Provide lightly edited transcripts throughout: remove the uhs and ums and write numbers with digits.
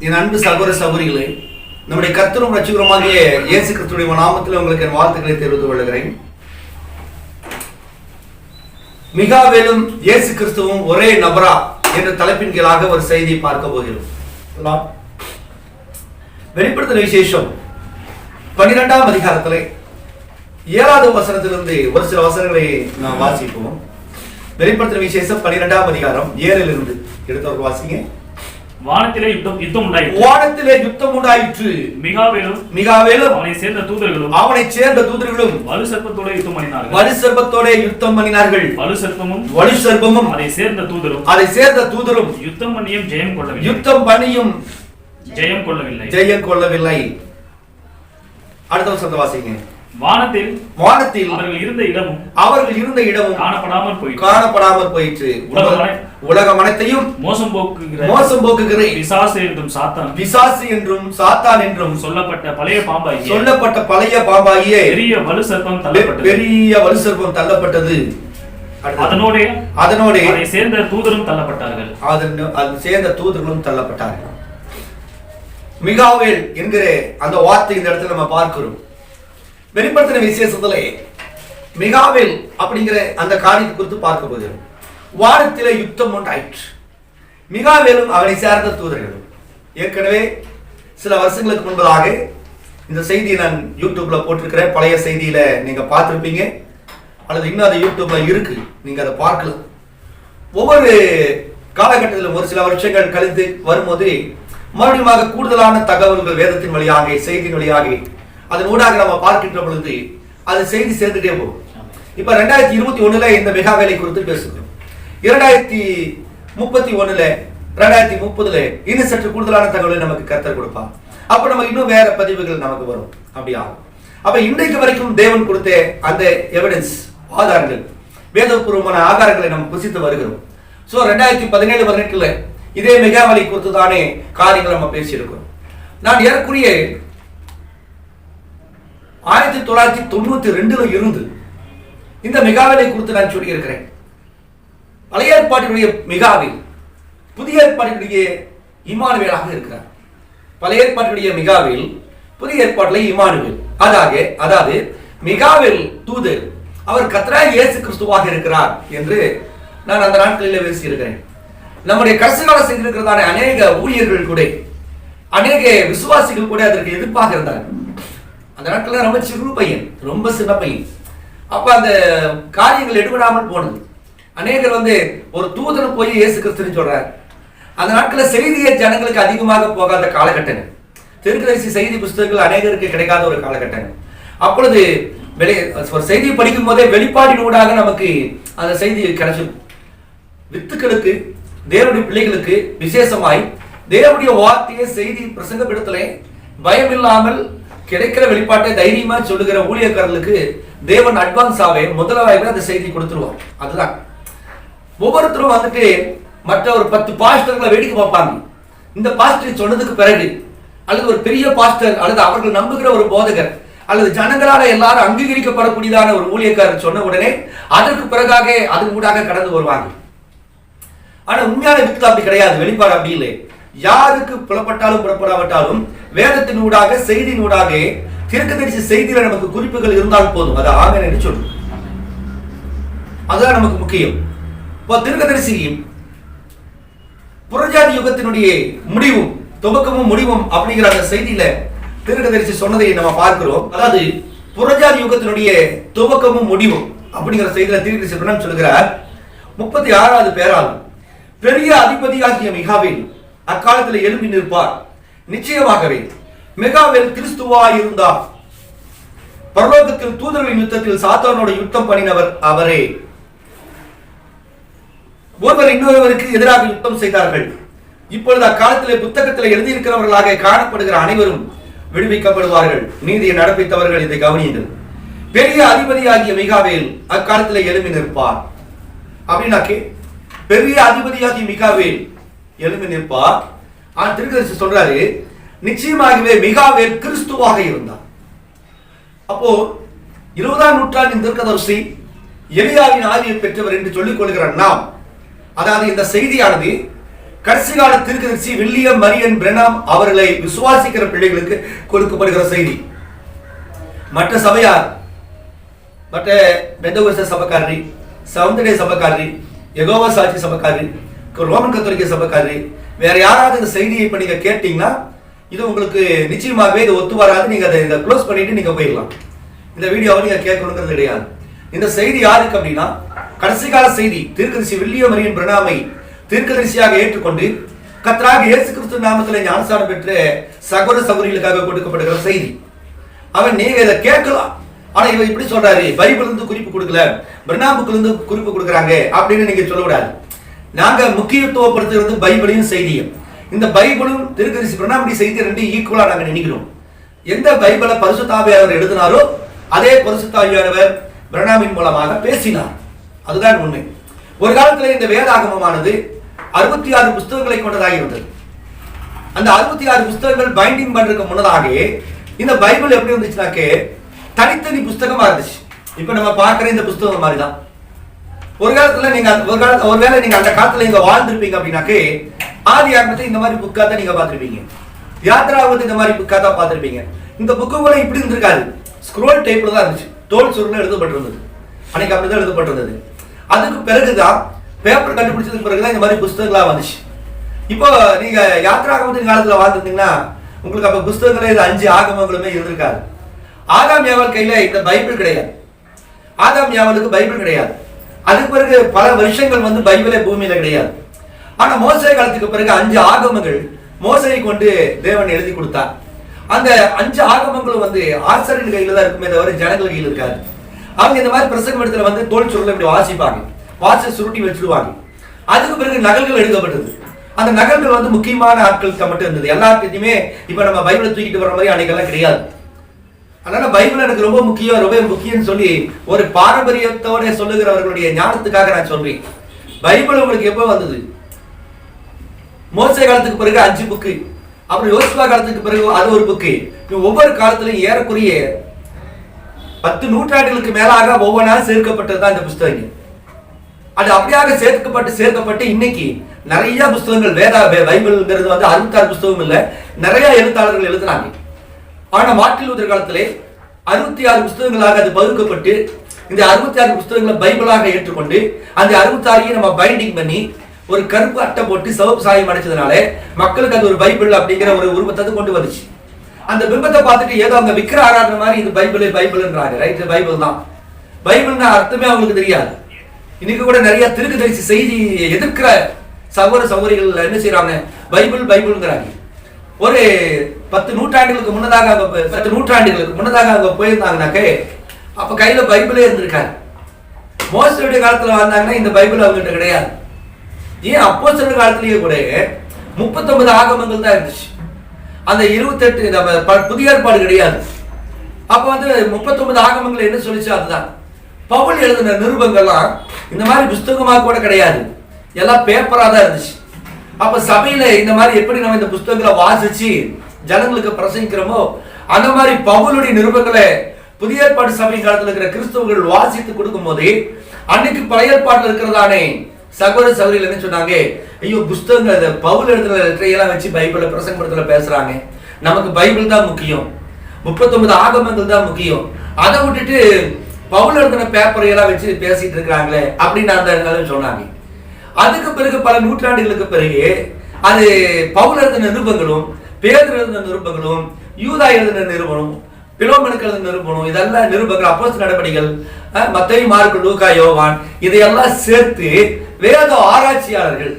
என் அன்பு சகோதர சகோதரிகளே, நம்முடைய கர்த்தரும் ரட்சகருமாகிய இயேசு கிறிஸ்துவின் நாமத்தில் உங்களுக்கு என் வாழ்த்துக்களை தெரிவித்துக் கொள்கிறேன். மிகாவேலும் இயேசு கிறிஸ்துவும் ஒரே நபரா என்ற தலைப்பின் கீழாக ஒரு செய்தியை பார்க்க போகிறோம். வெளிப்படுத்தின விசேஷம் 12ஆம் அதிகாரத்திலே 7வது வசனத்திலிருந்து ஒரு சில வசனங்களை நாம் வாசிப்போம். வெளிப்படுத்தின விசேஷம் 12ஆம் அதிகாரம் 7லிருந்து எடுத்தவர்கள் வாசிங்க. வானத்திலே யுத்தம் உண்டாயிற்று. மிகாவேலும் அவனை சேர்ந்த தூதர்களும் வலு சர்ப்பத்தோட யுத்தம் பண்ணினார்கள். வலு சர்ப்பமும் அதை சேர்ந்த தூதரும் யுத்தம் பண்ணியும் ஜெயம் கொள்ளவில்லை. அடுத்த வசனத்தை வாசிங்க. வானத்தில் அவர்கள் இருந்த இடமும் காணப்படாமல் போயிற்று. உலகம் அனைத்தையும் மோசம் போக்குகிற பிசாசு என்றும் சாத்தான் என்றும் சொல்லப்பட்ட பழைய பாம்பாகிய பெரிய வலு சர்ப்பம் தள்ளப்பட்டது. அதனோட அதை சேர்ந்த தூதரும் தள்ளப்பட்டார்கள். மிகாவேல் என்கிற அந்த வார்த்தை இந்த இடத்துல நம்ம பார்க்கிறோம். வெளிப்படுத்தின விசேஷத்திலே மிகாவேல் அப்படிங்கிற அந்த காரியத்தை குறித்து பார்க்க போகிறோம். வானத்திலே யுத்தம் உண்டாயிற்று. மிகாவேலும் அவனை சேர்ந்த தூதர்களும். ஏற்கனவே சில வருஷங்களுக்கு முன்பதாக இந்த செய்தியை நான் யூடியூப்ல போட்டிருக்கிறேன். பழைய செய்தியில நீங்க பார்த்திருப்பீங்க, அல்லது இன்னும் அது யூடியூப்ல இருக்கு, நீங்க அதை பார்க்கலாம். ஒவ்வொரு காலகட்டத்திலும் ஒரு சில வருஷங்கள் கழித்து வரும்போது மறுபடியும் கூடுதலான தகவல்கள் வேதத்தின் வழியாக, செய்தியின் வழியாக அதன் ஊடாக நம்ம பார்க்கின்ற பொழுது அது செய்தி சேர்ந்துட்டே போகும். இப்ப 2021 இந்த மிகாவேலை குறித்து பேசுகிறோம். 2031 2030 இன்னும் சற்று கூடுதலான தகவலை நமக்கு கர்த்தர் கொடுப்பார். அப்ப நம்ம இன்னும் வேற பதிவுகள் நமக்கு வரும். அப்படி ஆகும். அப்ப இன்றைக்கு வரைக்கும் தேவன் கொடுத்த அந்த எவிடன்ஸ், ஆதாரங்கள், வேதபூர்வமான ஆதாரங்களை நம்ம புசித்து வருகிறோம். சோ 2017-18 இதே மிகாவேலை குறித்து தானே காரியங்கள் நம்ம பேசியிருக்கிறோம். நான் ஏறக்குறைய 1992 இருந்து இந்த மிகாவேலை குறித்து நான் சொல்லி இருக்கிறேன். பழைய ஏற்பாட்டினுடைய மிகாவேல், புதிய ஏற்பாட்டினுடைய இமானுவேலாக இருக்கிறார். பழைய ஏற்பாட்டினுடைய மிகாவேல், புதிய ஏற்பாட்டிலே இமானுவேல். அதாவது மிகாவேல் தூதர், அவர் கர்த்தராகிய இயேசு கிறிஸ்துவாக இருக்கிறார் என்று நான் அந்த நாட்களில் பேசியிருக்கிறேன். நம்முடைய கடைசிகால செய்திருக்கிறதான அநேக ஊழியர்கள் கூட, அநேக விசுவாசிகள் கூட அதற்கு எதிர்ப்பாக இருந்தார்கள். அந்த நாட்கள் ரொம்ப சிறு பையன், ரொம்ப சின்ன பையன். அப்ப அந்த காரியங்கள் எடுபடாமல் போனது. அநேகர் ஒரு தூதன் போய் இயேசு கிறிஸ்துன்னு சொல்றாரு. அந்த நாட்களில் செய்தியை ஜனங்களுக்கு அதிகமாக போகாத காலகட்டங்கள், தீர்க்கதரிசி செய்தி புஸ்தகங்கள் அநேகருக்கு கிடைக்காத ஒரு காலகட்டங்கள். அப்பொழுது ஒரு செய்தியை படிக்கும் போதே வெளிப்பாடின் ஊடாக நமக்கு அந்த செய்தி கிடைச்சிடும். வித்துக்களுக்கு, தேவனுடைய பிள்ளைகளுக்கு விசேஷமாய் தேவனுடைய வார்த்தையை செய்தி பிரசங்கப்படுத்தலே பயமில்லாமல் கிடைக்கிற வெளிப்பாட்டை தைரியமா சொல்லுகிற ஊழியக்காரர்களுக்கு தேவன் அட்வான்ஸாவே முதலாவது அந்த செய்தி கொடுத்துருவார். அதுதான் ஒவ்வொருத்தரும் மற்ற ஒரு 10 பாஸ்டர்களை வேடிக்கை பார்ப்பாங்க. இந்த பாஸ்டர் சொன்னதுக்கு பிறகு, அல்லது ஒரு பெரிய பாஸ்டர், அல்லது அவர்கள் நம்புகிற ஒரு போதகர், அல்லது ஜனங்களால எல்லாரும் அங்கீகரிக்கப்படக்கூடியதான ஒரு ஊழியக்காரர் சொன்ன உடனே அதற்கு பிறகாக அதன் ஊடாக கடந்து வருவாங்க. ஆனா உண்மையான வித்து அப்படி கிடையாது. வெளிப்பாடு அப்படி இல்லை. யாருக்கு புலப்பட்டாலும் புறப்படாவிட்டாலும் வேதத்தின் ஊடாக, செய்தியின் ஊடாக, தீர்க்கதரிசி செய்தியில நமக்கு குறிப்புகள் இருந்தால் போதும். அது ஆமென் என்று சொல்லும். அதுதான் நமக்கு முக்கியம். இப்போ தீர்க்கதரிசி புறஜாதி யுகத்தினுடைய முடிவும், துவக்கமும் முடிவும் அப்படிங்கிற அந்த செய்தியில தீர்க்கதரிசி சொன்னதை நம்ம பார்க்கிறோம். அதாவது புறஜாதி யுகத்தினுடைய துவக்கமும் முடிவும் அப்படிங்கிற செய்தியில தீர்க்கதரிசி சொல்லுகிறார். 36வது பேரால் பெரிய அதிபதியாகிய மிகாவேல் அக்காலத்தில் எழும்பி நிற்பார். நிச்சயமாகவே மிகாவேல் கிறிஸ்துவாய் இருந்தார். பரலோகத்தில் தூதர்களின் யுத்தத்தில் சாத்தானோட யுத்தம் பண்ணினவர் அவரே. ஒருவர் இன்னொருவருக்கு எதிராக யுத்தம் செய்தார்கள். இப்பொழுது அக்காலத்திலே புத்தகத்தில் எழுதியிருக்கிறவர்களாக காணப்படுகிற அனைவரும் விடுவிக்கப்படுவார்கள். நீதியை நடப்பித்தவர்கள் இதை கவனியுங்கள். பெரிய அதிபதியாகிய மிகாவேல் அக்காலத்தில் எழும்பி நிற்பார். அப்படின்னாக்கே பெரிய அதிபதியாகிய மிகாவேல் எழும்பி நிற்பார். தீர்க்கதரிசி சொல்றாரு, நிச்சயமாகவே மிகாவேல் கிறிஸ்துவாக இருந்தார். அப்போ 20ஆம் நூற்றாண்டின் தீர்க்கதரிசி எலியாவின் ஆவியை பெற்றவர் என்று சொல்லிக் கொள்கிற நாம், அதாவது இந்த செய்தியானது கடைசி கால தீர்க்கதரிசி வில்லியம் மரியன் பிரெனாம் அவர்களை விசுவாசிக்கிற பிள்ளைகளுக்கு கொடுக்கப்படுகிற செய்தி. மற்ற சபையார், மற்ற பெந்தகோஸ்தே சபைக்காரரி, சவுந்தரே சபைக்காரரி, யெகோவா சாட்சி சபைக்காரரி, ரோமன் கத்தோலிக்க சபைக்காரரி, வேற யாராவது இந்த செய்தியை இப்ப நீங்க கேட்டீங்கன்னா இது உங்களுக்கு நிச்சயமாகவே இது ஒத்து வராது. நீங்க அதை க்ளோஸ் பண்ணிட்டு நீங்க போயிடலாம். இந்த வீடியோவை நீங்க கேட்கணுங்கிறது கிடையாது. இந்த செய்தி யாருக்கு அப்படின்னா கடைசி கால செய்தி. தீர்க்கதரிசி வில்லியம் மரியன் பிரெனாமை தீர்க்கதரிசியாக ஏற்றுக்கொண்டு கர்த்தராகிய இயேசு கிறிஸ்து நாமத்தில் ஞானஸ்நானம் பெற்ற சகோதர சகோதரிகளுக்காக கொடுக்கப்படுகிற செய்தி. அவன் நீங்க இதை கேட்கலாம், ஆனா இவன் இப்படி சொல்றாரு, பைபிள் இருந்து குறிப்பு கொடுக்கல, பிரெனாமுக்கு இருந்து குறிப்பு கொடுக்குறாங்க அப்படின்னு நீங்க சொல்லக்கூடாது. நாங்க முக்கியத்துவப்படுத்துறது பைபிளையும் செய்தியும். இந்த பைபிளும் தீர்க்கதரிசி பிரெனாமுடைய செய்தி ரெண்டு ஈக்குவலா நாங்க நினைக்கிறோம். எந்த பைபிளை பரிசுத்த ஆவியானவர் எழுதினாரோ அதே பரிசுத்த ஆவியானவர் பிரெனாமின் மூலமாக பேசினார். அதுதான் உண்மை. ஒரு காலத்தில் இந்த வேதாகமமானது 66 புஸ்தகங்களை கொண்டதாக இருந்தது. அந்த 66 புஸ்தகங்கள் பைண்டிங் பண்றதுக்கு முன்னதாக இந்த பைபிள் எப்படி இருந்துச்சுனாக்கே தனித்தனி புஸ்தகமா இருந்துச்சு. இப்ப நம்ம பார்க்கிற இந்த புஸ்தகம் மாதிரி தான். ஒரு காலத்துல நீங்க ஒருவேளை நீங்க அந்த காலத்துல நீங்க வாழ்ந்திருப்பீங்க அப்படின்னாக்கே ஆதி ஆகமத்தை இந்த மாதிரி புக்கா தான் நீங்க பார்த்திருப்பீங்க. யாத்ராகமத்தை இந்த மாதிரி புக்கா தான் பார்த்திருப்பீங்க. இந்த புக்குகளை இப்படி இருந்திருக்காது, ஸ்க்ரோல் டைப்ல தான் இருந்துச்சு, தோல் சுருள் எழுதப்பட்டிருந்தது. அன்னைக்கு அப்படிதான் எழுதப்பட்டிருந்தது. அதுக்கு பிறகுதான் பேப்பர் கண்டுபிடிச்சதுக்கு பிறகுதான் இந்த மாதிரி புஸ்தகங்களா வந்துச்சு. இப்போ நீங்க யாத்ராகமத்தின் காலத்துல வாழ்ந்துருந்தீங்கன்னா உங்களுக்கு அப்ப புஸ்தகங்களே 5 ஆகமங்களுமே இருந்திருக்காது. ஆதாம் ஏவாள் கையில இந்த பைபிள் கிடையாது. ஆதாம் ஏவாளுக்கு பைபிள் கிடையாது. அதுக்கு பிறகு பல வருஷங்கள் வந்து பைபிளே பூமியில கிடையாது. ஆனா மோசே காலத்துக்கு பிறகு 5 ஆகமங்கள் மோசையை கொண்டு தேவன் எழுதி கொடுத்தார். அந்த 5 ஆகமங்களும் வந்து ஆசாரியன் கையில தான் இருக்குமே தவிர ஜனங்கள் கையில் இருக்காது. அவங்க இந்த மாதிரி பிரசங்கம் இடத்துல வந்து தோல் சுருளை இப்படி வாசிப்பாங்க, வாசி சுருட்டி வச்சிருவாங்க. அதுக்கு பிறகு நகல்கள் எழுதப்பட்டது. அந்த நகல்கள் வந்து முக்கியமான ஆட்களுக்கு மட்டும் இருந்தது. எல்லாத்தையுமே இப்ப நம்ம பைபிளை தூக்கிட்டு வர மாதிரி அன்னைக்கெல்லாம் கிடையாது. அதனால பைபிள் எனக்கு ரொம்ப முக்கியம், ரொம்ப முக்கியம்னு சொல்லி ஒரு பாரம்பரியத்தோட சொல்லுகிறவர்களுடைய ஞானத்துக்காக நான் சொல்றேன். பைபிள் உங்களுக்கு எப்போ வந்தது? மோசே காலத்துக்கு பிறகு 5 புக்கு, அப்புறம் யோசுவா காலத்துக்கு பிறகு அது ஒரு புக்கு. ஒவ்வொரு காலத்திலும் ஏறக்குறைய 10 நூற்றாண்டுகளுக்கு மேலாக ஒவ்வொன்றா சேர்க்கப்பட்டதுதான் இந்த புஸ்தகம். அது அப்படியாக சேர்க்கப்பட்டு இன்னைக்கு நிறைய புஸ்தகங்கள் பைபிள்ங்கிறது வந்து 66 புஸ்தகம் இல்ல, நிறைய எழுத்தாளர்கள் எழுதுனாங்க. ஆனா மார்ட்டின் லூதர் காலத்திலே 66 புஸ்தகங்களாக அது பகுக்கப்பட்டு இந்த 66 புஸ்தகங்களை பைபிளாக ஏற்றுக்கொண்டு அந்த 66 நம்ம பைண்டிங் பண்ணி ஒரு கருப்பு அட்டை போட்டு சிவப்பு சாயம் அடைச்சதுனால மக்களுக்கு அது ஒரு பைபிள் அப்படிங்கிற ஒரு உருவத்தை கொண்டு வந்துச்சு. அந்த பிம்பத்தை பார்த்துட்டு ஏதோ அவங்க விக்கிர ஆராதனை மாதிரி இது பைபிள்ன்றாங்க. ரைட், பைபிள் தான். பைபிள்னா அர்த்தமே அவங்களுக்கு தெரியாது. இன்னைக்கு கூட நிறைய தீர்க்கதரிசி செய்தி எதிர்க்கிற சகோதர சகோதரிகள் என்ன செய்யறாங்க, பைபிள்ங்கிறாங்க. ஒரு 10 நூற்றாண்டுகளுக்கு முன்னதாக அங்க போயிருந்தாங்கனாக்கே அப்ப கையில பைபிளே இருந்திருக்காரு. மோசேயுடைய காலத்துல வந்தாங்கன்னா இந்த பைபிள் அவங்ககிட்ட கிடையாது. ஏன் அப்போஸ்தலர் காலத்திலேயே கூட 39 ஆகமங்கள் தான் இருந்துச்சு. அந்த 28 புதிய ஏற்பாடு கிடையாது. அப்ப வந்து 39 ஆகமங்கள் என்ன சொல்லிச்சு அதுதான். பவுல் எழுதின நிருபங்கள்லாம் இந்த மாதிரி புஸ்தகமா கூட கிடையாது, எல்லாம் பேப்பரா தான் இருந்துச்சு. அப்ப சபையில இந்த மாதிரி எப்படி நம்ம இந்த புஸ்தகங்களை வாசிச்சு ஜனங்களுக்கு பிரசங்கிக்கிறோமோ அந்த மாதிரி பவுலுடைய நிருபங்களை புதிய ஏற்பாடு சபை காலத்துல இருக்கிற கிறிஸ்தவர்கள் வாசித்து கொடுக்கும் போது அன்னைக்கு பழைய ஏற்பாட்டில் இருக்கிறதானே சகோதர சகோதரிகள் என்ன சொன்னாங்க, ஐயோ புஸ்தகங்கள் பவுல் எழுதுற லெட்டரையெல்லாம் வச்சு பைபிளை பிரசங்கப்படுத்தல பேசுறாங்க, நமக்கு பைபிள் தான் முக்கியம், 39 ஆகமங்கள் தான் முக்கியம், அதை விட்டுட்டு பவுல் எழுதின பேப்பரையெல்லாம் வச்சு பேசிட்டு இருக்கிறாங்களே அப்படின்னு அந்த சொன்னாங்க. அதுக்கு பிறகு பல நூற்றாண்டுகளுக்கு பிறகு அது பவுல் எழுதின நிருபங்களும் பேதுரு எழுதின நிருபங்களும் யூதா எழுதின நிருபமும் பிலோமனுக்கு எழுதின நிருபமும் இதெல்லாம் நிருபங்கள் அப்போஸ்தலர் நடபடிகள் மத்தேயு மார்க்கு லூக்கா யோவான் இதையெல்லாம் சேர்த்து வேத ஆராய்ச்சியாளர்கள்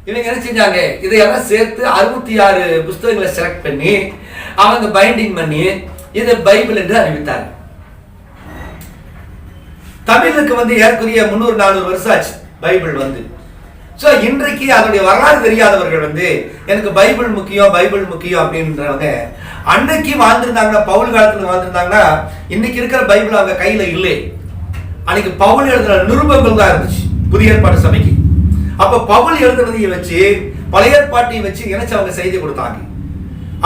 இவங்க என்ன செஞ்சாங்க, இதையெல்லாம் சேர்த்து 66 புஸ்தகங்களை செலக்ட் பண்ணி அவங்க பைண்டிங் பண்ணி இதை பைபிள் என்று அறிவித்தாங்க. தமிழுக்கு வந்து ஏற்குரிய 300-400 வருஷம் ஆச்சு பைபிள் வந்து. சோ இன்றைக்கு அதனுடைய வரலாறு தெரியாதவர்கள் வந்து எனக்கு பைபிள் முக்கியம் அப்படின்றவங்க அன்னைக்கு வாழ்ந்திருந்தாங்கன்னா, பவுல் காலத்துல வாழ்ந்திருந்தாங்கன்னா இன்னைக்கு இருக்கிற பைபிள் அவங்க கையில இல்லை. அன்னைக்கு பவுல் எழுதுற நிருபங்கள் தான் இருந்துச்சு புதிய ஏற்பாடு சபைக்கு. அப்ப பவுல் எழுதுனதையை வச்சு பழைய ஏற்பாட்டையும் வச்சு இணைச்சு அவங்க செய்தி கொடுத்தாங்க.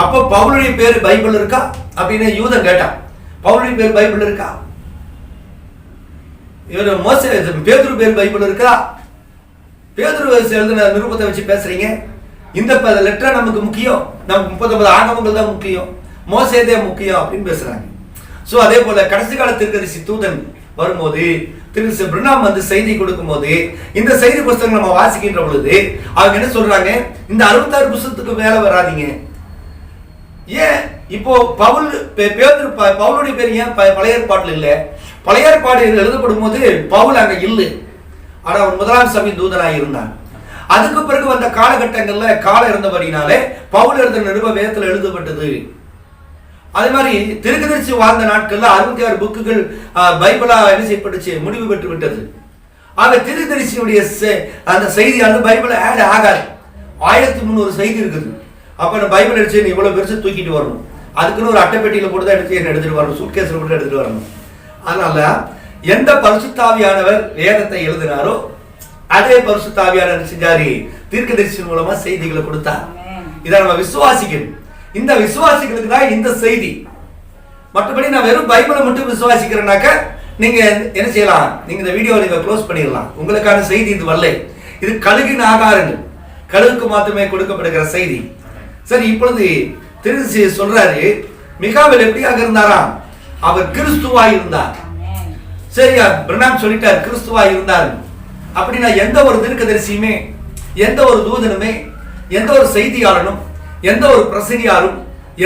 அப்ப பவுலுடைய பேரு பைபிள் இருக்கா அப்படின்னு யூதன் கேட்டான். பவுலுடைய பேர் பைபிள் இருக்கா? பேதுரு பேர் பைபிள் இருக்கா? பேதுரு எழுதின நிருபத்தை வச்சு பேசுறீங்க. இந்த லெட்டர் நமக்கு முக்கியம், நமக்கு 39 ஆகமங்கள் தான் முக்கியம், மோசேதே முக்கியம் அப்படின்னு பேசுறாங்க. சோ அதே போல கடைசி கால தீர்க்கதரிசி தூதன் வரும்போது திரு பிரணாம் வந்து செய்தி கொடுக்கும் போது இந்த செய்தி புஸ்தகம் நம்ம வாசிக்கின்ற பொழுது அவங்க என்ன சொல்றாங்க, இந்த 66 புஸ்தகத்துக்கு மேல வராதீங்க. ஏன் இப்போ பவுலுடைய பேர் ஏன் பழைய ஏற்பாட்டில் இல்ல? பழைய ஏற்பாடு எழுதப்படும் போது பவுல் அங்க இல்லை, ஆனா அவர் முதலாம் சபை தூதனாக இருந்தான். அதுக்கு பிறகு வந்த காலகட்டங்கள்ல காலம் இருந்தபடினாலே பவுல் எழுத நிருப வேதத்தில் எழுதப்பட்டது. அதே மாதிரி தீர்க்கதரிசி வாழ்ந்த நாட்கள்ல 66 புக்குகள் பைபிளா என்ன செய்யப்பட்டுச்சு, முடிவு பெற்று விட்டது. ஆக தீர்க்கதரிசியுடைய அந்த செய்தியானது பைபிள் ஆட் ஆகாது. 1300 செய்தி இருக்குது. அப்ப நான் பைபிள் எடுத்து நீ இவ்வளவு பெருசு தூக்கிட்டு வரணும், அதுக்குன்னு ஒரு அட்டைப்பெட்டியில போட்டு தான் எடுத்துட்டு வரணும், சூட்கேஸ்ல போட்டு எடுத்துட்டு வரணும். அதனால எந்த பரிசுத்தாவியானவர் வேதத்தை எழுதினாரோ அதே பரிசுத்தாவியானவர் செஞ்சாரு, தீர்க்கதரிசி மூலமா செய்திகளை கொடுத்தார். இதை நம்ம விசுவாசிக்கணும். இந்த விசுவாசிகளுக்கு தான் இந்த செய்தி. மற்றபடி நான் வெறும் பைபிளை மட்டும் விசுவாசிக்கிறேன்னாக்க நீங்க என்ன செய்யலாம், நீங்க இந்த வீடியோவை நீங்க க்ளோஸ் பண்ணிடலாம். உங்களுக்கான செய்தி இது வரல. இது கழுகின் ஆகாரங்கள், கழுகுக்கு மாத்திரமே கொடுக்கப்படுகிற செய்தி. சரி, இப்பொழுது திருச்சி சொல்றாரு, மிகாவேல் எப்படியாக இருந்தாராம், அவர் கிறிஸ்துவாய் இருந்தார். சரியா, பிரணாம் சொல்லிட்டார் கிறிஸ்துவாய் இருந்தார். அப்படின்னா எந்த ஒரு தீர்க்கதரிசியுமே, எந்த ஒரு தூதனுமே, எந்த ஒரு செய்தியாளனும், எந்த ஒரு பிரசங்கியாரும்,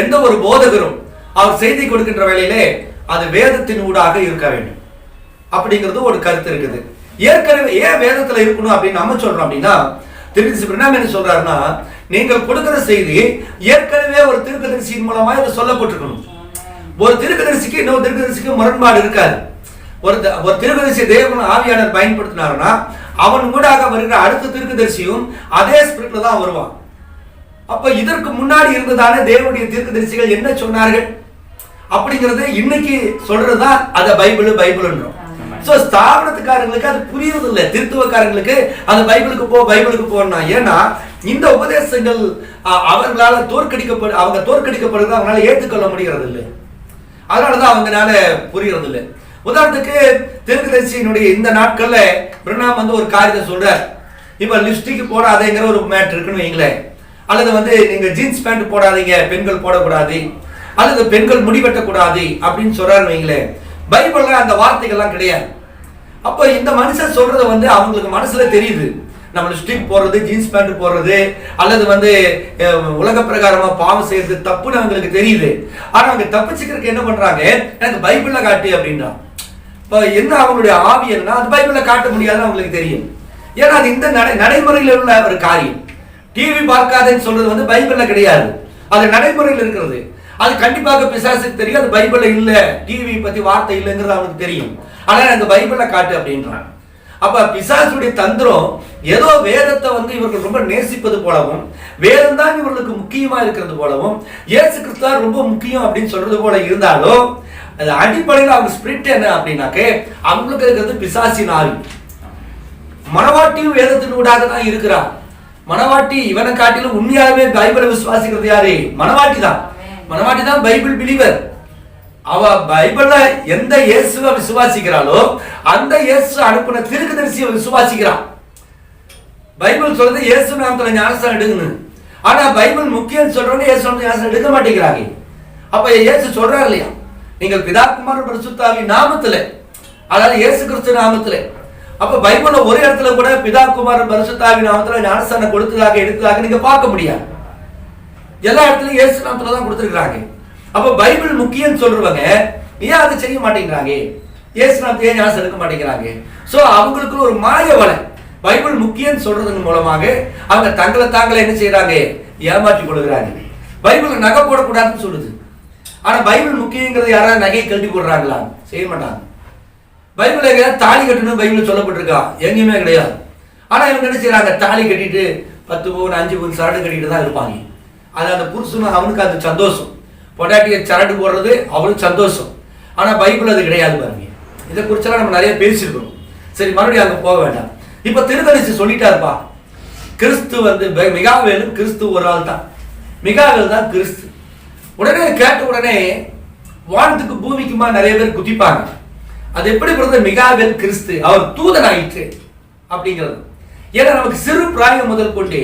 எந்த ஒரு போதகரும் அவர் செய்தி கொடுக்கின்ற வேளையிலே அது வேதத்தின் ஊடாக இருக்க வேண்டும் அப்படிங்கிறது ஒரு கருத்து இருக்குது. ஏற்கனவே ஏன் வேதத்துல இருக்கணும் அப்படின்னு நம்ம சொல்றோம் அப்படின்னா, திருச்சி பிரணாம் என்ன சொல்றாருன்னா, நீங்கள் கொடுக்கிற செய்தி ஏற்கனவே ஒரு தீர்க்கதரிசியின் மூலமா இதை சொல்லப்பட்டிருக்கணும். ஒரு தீர்க்கதரிசிக்கு இன்னொரு தீர்க்கதரிசிக்கு முரண்பாடு இருக்காது. ஒரு தீர்க்கதரிசி தேவன் ஆவியாளர் பயன்படுத்தினாருன்னா அவன் ஊடாக வருகிற அடுத்த தீர்க்கதரிசியும் அதே ஸ்பிரிட்ல தான் வருவான். அப்ப இதற்கு முன்னாடி இருந்ததான தேவனுடைய தீர்க்கதரிசிகள் என்ன சொன்னார்கள் அப்படிங்கறது இன்னைக்கு சொல்றதுதான் அத பைபிள்ன்றோம். சோ ஸ்தாபனத்துக்காரங்களுக்கு அது புரியுறது இல்லை, திருத்துவக்காரங்களுக்கு அந்த பைபிளுக்கு போனா. ஏன்னா இந்த உபதேசங்கள் அவங்களால அவங்க தோற்கடிக்கப்படுறது அவங்களால ஏற்றுக்கொள்ள முடிகிறது இல்லை. அதனாலதான் அவங்களால புரிகிறது இல்லை. உதாரணத்துக்கு தீர்க்கதரிசியினுடைய இந்த நாட்கள்ல பிரணாம் வந்து ஒரு காரியத்தை சொல்றார். இப்ப லிப்ஸ்டிக் போடாதேங்கிற ஒரு மேட் இருக்குன்னு வைங்களேன், அல்லது வந்து நீங்க ஜீன்ஸ் பேண்ட் போடாதீங்க, பெண்கள் போடக்கூடாது, அல்லது பெண்கள் முடிவெட்டக்கூடாது அப்படின்னு சொல்றாரு வைங்களேன். பைபிள்ல அந்த வார்த்தைகள்லாம் கிடையாது. அப்ப இந்த மனுஷன் சொல்றது வந்து அவங்களுக்கு மனசுல தெரியுது, நம்ம லிப்ஸ்டிக் போடுறது, ஜீன்ஸ் பேண்ட் போடுறது, அல்லது வந்து உலக பிரகாரமா பாவம் செய்யறது தப்புன்னு அவங்களுக்கு தெரியுது. ஆனா அவங்க தப்பிச்சுக்கிறதுக்கு என்ன பண்றாங்க, எனக்கு பைபிள்ல காட்டு அப்படின்னா. இப்ப என்ன அவங்களுடைய ஆவி என்ன, அது பைபிள்ல காட்ட முடியாதுன்னு அவங்களுக்கு தெரியும். ஏன்னா அது இந்த நடைமுறையில் உள்ள ஒரு காரியம். டிவி பார்க்காதேன்னு சொல்றது வந்து பைபிள்ல கிடையாது, அது நடைமுறையில் இருக்கிறது. அது கண்டிப்பாக பிசாசுக்கு தெரியும், அது பைபிள்ல இல்ல, டிவி பத்தி வார்த்தை இல்லைங்கிறது அவனுக்கு தெரியும். ஆனா அந்த பைபிள்ல காட்டு அப்படின்றான். அப்ப பிசாசுடைய தந்திரம் ஏதோ வேதத்தை வந்து இவர்கள் ரொம்ப நேசிப்பது போலவும், வேதம் தான் இவர்களுக்கு முக்கியமா இருக்கிறது போலவும், இயேசு கிறிஸ்து ரொம்ப முக்கியம் அப்படின்னு சொல்றது போல இருந்தாலும் அது அடிப்படையில் அவங்க ஸ்பிரிட் என்ன அப்படின்னாக்கே அவங்களுக்கு இருக்கிறது பிசாசின் ஆவி. மனவாட்டியும் வேதத்தின் ஊடாக தான் இருக்கிறார். மனவாட்டி இவனை காட்டிலும் உண்மையாகவே பைபிளை விசுவாசிக்கிறது யாரு, மனவாட்டி தான். மனவாட்டி தான் பைபிள் பிலீவர். அவ பைபிள்ல எந்த இயேசுவை விசுவாசிக்கிறாளோ அந்த இயேசு அனுப்பின தீர்க்கதரிசியை விசுவாசிக்கிறான். பைபிள் சொல்றது இயேசு நாமத்துல ஞானஸ்தானம் எடுக்கணும், ஆனா பைபிள் முக்கியம் சொல்றவங்க இயேசு ஞானஸ்தானம் எடுக்க மாட்டேங்கிறாங்க. அப்ப இயேசு சொல்றாரு இல்லையா, நீங்கள் பிதா குமாரன் பரிசுத்தாவி நாமத்துல, அதாவது இயேசு கிறிஸ்து நாமத்துல. அப்ப பைபிள்ல ஒரு இடத்துல கூட பிதா குமாரன் பரிசுத்தாவி நாமத்துல ஞானஸ்தானம் கொடுத்ததாக எடுத்ததாக நீங்க பார்க்க முடியாது. எல்லா இடத்துலயும் இயேசு நாமத்துல தான் கொடுத்திருக்கிறாங்க. அப்ப பைபிள் முக்கியம் சொல்றவங்க ஏன் அதை செய்ய மாட்டேங்கிறாங்க, இயேசு நாமத்தை ஏன் ஞானஸ்தானம் எடுக்க மாட்டேங்கிறாங்க? சோ அவங்களுக்கு ஒரு மாய வலை. பைபிள் முக்கியம் சொல்றதன் மூலமாக அவங்க தங்களை என்ன செய்யறாங்க, ஏமாற்றி கொள்கிறாங்க. பைபிள் நகை போடக்கூடாதுன்னு சொல்லுது, ஆனா பைபிள் முக்கியங்கிறது யாராவது நகையை கழட்டி போடுறாங்களா? செய்ய மாட்டாங்க. பைபிள் எங்க தாலி கட்டணும் பைபிள் சொல்லப்பட்டிருக்கா? எங்கேயுமே கிடையாது. ஆனா இவங்க என்ன செய்யறாங்க, தாலி கட்டிட்டு 10 பவுன் 5 பவுன் சரடு கட்டிட்டு தான் இருப்பாங்க. அது அந்த புருஷனும் அவனுக்கு அது சந்தோஷம், பொண்டாட்டியை சரடு போடுறது அவளுக்கு சந்தோஷம். ஆனா பைபிள் அது கிடையாது பாருங்க. இதை குறிச்செல்லாம் நம்ம நிறைய பேசியிருக்கோம். சரி, மறுபடியும் அங்க போக வேண்டாம். இப்ப தீர்க்கதரிசி சொல்லிட்டாருப்பா, கிறிஸ்து வந்து மிகாவேலும் கிறிஸ்து ஒரு ஆள் தான், மிகாவேல் தான் கிறிஸ்து. உடனே கேட்ட உடனே வானத்துக்கு பூமிக்குமா நிறைய பேர் குதிப்பாங்க. அது எப்படி பிரதர் மிகாவேல் கிறிஸ்து, அவர் தூதன் ஆயிற்று அப்படிங்கிறது. ஏன்னா நமக்கு சிறு பிராயம் முதல் கொண்டே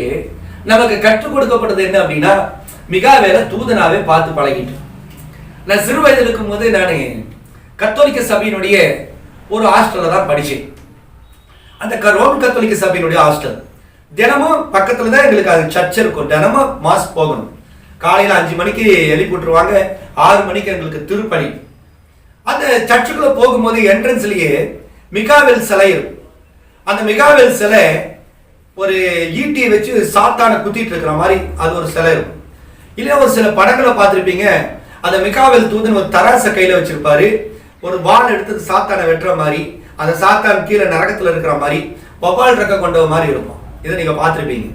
நமக்கு கற்றுக் கொடுக்கப்பட்டது என்ன அப்படின்னா மிகாவேலை தூதனாவே பார்த்து பழகிட்டு. நான் சிறு வயதில் இருக்கும் போது நான் கத்தோலிக்க சபையினுடைய ஒரு ஹாஸ்டல்ல தான் படிச்சேன். அந்த ரோமன் கத்தோலிக்க சபையினுடைய ஹாஸ்டல் தினமும் பக்கத்துல தான் எங்களுக்கு அது சர்ச் இருக்கும். தினமும் மாஸ் போகணும். காலையில 5 மணிக்கு எழுப்பி விட்டுருவாங்க, 6 மணிக்கு எங்களுக்கு திருப்பலி. அந்த சர்ச்சுக்குள்ள போகும்போது என்ட்ரன்ஸ்லயே மிகாவேல் சிலை இருக்கும். அந்த மிகாவேல் சிலை ஒரு ஈட்டியை வச்சு சாத்தானை குத்திட்டு இருக்கிற மாதிரி அது ஒரு சிலை இருக்கும். இல்ல ஒரு சில படங்களை பார்த்திருப்பீங்க, அந்த மிகாவேல் தூதன் ஒரு தராசை கையில வச்சிருப்பாரு, ஒரு வாள் எடுத்து சாத்தானை வெட்டுற மாதிரி, அந்த சாத்தான் கீழே நரகத்துல இருக்கிற மாதிரி வவ்வால் ரெக்க கொண்ட மாதிரி இருக்கும். இதை நீங்க பார்த்திருப்பீங்க.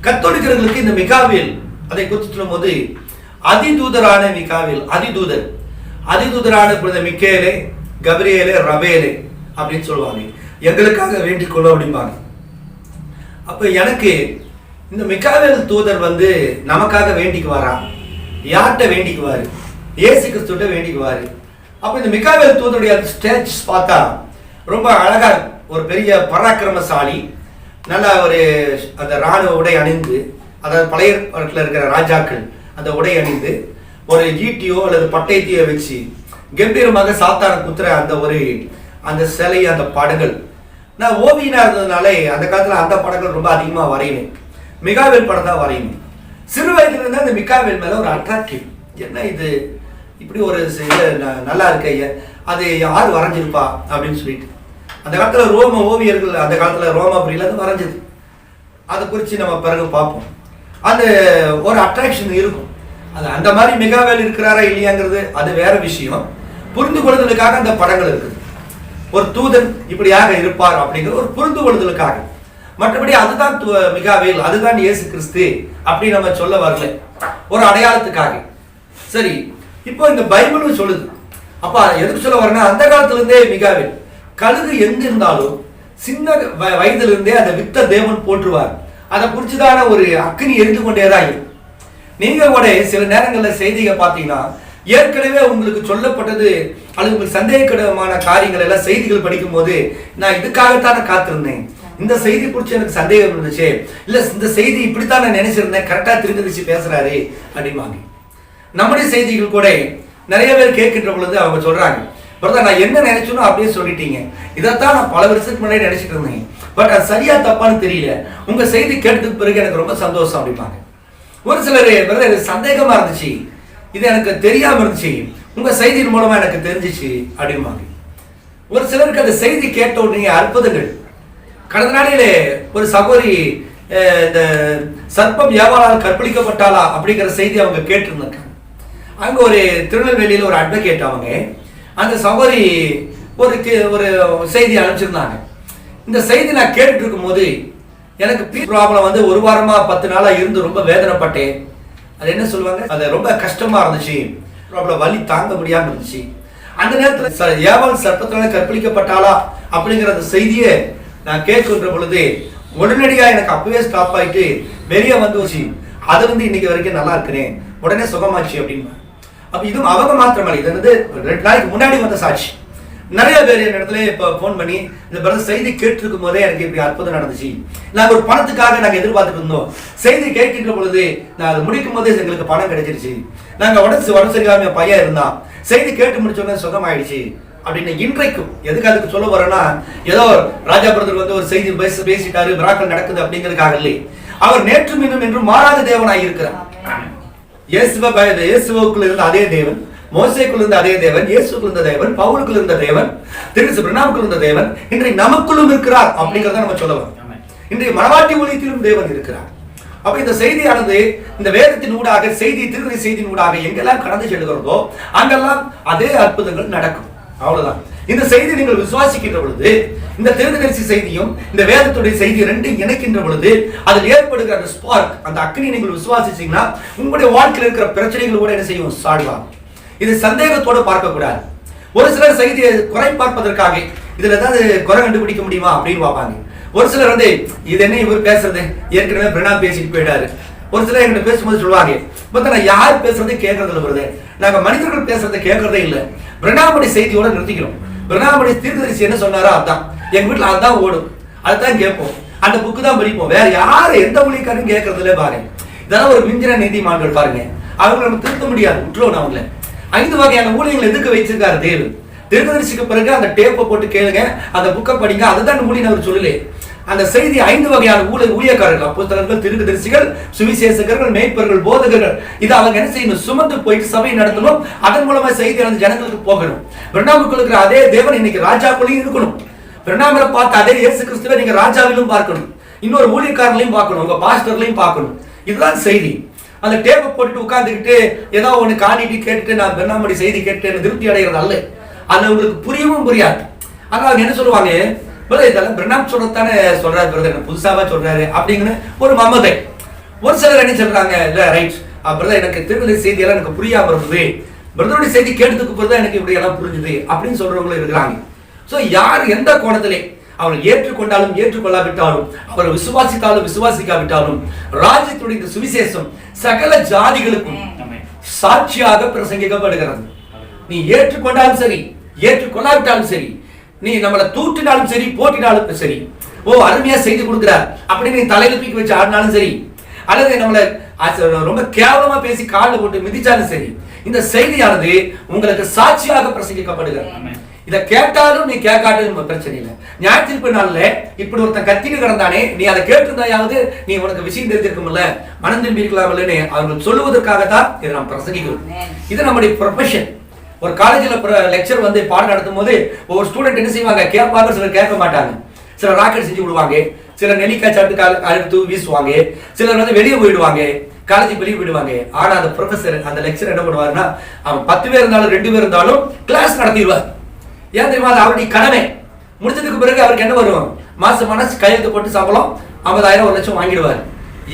கத்தோலிக்கர்களுக்கு இந்த மிகாவேல் அதை குறித்து சொல்லும் போது அதிதூதரான மிகாவேல், அதிதூதரான புனித மிக்கேலே, கபிரியேலே, ரபேலே அப்படின்னு சொல்லுவாங்க. எங்களுக்காக வேண்டிக் கொள்ளும் அப்படிம்பாங்க. அப்ப எனக்கு இந்த மிகாவேல் தூதர் நமக்காக வேண்டிக்குவாரா? யார்கிட்ட வேண்டிக்குவாரு? இயேசு கிறிஸ்துட்ட வேண்டிக்குவாரு. அப்ப இந்த மிகாவேல் தூதருடைய ஸ்டேஜ் பார்த்தா ரொம்ப அழகா, ஒரு பெரிய பராக்கிரமசாலி, நல்ல ஒரு அந்த ராணுவ உடை அணிந்து, அதாவது பழைய பாட்டில் இருக்கிற ராஜாக்கள் அந்த உடை அணிந்து ஒரு ஈட்டியோ அல்லது பட்டயத்தையோ வச்சு கம்பீரமாக சாத்தான குத்துற அந்த சிலை, அந்த படங்கள். நான் ஓவியனா இருந்ததுனால அந்த காலத்துல அந்த படங்கள் ரொம்ப அதிகமா வரைவேன். மிகாவேல் படம் தான் வரையணும். சிறு வயதுல இருந்து அந்த மிகாவேல் மேல ஒரு அட்ராக்டிவ், என்ன இது இப்படி ஒரு நல்லா இருக்க, அது யார் வரைஞ்சிருப்பா அப்படின்னு சொல்லிட்டு. அந்த காலத்துல ரோம ஓவியர்கள், அந்த காலத்துல ரோமாபுரியில அது வரைஞ்சது. அதை குறித்து நம்ம பிறகு பார்ப்போம். அந்த ஒரு அட்ராக்ஷன் இருக்கும். அது அந்த மாதிரி மிகாவேல் இருக்கிறாரா இல்லையாங்கிறது அது வேற விஷயம். புரிந்து கொள்ளுதலுக்காக அந்த படங்கள் இருக்குது. ஒரு தூதன் இப்படியாக இருப்பார் அப்படிங்கிற ஒரு புரிந்து கொள்ளுதலுக்காக. மற்றபடி அதுதான் மிகாவேல், அதுதான் இயேசு கிறிஸ்து அப்படி நம்ம சொல்ல வரல, ஒரு அடையாளத்துக்காக. சரி, இப்போ இந்த பைபிளும் சொல்லுது. அப்ப எதுக்கு சொல்ல வரேன்னா, அந்த காலத்துல இருந்தே மிகாவேல் கழுகு எங்க இருந்தாலும் சின்ன வயதுல இருந்தே அந்த வித்த தேவன் போற்றுவார். அதை குறிச்சுதான ஒரு அக்னி எரிந்து கொண்டேதான் இருக்கும். நீங்க கூட சில நேரங்களில் செய்திகள் பார்த்தீங்கன்னா, ஏற்கனவே உங்களுக்கு சொல்லப்பட்டது அல்லது உங்களுக்கு சந்தேகமான காரியங்கள் எல்லாம் செய்திகள் படிக்கும் போது, நான் இதுக்காகத்தானே காத்திருந்தேன், இந்த செய்தி குறித்து எனக்கு சந்தேகம் இருந்துச்சு, இல்ல இந்த செய்தி இப்படித்தான் நான் நினைச்சிருந்தேன், கரெக்டா திருந்திச்சு பேசுறாரு அப்படிம்பாங்க. நம்முடைய செய்திகள் கூட நிறைய பேர் கேட்கின்ற பொழுது அவங்க சொல்றாங்க, பிரதர் நான் என்ன நினைச்சோனோ அப்படியே சொல்லிட்டீங்க, இதைத்தான் நான் பல வருஷத்துக்கு முன்னாடி நினைச்சிட்டு இருந்தேன், பட் அது சரியா தப்பான்னு தெரியல, உங்க செய்தி கேட்டதுக்கு பிறகு எனக்கு ரொம்ப சந்தோஷம் அப்படிம்பாங்க. ஒரு சிலர் பிரதர் எனக்கு சந்தேகமா இருந்துச்சு, இது எனக்கு தெரியாம இருந்துச்சு, உங்க செய்தியின் மூலமா எனக்கு தெரிஞ்சிச்சு அப்படிம்பாங்க. ஒரு சிலருக்கு அந்த செய்தி கேட்ட உடனே அற்புதங்கள். கடந்த நாளிலே ஒரு சகோதரி இந்த சர்ப்பம் ஏவாளால் கற்பழிக்கப்பட்டாளா அப்படிங்கிற செய்தி அவங்க கேட்டிருந்தாங்க. அங்க ஒரு திருநெல்வேலியில் ஒரு அட்வொகேட், அவங்க அந்த சகோதரி ஒரு செய்தி அனுப்பிச்சிருந்தாங்க. இந்த செய்தி நான் கேட்டுட்டு இருக்கும் போது எனக்கு ப்ராப்ளம் 1 வாரமா 10 நாளா இருந்து ரொம்ப வேதனைப்பட்டேன். அது என்ன சொல்லுவாங்க, அது ரொம்ப கஷ்டமா இருந்துச்சு, ப்ராப்ளம் வலி தாங்க முடியாம இருந்துச்சு. அந்த நேரத்தில் ஏவாள் சர்ப்பத்தினால கற்பழிக்கப்பட்டாளா அப்படிங்கிற அந்த செய்தியை நான் கேட்கின்ற பொழுது உடனடியாக எனக்கு அப்பவே ஸ்டாப் ஆயிட்டு வெளியே வந்துச்சு. அது இன்னைக்கு வரைக்கும் நல்லா இருக்கிறேன், உடனே சுகமாச்சு அப்படின்னு. அப்ப இதுவும் அவங்க மாத்திரமல்ல, இது 2 நாளைக்கு முன்னாடி வந்த சாட்சி. நிறைய பேர் என் இடத்துல இப்ப போன் பண்ணி, இந்த பிரதர் செய்தி கேட்டிருக்கும் போதே எனக்கு இப்படி அற்புதம் நடந்துச்சு, நாங்க ஒரு பணத்துக்காக நாங்க எதிர்பார்த்துட்டு இருந்தோம், செய்தி கேட்கின்ற பொழுது நான் அதை முடிக்கும் போதே எங்களுக்கு பணம் கிடைச்சிருச்சு, நாங்க உடம்பு சரியாம பையன் இருந்தான், செய்தி கேட்டு முடிச்சோடனே சுகமாயிடுச்சு அப்படின்னு. இன்றைக்கும் எதுக்கு அதுக்கு சொல்ல வரேன்னா, ஏதோ ராஜா பிரதர் ஒரு செய்தி பேசிட்டாரு, மிராக்கள் நடக்குது அப்படிங்கிறதுக்காக இல்லை, அவர் நேற்றும் இன்னும் என்றும் மாறாத தேவனாய் இருக்கிறார். இயேசுவுக்குள் இருந்த அதே தேவன், மோசேக்குள் இருந்த அதே தேவன், இயேசுக்குள் இருந்த தேவன், பவுலுக்குள் இருந்த தேவன், திருச்சி பிரணாமுக்குள் இருந்த தேவன் இன்றைக்கு நமக்குள்ளும் இருக்கிறார் அப்படிங்கிறத நம்ம சொல்லலாம். இன்றைய மனவாட்டி ஊழியத்திலும் தேவன் இருக்கிறார். அப்ப இந்த செய்தியானது இந்த வேதத்தின் ஊடாக, திருநெல்வேலி செய்தியின் ஊடாக எங்கெல்லாம் கடந்து செல்கிறதோ அங்கெல்லாம் அதே அற்புதங்கள் நடக்கும். அவ்வளவுதான். இந்த செய்தி நீங்கள் விசுவாசிக்கின்ற பொழுது, இந்த திருநெல்வேலி செய்தியும் இந்த வேதத்துடைய செய்தி ரெண்டும் இணைக்கின்ற பொழுது அதில் ஏற்படுகிற அந்த ஸ்பார்க், அந்த அக்னி நீங்கள் விசுவாசிச்சீங்கன்னா உங்களுடைய வாழ்க்கையில் இருக்கிற பிரச்சனைகள் கூட என்ன செய்யும், சாடுவாங்க. இது சந்தேகத்தோடு பார்க்க கூடாது. ஒரு சிலர் செய்தியை குறை பார்ப்பதற்காக இதுல ஏதாவது குறை கண்டுபிடிக்க முடியுமா அப்படின்னு பார்ப்பாங்க. ஒரு சிலர் இது என்ன இவர் பேசுறது, ஏற்கனவே பிரணாம் பேசிட்டு போயிட்டாரு. ஒரு சிலர் எங்கிட்ட பேசும்போது சொல்லுவாங்க, நான் யார் பேசுறதே கேட்கறதுல வருது, நாங்க மனிதர்கள் பேசுறதை கேட்கறதே இல்லை, பிரணாமணி செய்தியோட நிறுத்திக்கிறோம், பிரணாமணி தீர்க்கதரிசி என்ன சொன்னாரோ அதான் எங்க வீட்டுல அதான் ஓடும், அதுதான் கேட்போம். அந்த புக்கு தான் படிப்போம். வேற யாரும் எந்த ஊழியக்காரரும் கேட்கறதுல பாருங்க. இதெல்லாம் ஒரு மிஞ்சின நீதிமான்கள் பாருங்க, அவங்களை நம்ம திருத்த முடியாது, விட்டுருவோம் அவங்கள. 5 வகையான ஊழியங்களை எதுக்கு வச்சிருக்காரு தேவன்? தீர்க்கதரிசிக்கு பிறகு அந்த டேப்பை போட்டு கேளுங்க, அந்த புக்கை படிங்க, அதுதான் ஊழியன் அவர் சொல்லலே. அந்த செய்தி 5 வகையான ஊழியக்காரர்கள், அப்போஸ்தலர்கள், தீர்க்கதரிசிகள், சுவிசேஷகர்கள், மேய்ப்பர்கள், போதகர்கள், இது அவங்க என்ன செய்யணும்? சுமந்து போயிட்டு சபை நடத்தணும். அதன் மூலமா செய்தி அந்த ஜனங்களுக்கு போகணும். பிரணாமுக்குள் இருக்கிற அதே தேவன் இன்னைக்கு ராஜாக்குள்ளேயும் இருக்கணும். பிரணாமரை பார்த்து அதே இயேசு கிறிஸ்துவை நீங்க ராஜாவிலும் பார்க்கணும், இன்னொரு ஊழியக்காரர்களையும் பார்க்கணும், உங்க பாஸ்டர்களையும் பார்க்கணும். இதுதான் செய்தி. அந்த டேப்பை போட்டுட்டு உட்கார்ந்துக்கிட்டு ஏதோ ஒண்ணு காணிட்டு கேட்டுட்டு நான் பெண்ணாமடி செய்தி கேட்டு திருப்தி அடைகிறது அல்ல. அது உங்களுக்கு புரியவும் புரியாது. ஆனா அவங்க என்ன சொல்லுவாங்க? இதெல்லாம் பிரணாம் சொல்றதானே சொல்றாரு பிரதர், புதுசாவா சொல்றாரு அப்படிங்கிற ஒரு மமதை. ஒரு சிலர் என்ன சொல்றாங்க, இல்ல ரைட் பிரதர், எனக்கு திருமண செய்தி எல்லாம் எனக்கு புரியாம இருந்தது, பிரதருடைய செய்தி கேட்டதுக்கு பிறகு எனக்கு இப்படி எல்லாம் புரிஞ்சுது அப்படின்னு சொல்றவங்களும் இருக்கிறாங்க. சோ யார் எந்த கோணத்திலே அவரை ஏற்றுக்கொண்டாலும் ஏற்றுக்கொள்ளாவிட்டாலும், அவரை விசுவாசித்தாலும் விசுவாசிக்காவிட்டாலும், ராஜ்யத்துடைய இந்த சுவிசேஷம் சகல ஜாதிகளுக்கும் சாட்சியாக பிரசங்கிக்கப்படுகிறது. நீ ஏற்றுக்கொண்டாலும் சரி, ஏற்றுக்கொள்ளாவிட்டாலும் சரி, நீ நம்மளை தூட்டினாலும் சரி, போட்டினாலும் சரி, ஓ அருமையா செய்து கொடுக்கிறார் அப்படின்னு நீ தலையில தூக்கி வச்சு ஆடினாலும் சரி, அல்லது நம்மளை ரொம்ப கேவலமா பேசி காலில் போட்டு மிதிச்சாலும் சரி, இந்த செய்தியானது உங்களுக்கு சாட்சியாக பிரசங்கிக்கப்படுகிறது. இதை கேட்டாலும் நீ கேட்காட்டும் பிரச்சனை இல்லை. ஞாயிற்று நாள்ல இப்படி ஒருத்தன் கத்திட்டு கிடந்தானே, நீ அதை கேட்டிருந்தாயாவது நீ உனக்கு விஷயம் தெரிஞ்சிருக்கும்ல, மனம் திரும்பி இருக்கலாம்லன்னு அவர்கள் சொல்லுவதற்காகத்தான் இதை நாம் பிரசங்கிக்கிறோம். இது நம்முடைய ப்ரொஃபஷன். ஒரு காலேஜில் லெக்சர் வந்து பாடம் நடத்தும் போது ஒரு ஸ்டூடெண்ட் என்ன செய்வாங்க? கேட்பாங்க, சிலர் கேட்க மாட்டாங்க. சிலர் ராக்கெட் செஞ்சு விடுவாங்க, சிலர் நெல்லிக்காய் சாப்பிட்டு அழுத்து வீசுவாங்க, சிலர் வந்து வெளியே போயிடுவாங்க, காலேஜ் வெளியே போயிடுவாங்க. ஆனா அந்த ப்ரொஃபசர் அந்த லெக்சர் என்ன பண்ணுவாருன்னா, அவன் 10 பேர் இருந்தாலும் 2 பேர் இருந்தாலும் கிளாஸ் நடத்திடுவார். ஏன் தெரியுமா? அது அவருடைய கடமை. முடிச்சதுக்கு பிறகு அவருக்கு என்ன வரும்? மாசம் கையெழுத்து போட்டு சம்பளம் 50,000 1 லட்சம் வாங்கிடுவார்.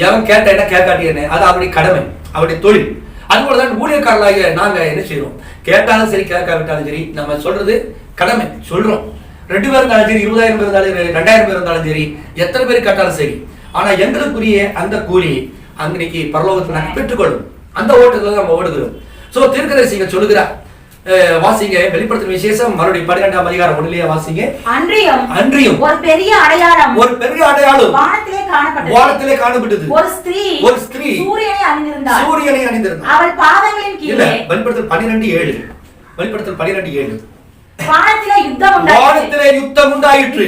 எவன் கேட்ட என்ன கேட்காட்டி என்ன, அது அவருடைய கடமை, அவருடைய தொழில். அதுபோலதான் ஊழியக்காரர்களாக நாங்க என்ன செய்யறோம்? கேட்டாலும் சரி, கேட்காவிட்டாலும் சரி, நம்ம சொல்றது கடமை, சொல்றோம். 2 பேர் இருந்தாலும் சரி, 20,000 பேர் இருந்தாலும் 2,000 பேர் இருந்தாலும் சரி, எத்தனை பேர் கேட்டாலும் சரி, ஆனா எங்களுக்குரிய அந்த கூலி அன்னைக்கு பரலோகத்தில் நாங்கள் பெற்றுக்கொள்ளும். அந்த ஓட்டத்துல நம்ம ஓடுகிறோம். சோ தீர்க்கதரிசிங்க சொல்லுகிறார், வாசிங்க வெளிப்படுத்தும் விசேஷம் மறுபடியும் 12ஆம் அதிகாரம் 1 வாசிங்க. அன்றியும் ஒரு பெரிய அடையாளம் வானத்திலே காணப்பட்டது. ஒரு ஸ்திரீ சூரியனை அணிந்திருந்தாள். அவள் பாதங்களின் கீழே வெளிப்படுத்தல் 12:7 வெளிப்படுத்தல் 12:7 வானத்திலே யுத்தம் உண்டாயிற்று.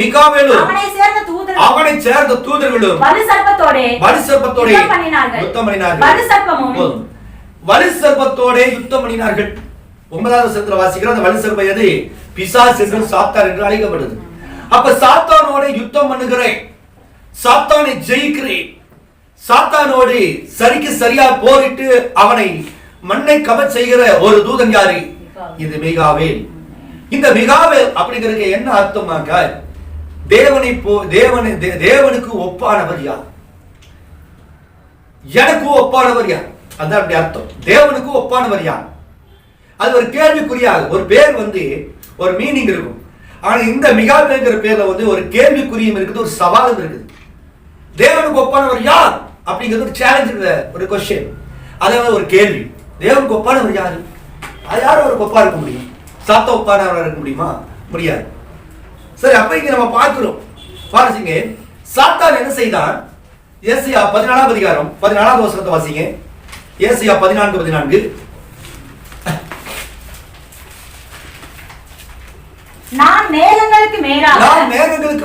மிகாவேலும் அவனை சேர்ந்த தூதர்களும் வலு சர்ப்பத்தோட யுத்தம் பண்ணினார்கள். 9வது வசனத்துல வாசிக்கிறோம். அந்த வலு சர்ப்பம் எது? பிசாசு என்று சாத்தான் என்று அழைக்கப்படுது. அப்ப சாத்தானோட யுத்தம் பண்ணுகிறேன், சாத்தானை ஜெயிக்கிறேன், சாத்தானோடு சரிக்கு சரியா போரிட்டு அவனை மண்ணை கவச் செய்கிற ஒரு தூதன் யாரு? இது மிகாவேல். இந்த மிகாவேல் அப்படிங்கிறது என்ன அர்த்தமாக்க? தேவனுக்கு ஒப்பானவர் யார்? எனக்கு ஒப்பானவர் யார்? அதான் அப்படி அர்த்தம். தேவனுக்கு ஒப்பானவர் யார்? அது ஒரு கேள்விக்குறியாக, ஒரு பேர் வந்து ஒரு மீனிங் இருக்கும். ஆனா இந்த மிகாவேல்ங்கிற பேர்ல வந்து ஒரு கேள்விக்குறியும் இருக்குது, ஒரு சவாலும் இருக்குது. தேவனுக்கு ஒப்பானவர் யார் அப்படிங்கிறது ஒரு சேலஞ்ச், ஒரு கொஸ்டின், அதாவது ஒரு கேள்வி. தேவனுக்கு ஒப்பானவர் யாரு? அது யாரும் ஒரு ஒப்பா இருக்க முடியும்? சாத்த ஒப்பானவராக இருக்க முடியுமா? முடியாது. சரி, அப்ப இங்க நம்ம பார்க்கிறோம். வாசிங்க, சாத்தான் என்ன செய்தான்? ஏசாயா 14ஆம் அதிகாரம் 14வது வசனத்தை வாசிங்க. ஏசாயா 14:14 நான் மேகங்களுக்கு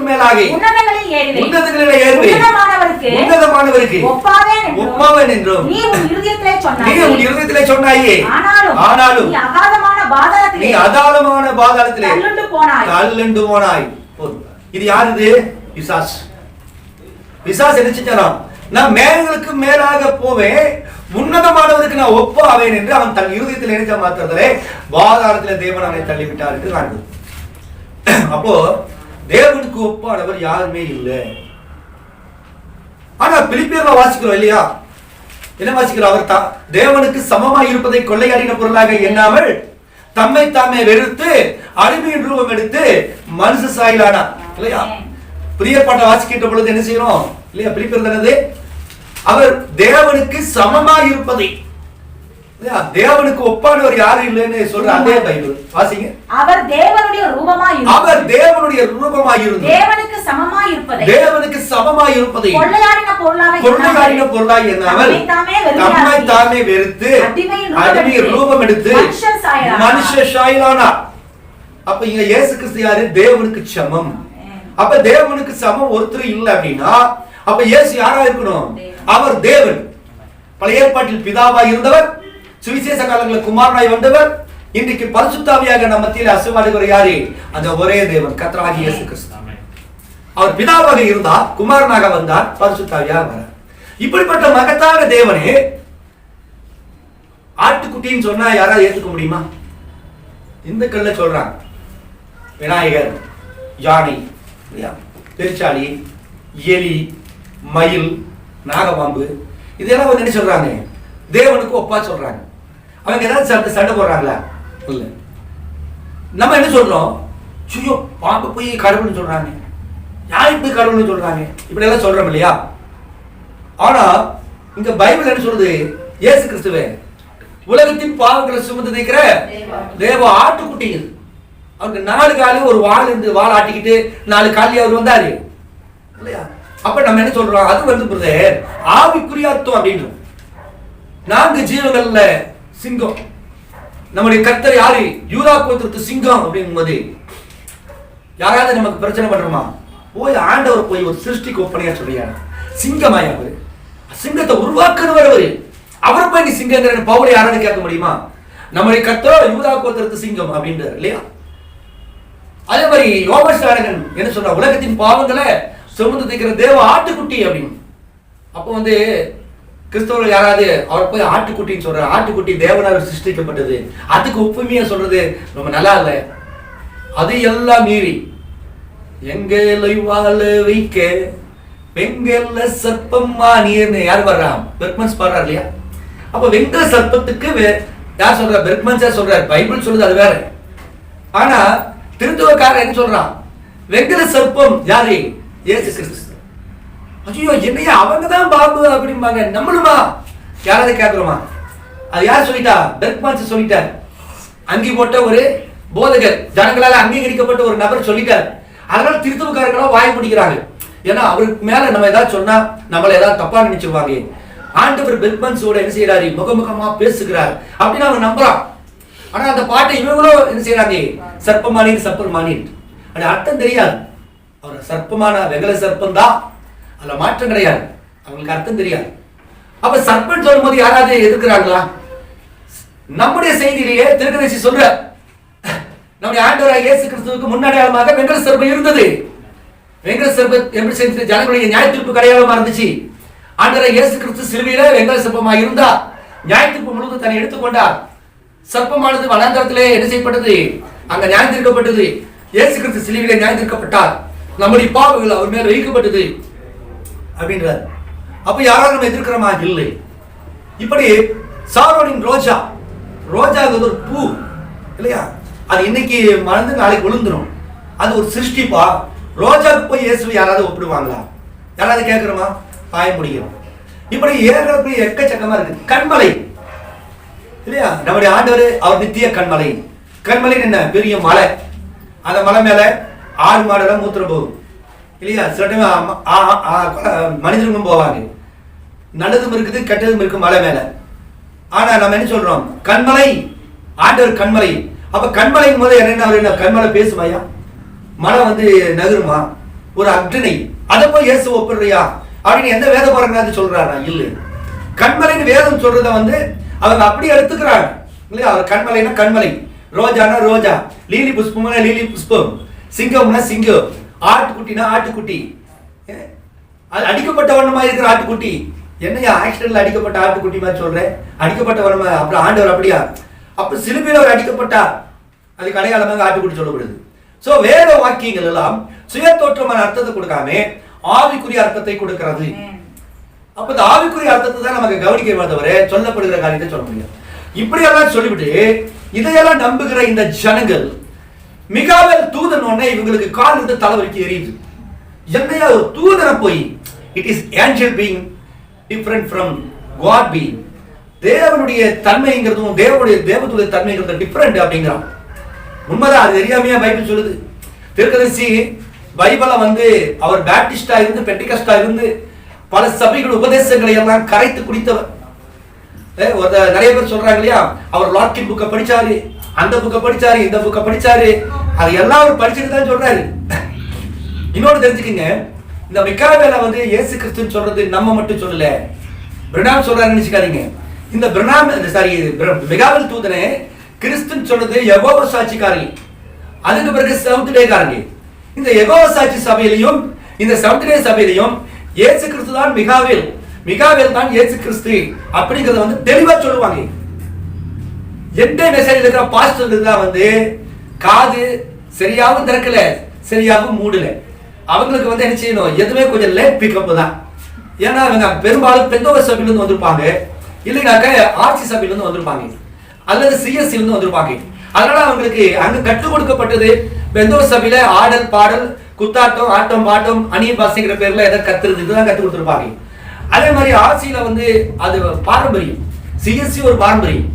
மேலாக உன்னதங்களில் ஏறுவேன். உன்னதமானவருக்கு ஒப்பாவேன் என்றும் நீ உன் இருதயத்திலே சொன்னாயே. ஆனாலும் நீ அகாதமான பாதாளத்திலே தள்ளுண்டு போனாய். இது யாரு? பிசாசு. பிசாசு என்ன செஞ்சான்? நான் மேகங்களுக்கு மேலாக போவேன், உன்னதமானவருக்கு நான் ஒப்பாவேன் என்று அவன் தன் இருதயத்தில் நினைச்ச மாத்திரத்திலே பாதாளத்திலே தேவன் அவனை தள்ளிவிட்டார் என்று காண்பது. அப்போ தேவனுக்கு ஒப்பானவர் யாருமே இல்லை. ஆனா பிலிப்பியர்ல வாசிக்கிறோம் இல்லையா? என்ன வாசிக்கிறோம்? அவர் தேவனுக்கு சமமாய் இருப்பதை கொள்ளையாடின பொருளாக எண்ணாமல் தம்மை தாமே வெறுத்து அடிமையின் ரூபம் எடுத்து மனுஷ சாயலானார் இல்லையா? பிரியப்பட்ட வாசிக்கின்ற பொழுது என்ன செய்யறோம் இல்லையா? பிலிப்பியர் தானது. அவர் தேவனுக்கு சமமாய் இருப்பதை தேவனுக்கு ஒப்பானவர் யாரும் இல்லைன்னு சொல்ற அதே பைபிள் வாசிங்க. அவர் தேவனுடைய ரூபமாய் இருந்தார். அவர் தேவனுடைய ரூபமாய் இருந்தார். தேவனுக்கு சமமாய் இருப்பதை தேவனுக்கு சமமாய் இருப்பதை கொள்ளையாடின பொருளாய் எண்ணாமல் தம்மை தாமே வெறுத்து அடிமை ரூபம் எடுத்து மனுஷ சாயலானார். அப்ப இங்க இயேசு கிறிஸ்து யாரு? தேவனுக்கு சமம். அப்ப தேவனுக்கு சமம் ஒருத்தர் இல்லை அப்படின்னா அப்ப இயேசு யாரா இருக்கணும்? அவர் தேவன். பழைய ஏற்பாட்டில் பிதாவாய் இருந்தவர், சுவிசேஷ காலங்களில் குமாரனாய் வந்தவர், இன்றைக்கு பரிசுத்தாவியாக நம்ம மத்தியில் அசைவாடுகிற யாரு? அந்த ஒரே தேவன், கர்த்தராகிய இயேசு கிறிஸ்து. அவர் பிதாவாக இருந்தார், குமாரனாக வந்தார், பரிசுத்தாவியாக வரார். இப்படிப்பட்ட மகத்தான தேவனே ஆட்டுக்குட்டின்னு சொன்னா யாராவது ஏத்துக்க முடியுமா? இந்துக்கள்ல சொல்றாங்க விநாயகர், யானை, பெருச்சாளி, எலி, மயில், நாகபாம்பு, இதெல்லாம் வந்து என்ன சொல்றாங்க? தேவனுக்கு ஒப்பா சொல்றாங்க. அவங்க ஏதாவது சண்டை போடுறாங்களா? இல்ல. நம்ம என்ன சொல்றோம்? ஐயோ பாம்பு போய் கடவுள்னு சொல்றாங்க, யானை போய் கடவுள்னு சொல்றாங்க, இப்படி எல்லாம் சொல்றோம் இல்லையா? ஆனா இங்க பைபிள் என்ன சொல்றது? இயேசு கிறிஸ்துவே உலகத்தின் பாவங்களை சுமந்து நிற்கிற தேவ ஆட்டுக்குட்டி. அவருக்கு 4 காலு ஒரு வால் இருந்து வால் ஆட்டிக்கிட்டு 4 காலி அவர் வந்தாரு இல்லையா? அப்ப நம்ம என்ன சொல்றோம்? அது வந்து ஆவிக்குரிய அர்த்தம் அப்படின்னு. 4 ஜீவங்கள்ல சிங்கம். நம்முடைய கர்த்தர் யாரு? யூதா கோத்திரத்து சிங்கம் அப்படிங்கும் போது யாராவது நமக்கு பிரச்சனை பண்றோமா? போய் ஆண்டவர் போய் ஒரு சிருஷ்டிக்கு ஒப்பனையா சொல்றியா? சிங்கமாய் அவரு, சிங்கத்தை உருவாக்குறவர் அவரு. அவரை போய் நீ சிங்கங்கிற பவுலை யாராவது கேட்க முடியுமா? நம்முடைய கர்த்தர் யூதா கோத்திரத்து சிங்கம் அப்படின்றார் இல்லையா? அதே மாதிரி யோபஸ்தானகன் என்ன சொல்ற? உலகத்தின் பாவங்களை சுமந்து தீர்க்கிற தேவ ஆட்டுக்குட்டி அப்படின்னு. அப்போ வந்து கிறிஸ்தவர்கள் யாராவது அவரை போய் ஆட்டுக்குட்டின்னு சொல்ற? ஆட்டுக்குட்டி தேவனால் சிருஷ்டிக்கப்பட்டது, அதுக்கு ஒப்புமையா சொல்றது ரொம்ப நல்லா இல்ல. அது எல்லாம் மீறி எங்களை வாழ வைக்க வெங்கல சர்ப்பமா நீர்னு யார் வர்றா? பெர்க்மன்ஸ் பாடுறார் இல்லையா? அப்ப வெங்கல சர்ப்பத்துக்கு யார் சொல்ற? பெர்க்மன்ஸா சொல்றார். பைபிள் சொல்லுது அது வேற. ஆனா திருத்துவக்காரர் என்ன சொல்றான்? வெங்கல சர்ப்பம் யாரு? இயேசு கிறிஸ்து. ஐயோ என்னையா அவங்கதான் பாபு அப்படிம்பாங்க, நம்மளுமா? யாராவது கேட்கிறோமா? அது யார் சொல்லிட்டா? பெர்க்மன்ஸ் சொல்லிட்டார். அங்கி போட்ட ஒரு போதகர், ஜனங்களால அங்கீகரிக்கப்பட்ட ஒரு நபர் சொல்லிட்டார். அதனால திருத்துவக்காரர்களா வாய் பிடிக்கிறாங்க. ஏன்னா அவருக்கு மேல நம்ம ஏதாவது சொன்னா நம்மள ஏதாவது தப்பா நினைச்சிருவாங்க. ஆண்டவர் பெர்க்மன்ஸோட என்ன செய்யறாரு? முகமுகமா பேசுகிறார் அப்படின்னு அவங்க நம்புறான். ஆனா அந்த பாட்டை இவங்களும் என்ன செய்யறாங்க? சர்ப்பமானீர் சப்பர்மானீர். அது அர்த்தம் தெரியாது. அவர் சர்ப்பமான வெங்கல சர்ப்பம் தான், அதுல மாற்றம் கிடையாது. அவங்களுக்கு அர்த்தம் தெரியாது. அப்ப சர்ப்பம் சொல்லும் போது யாராவது எதிர்க்கிறாங்களா? நம்முடைய செய்தியிலேயே திருக்கதரிசி சொல்ற நம்முடைய ஆண்டவராகிய இயேசு கிறிஸ்துவுக்கு முன்னடையாளமாக வெங்கல சர்ப்பம் இருந்தது. வெங்கல சர்ப்பம் எப்படி செஞ்சு ஜனங்களுடைய நியாய தீர்ப்பு அடையாளமா இருந்துச்சு. ஆண்டவராகிய இயேசு கிறிஸ்து சிலுவையில வெங்கல சர்ப்பமா இருந்தா நியாய தீர்ப்பு முழுவதும் தன்னை எடுத்துக்கொண்டார். சர்ப்பமானது வனாந்தரத்திலே என்ன செய்யப்பட்டது? அங்க நியாயம் தீர்க்கப்பட்டது. இயேசு கிறிஸ்து சிலுவையிலே நியாயம் தீர்க்கப்பட்டார். நம்முடைய பாவங்கள் அவர் மேல வைக்கப்பட்டது அப்படின்றார். அப்ப யாராவது நம்ம எதிர்க்கிறோமா? இல்லை. இப்படி சாரோனின் ரோஜா, ரோஜாங்கிறது ஒரு பூ இல்லையா? அது இன்னைக்கு மறந்து நாளைக்கு விழுந்துரும். அது ஒரு சிருஷ்டிப்பா. ரோஜாவுக்கு போய் இயேசுவை யாராவது ஒப்பிடுவாங்களா? யாராவது கேட்கிறோமா? பாய முடியும். இப்படி ஏறப்படி எக்கச்சக்கமா இருக்கு. கண்மலை இல்லையா? நம்முடைய ஆண்டவர் அவர் நித்திய கண்மலை. கண்மலை என்ன? பெரிய மலை. அந்த மலை மேல ஆடு மாடெல்லாம் மூத்திரம் போகும் இல்லையா? சில டைம் மனிதர்களும் போவாங்க. நல்லதும் இருக்குது, கெட்டதும் இருக்கு மலை மேல. ஆனா நம்ம என்ன சொல்றோம்? கண்மலை, ஆண்டவர் கண்மலை. அப்ப கண்மலைக்கும் போது என்ன? கண்மலை பேசுமாயா? மலை வந்து நகருமா? ஒரு அக்னி. அதை போய் இயேசு ஒப்பிடுறியா அப்படின்னு எந்த வேத பாரங்களாவது சொல்றாரா? இல்லை. கண்மலைன்னு வேதம் சொல்றத வந்து அவங்க அப்படி எடுத்துக்கிறாங்க இல்லையா? அவர் கண்மலைனா கண்மலை, ரோஜானா ரோஜா, லீலி புஷ்பம்னா லீலி புஷ்பம், சிங்கம்னா சிங்கம், ஆட்டுக்குட்டினா ஆட்டுக்குட்டி. அது அடிக்கப்பட்ட வண்ணமா இருக்கிற ஆட்டுக்குட்டி. என்னையா ஆக்சிடென்ட்ல அடிக்கப்பட்ட ஆட்டுக்குட்டி மாதிரி சொல்றேன்? அடிக்கப்பட்ட வண்ணமா? அப்புறம் ஆண்டவர் அப்படியா? அப்ப சிலுவையில் அவர் அடிக்கப்பட்டார். அதுக்கு அடையாளமாக ஆட்டுக்குட்டி சொல்லப்படுது. சோ வேத வாக்கியங்கள் எல்லாம் சுய தோற்றமான அர்த்தத்தை கொடுக்காம ஆவிக்குரிய அர்த்தத்தை கொடுக்கிறது. அப்ப இந்த ஆவிக்குரிய அர்த்தத்தை தான் நமக்கு கவனிக்க தவிர சொல்லப்படுகிற காரியத்தை சொல்ல முடியாது. இப்படியெல்லாம் சொல்லிவிட்டு இதையெல்லாம் நம்புகிற இந்த ஜனங்கள் மிகாவேல் தூதன் உடனே இவங்களுக்கு கால் இருந்து தலைவலிக்கு எரியுது. என்னையா ஒரு தூதனை போய், it is angel being different from God being. தேவனுடைய தன்மைங்கிறதும் தேவத்துடைய தன்மைங்கிறது டிஃபரெண்ட் அப்படிங்கிறான். உண்மைதான், அது தெரியாமையா பைபிள் சொல்லுது. தீர்க்கதரிசி பைபிளை அவர் பேப்டிஸ்டா இருந்து பெண்டிகஸ்டா இருந்து பல சபைகள் உபதேசங்களை எல்லாம் கரைத்து குடித்தவர். நிறைய பேர் சொல்றாங்க இல்லையா, அவர் லாட்கின் புக்கை படிச்சாரு, அந்த புக்கை படிச்சாரு, இந்த புக்கை படிச்சாரு, அது எல்லாம் அவர் படிச்சுட்டு தான் சொல்றாரு. இன்னொன்று தெரிஞ்சுக்கங்க, இந்த மிகாவேல இயேசு கிறிஸ்துன்னு சொல்றது நம்ம மட்டும் சொல்லல, பிரணாம் சொல்றாரு நினைச்சுக்காதீங்க. இந்த மிகாவேல் தூதனே கிறிஸ்துன்னு சொல்றது யெகோவா சாட்சிக்காரங்க, அதுக்கு பிறகு செவன்த் டேக்காரங்க. இந்த யெகோவா சாட்சி சபையிலையும் இந்த செவன்த் டே சபையிலையும் இயேசு கிறிஸ்து தான் மிகாவேல் தான் இயேசு கிறிஸ்து அப்படிங்கறத தெளிவா சொல்லுவாங்க. எந்த மெசேஜ் இருக்கிற பாஸ்டர் தான் காது சரியாகவும் திறக்கல, சரியாகவும் மூடல. அவங்களுக்கு என்ன செய்யணும், எதுவுமே கொஞ்சம் லேட் பிக்கப் தான். ஏன்னா அவங்க பெரும்பாலும் பெந்தோகோஸ்து சபையில இருந்து வந்திருப்பாங்க, இல்லைனாக்க ஆர்சி சபையில இருந்து வந்திருப்பாங்க, அல்லது சிஎஸ்சி இருந்து வந்திருப்பாங்க. அதனால அவங்களுக்கு அங்க கற்றுக் கொடுக்கப்பட்டது பெந்தோகோஸ்து சபையில ஆடல் பாடல் குத்தாட்டம் ஆட்டம் பாட்டம் அந்நிய பாஷைங்கிற பேர்ல எதை கத்துறது இதுதான் கற்றுக் கொடுத்துருப்பாங்க. அதே மாதிரி ஆர்சியில அது பாரம்பரியம், சிஎஸ்சி ஒரு பாரம்பரியம்.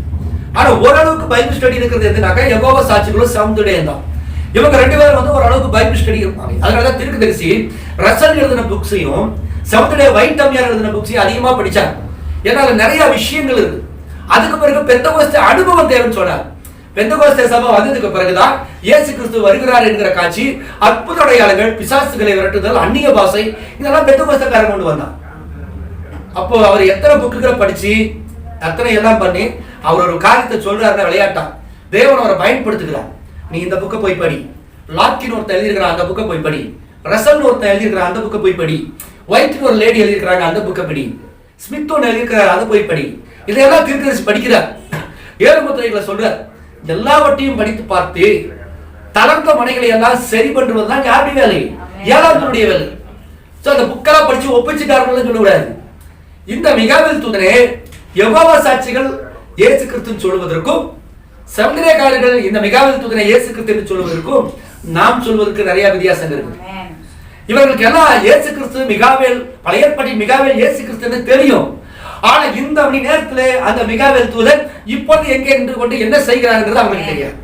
ஆனா ஓரளவுக்கு பைபிள் ஸ்டடி இருக்கிறது எதுனாக்கா யெகோவா சாட்சிகளும் செவன்த் டே தான். இவங்க ரெண்டு பேரும் ஓரளவுக்கு பைபிள் ஸ்டடி இருப்பாங்க. அதனாலதான் தீர்க்கதரிசி ரசல் எழுதின புக்ஸையும் செவன்த் டே வைட் அம்மையார் எழுதின புக்ஸையும் அதிகமா படிச்சாங்க. ஏன்னா அதுல நிறைய விஷயங்கள் இருக்கு. அதுக்கு பிறகு பெந்தகோஸ்தே அனுபவம் தேவைன்னு சொன்னார். பெந்தகோஸ்தே சபை வந்ததுக்கு பிறகுதான் இயேசு கிறிஸ்து வருகிறார் என்கிற காட்சி, அற்புத அடையாளங்கள், பிசாசுகளை விரட்டுதல், அந்நிய பாஷை, இதெல்லாம் பெந்தகோஸ்தேக்காரன் கொண்டு வந்தான். அப்போ அவர் எத்தனை புக்குகளை படிச்சு அத்தனை எல்லாம் பண்ணி அவர் ஒரு காரியத்தை சொல்றாருன்னா விளையாட்டான். தேவன் அவரை பயன்படுத்துகிறார். நீ இந்த புக்கை போய் படி, லாட்கின் ஒருத்தர் எழுதியிருக்கிற அந்த புக்கை போய் படி, ரசல் ஒருத்தர் எழுதியிருக்கிற அந்த புக்கை போய் படி, ஒயிட் ஒரு லேடி எழுதியிருக்கிறாங்க அந்த புக்கை படி, ஸ்மித் ஒன்று எழுதியிருக்கிறார் அதை போய் படி. இதையெல்லாம் தீர்க்கதரிசி படிக்கிறார். 7 முத்திரைகளை சொல்றார். எல்லாவற்றையும் படித்து பார்த்து தளர்ந்த மனைகளை எல்லாம் சரி பண்றதுதான் யாருடைய வேலை? 7ஆம் தூதனுடைய வேலை. அந்த புக்கெல்லாம் படிச்சு ஒப்பிச்சுட்டார்கள் சொல்லக்கூடாது. இந்த மிகாவேல் தூதனே யெகோவா சாட்சிகள் இயேசு கிறிஸ்துன்னு சொல்வதற்கும் சமந்திரக்காரர்கள் இந்த மிகாவேல் தூதனை இயேசு கிறிஸ்து சொல்வதற்கும் நாம் சொல்வதற்கு நிறைய வித்தியாசங்கள் இருக்கு. இவர்களுக்கு எல்லாம் இயேசு கிறிஸ்து மிகாவேல், பழைய ஏற்பாட்டில் மிகாவேல் இயேசு கிறிஸ்துன்னு தெரியும். ஆனா இந்த மணி நேரத்தில் அந்த மிகாவேல் தூதன் இப்போது எங்கே நின்று கொண்டு என்ன செய்கிறார்கள் அவங்களுக்கு தெரியாது.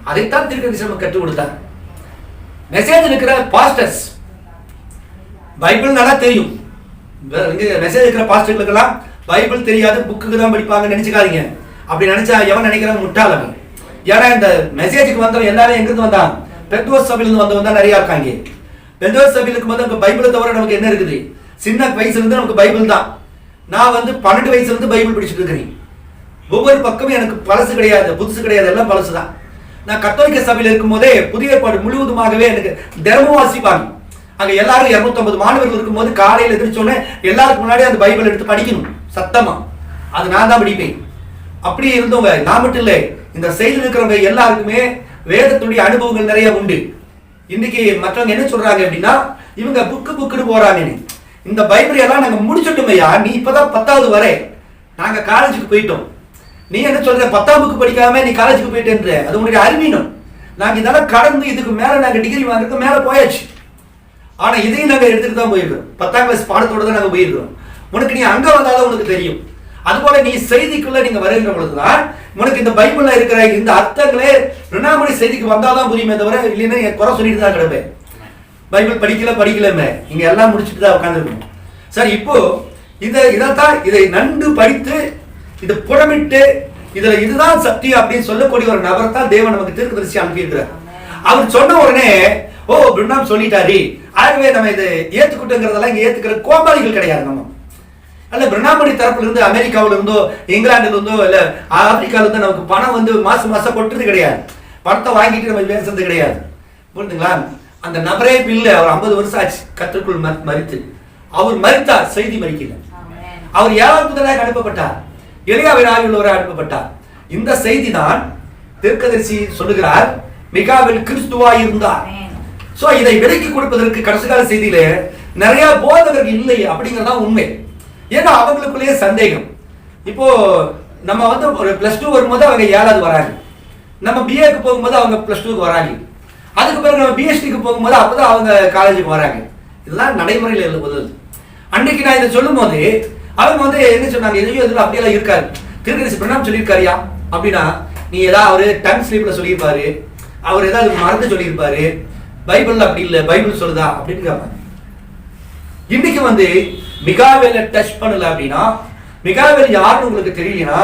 அதைத்தான் தீர்க்கதரிசி நமக்கு கற்றுக் கொடுத்தார். மெசேஜ் இருக்கிற பாஸ்டர்ஸ் பைபிள் நல்லா தெரியும். மெசேஜ் இருக்கிற பாஸ்டர்களுக்கெல்லாம் பைபிள் தெரியாது, புக்கு தான் படிப்பாங்க நினைச்சுக்காதீங்க. அப்படி நினைச்சா எவன் நினைக்கிறான் முட்டாளவன். ஏன்னா இந்த மெசேஜுக்கு வந்தவன் எல்லாரும் எங்கிருந்து வந்தான்? பெந்தோகோஸ்து சபையிலிருந்து வந்தவன் தான் நிறைய இருக்காங்க. பெந்தோகோஸ்து சபையில இருக்கும்போது பைபிளை தவிர நமக்கு என்ன இருக்குது? சின்ன வயசுல இருந்து நமக்கு பைபிள் தான். நான் 12 வயசுல இருந்து பைபிள் படிச்சுட்டு இருக்கிறேன். ஒவ்வொரு பக்கமும் எனக்கு பழசு கிடையாது, புதுசு கிடையாது, எல்லாம் பழசு தான். நான் கத்தோலிக்க சபையில இருக்கும் போதே புதிய ஏற்பாடு முழுவதுமாகவே எனக்கு தினமும் வாசிப்பாங்க. அங்க எல்லாரும் 250 மாணவர்கள் இருக்கும்போது காலையில் எதிர்ச்சோன்னே எல்லாருக்கும் முன்னாடி அந்த பைபிள் எடுத்து படிக்கணும் சத்தமா. அது நான் தான் படிப்பேன். அப்படி இருந்தவங்க நான் மட்டும் இல்லை, இந்த செயலில் இருக்கிறவங்க எல்லாருக்குமே வேதத்துடைய அனுபவங்கள் நிறைய உண்டு. இன்னைக்கு மற்றவங்க என்ன சொல்றாங்க அப்படின்னா, இவங்க புக்குன்னு போறாங்க. இந்த பைபிள் எல்லாம் நாங்க முடிச்சுட்டோமையா, நீ இப்பதான் 10வது வரை, நாங்க காலேஜுக்கு போயிட்டோம். நீ என்ன சொல்ற 10ஆம் புக்கு படிக்காம நீ காலேஜுக்கு போயிட்டேன்ற, அது உங்களுடைய அறிவீனம். நாங்க இதெல்லாம் கடந்து இதுக்கு மேல நாங்க டிகிரி வாங்குறதுக்கு மேல போயாச்சு. ஆனா இதையும் நாங்க எடுத்துட்டு தான் போயிருக்கிறோம். 10ஆம் கிளாஸ் பாடத்தோட தான் நாங்க போயிருக்கிறோம். உனக்கு நீ அங்க வந்தாதான் உனக்கு தெரியும். அதுபோல நீ செய்திக்குள்ள நீங்க வருகின்ற பொழுதுதான் உனக்கு இந்த பைபிள்ல இருக்கிற இந்த அர்த்தங்களே 2ஆம் மணி செய்திக்கு வந்தாதான் புரியுமே தவிர இல்லைன்னா குறை சொல்லிட்டு தான் கிடப்பேன். பைபிள் படிக்கலமே, இங்க எல்லாம் முடிச்சுட்டு தான் உட்காந்துருக்கணும். சரி, இப்போ இதை நன்கு படித்து இதை புடமிட்டு இதுதான் சத்தியம் அப்படின்னு சொல்லக்கூடிய ஒரு நபர் தான் தேவன் நமக்கு தீர்க்கதரிசி அனுப்பியிருக்கிறார். அவர் சொன்ன உடனே ஓ பிரணாம் சொல்லிட்டாரு, ஆகவே நம்ம இதை ஏத்துக்கிட்டோங்கிறதெல்லாம் இங்க ஏத்துக்கிற கோபாளிகள் கிடையாது. நம்ம அல்ல பிரணாமணி தரப்புல இருந்து அமெரிக்காவில இருந்தோ இங்கிலாந்துல இருந்தோ இல்ல ஆப்பிரிக்கால இருந்தோ நமக்கு பணம் மாசம் கொட்டுறது கிடையாது. பணத்தை வாங்கிட்டு நம்ம பேசுறது கிடையாது. புரிஞ்சுங்களா? அந்த நபரே இல்லை. அவர் 50 வருஷம் ஆச்சு கர்த்தருக்குள் மரித்து. அவர் மரித்தார், செய்தி மரிக்கல. அவர் 7ஆம் தூதனாக அனுப்பப்பட்டார், எலியாவின் ஆவியுள்ளவராக அனுப்பப்பட்டார். இந்த செய்தி தான் தீர்க்கதரிசி சொல்லுகிறார், மிகாவேல் கிறிஸ்துவாய் இருந்தார். சோ இதை விலைக்கு கொடுப்பதற்கு கடைசி கால செய்தியில நிறைய போதகர்கள் இல்லை அப்படிங்கறதா உண்மை. ஏன்னா அவங்களுக்குள்ளேயே சந்தேகம். இப்போ நம்ம ஒரு +2 வரும்போது அவங்க 7வது வராங்க, நம்ம பிஏக்கு போகும்போது அவங்க +2க்கு வராங்க, அதுக்கு பிறகு நம்ம பிஎஸ்டிக்கு போகும்போது அப்பதான் அவங்க காலேஜுக்கு வராங்க. இதெல்லாம் நடைமுறையில் எழுதுவது. அன்னைக்கு நான் இதை சொல்லும் போது அவங்க வந்து என்ன சொன்னாங்க, எதையோ எதுவும் அப்படியெல்லாம் இருக்காரு. தீர்க்கதரிசி பிரணாம் சொல்லியிருக்காருயா அப்படின்னா, நீ ஏதாவது அவரு டங் ஸ்லீப்ல சொல்லியிருப்பாரு, அவர் ஏதாவது மறந்து சொல்லியிருப்பாரு, பைபிள் அப்படி இல்லை, பைபிள் சொல்லுதா அப்படின்னு கேட்பாங்க. இன்னைக்கு வந்து மிகாவேல டச் பண்ணல அப்படின்னா, மிகாவேல் யாருன்னு உங்களுக்கு தெரியலனா,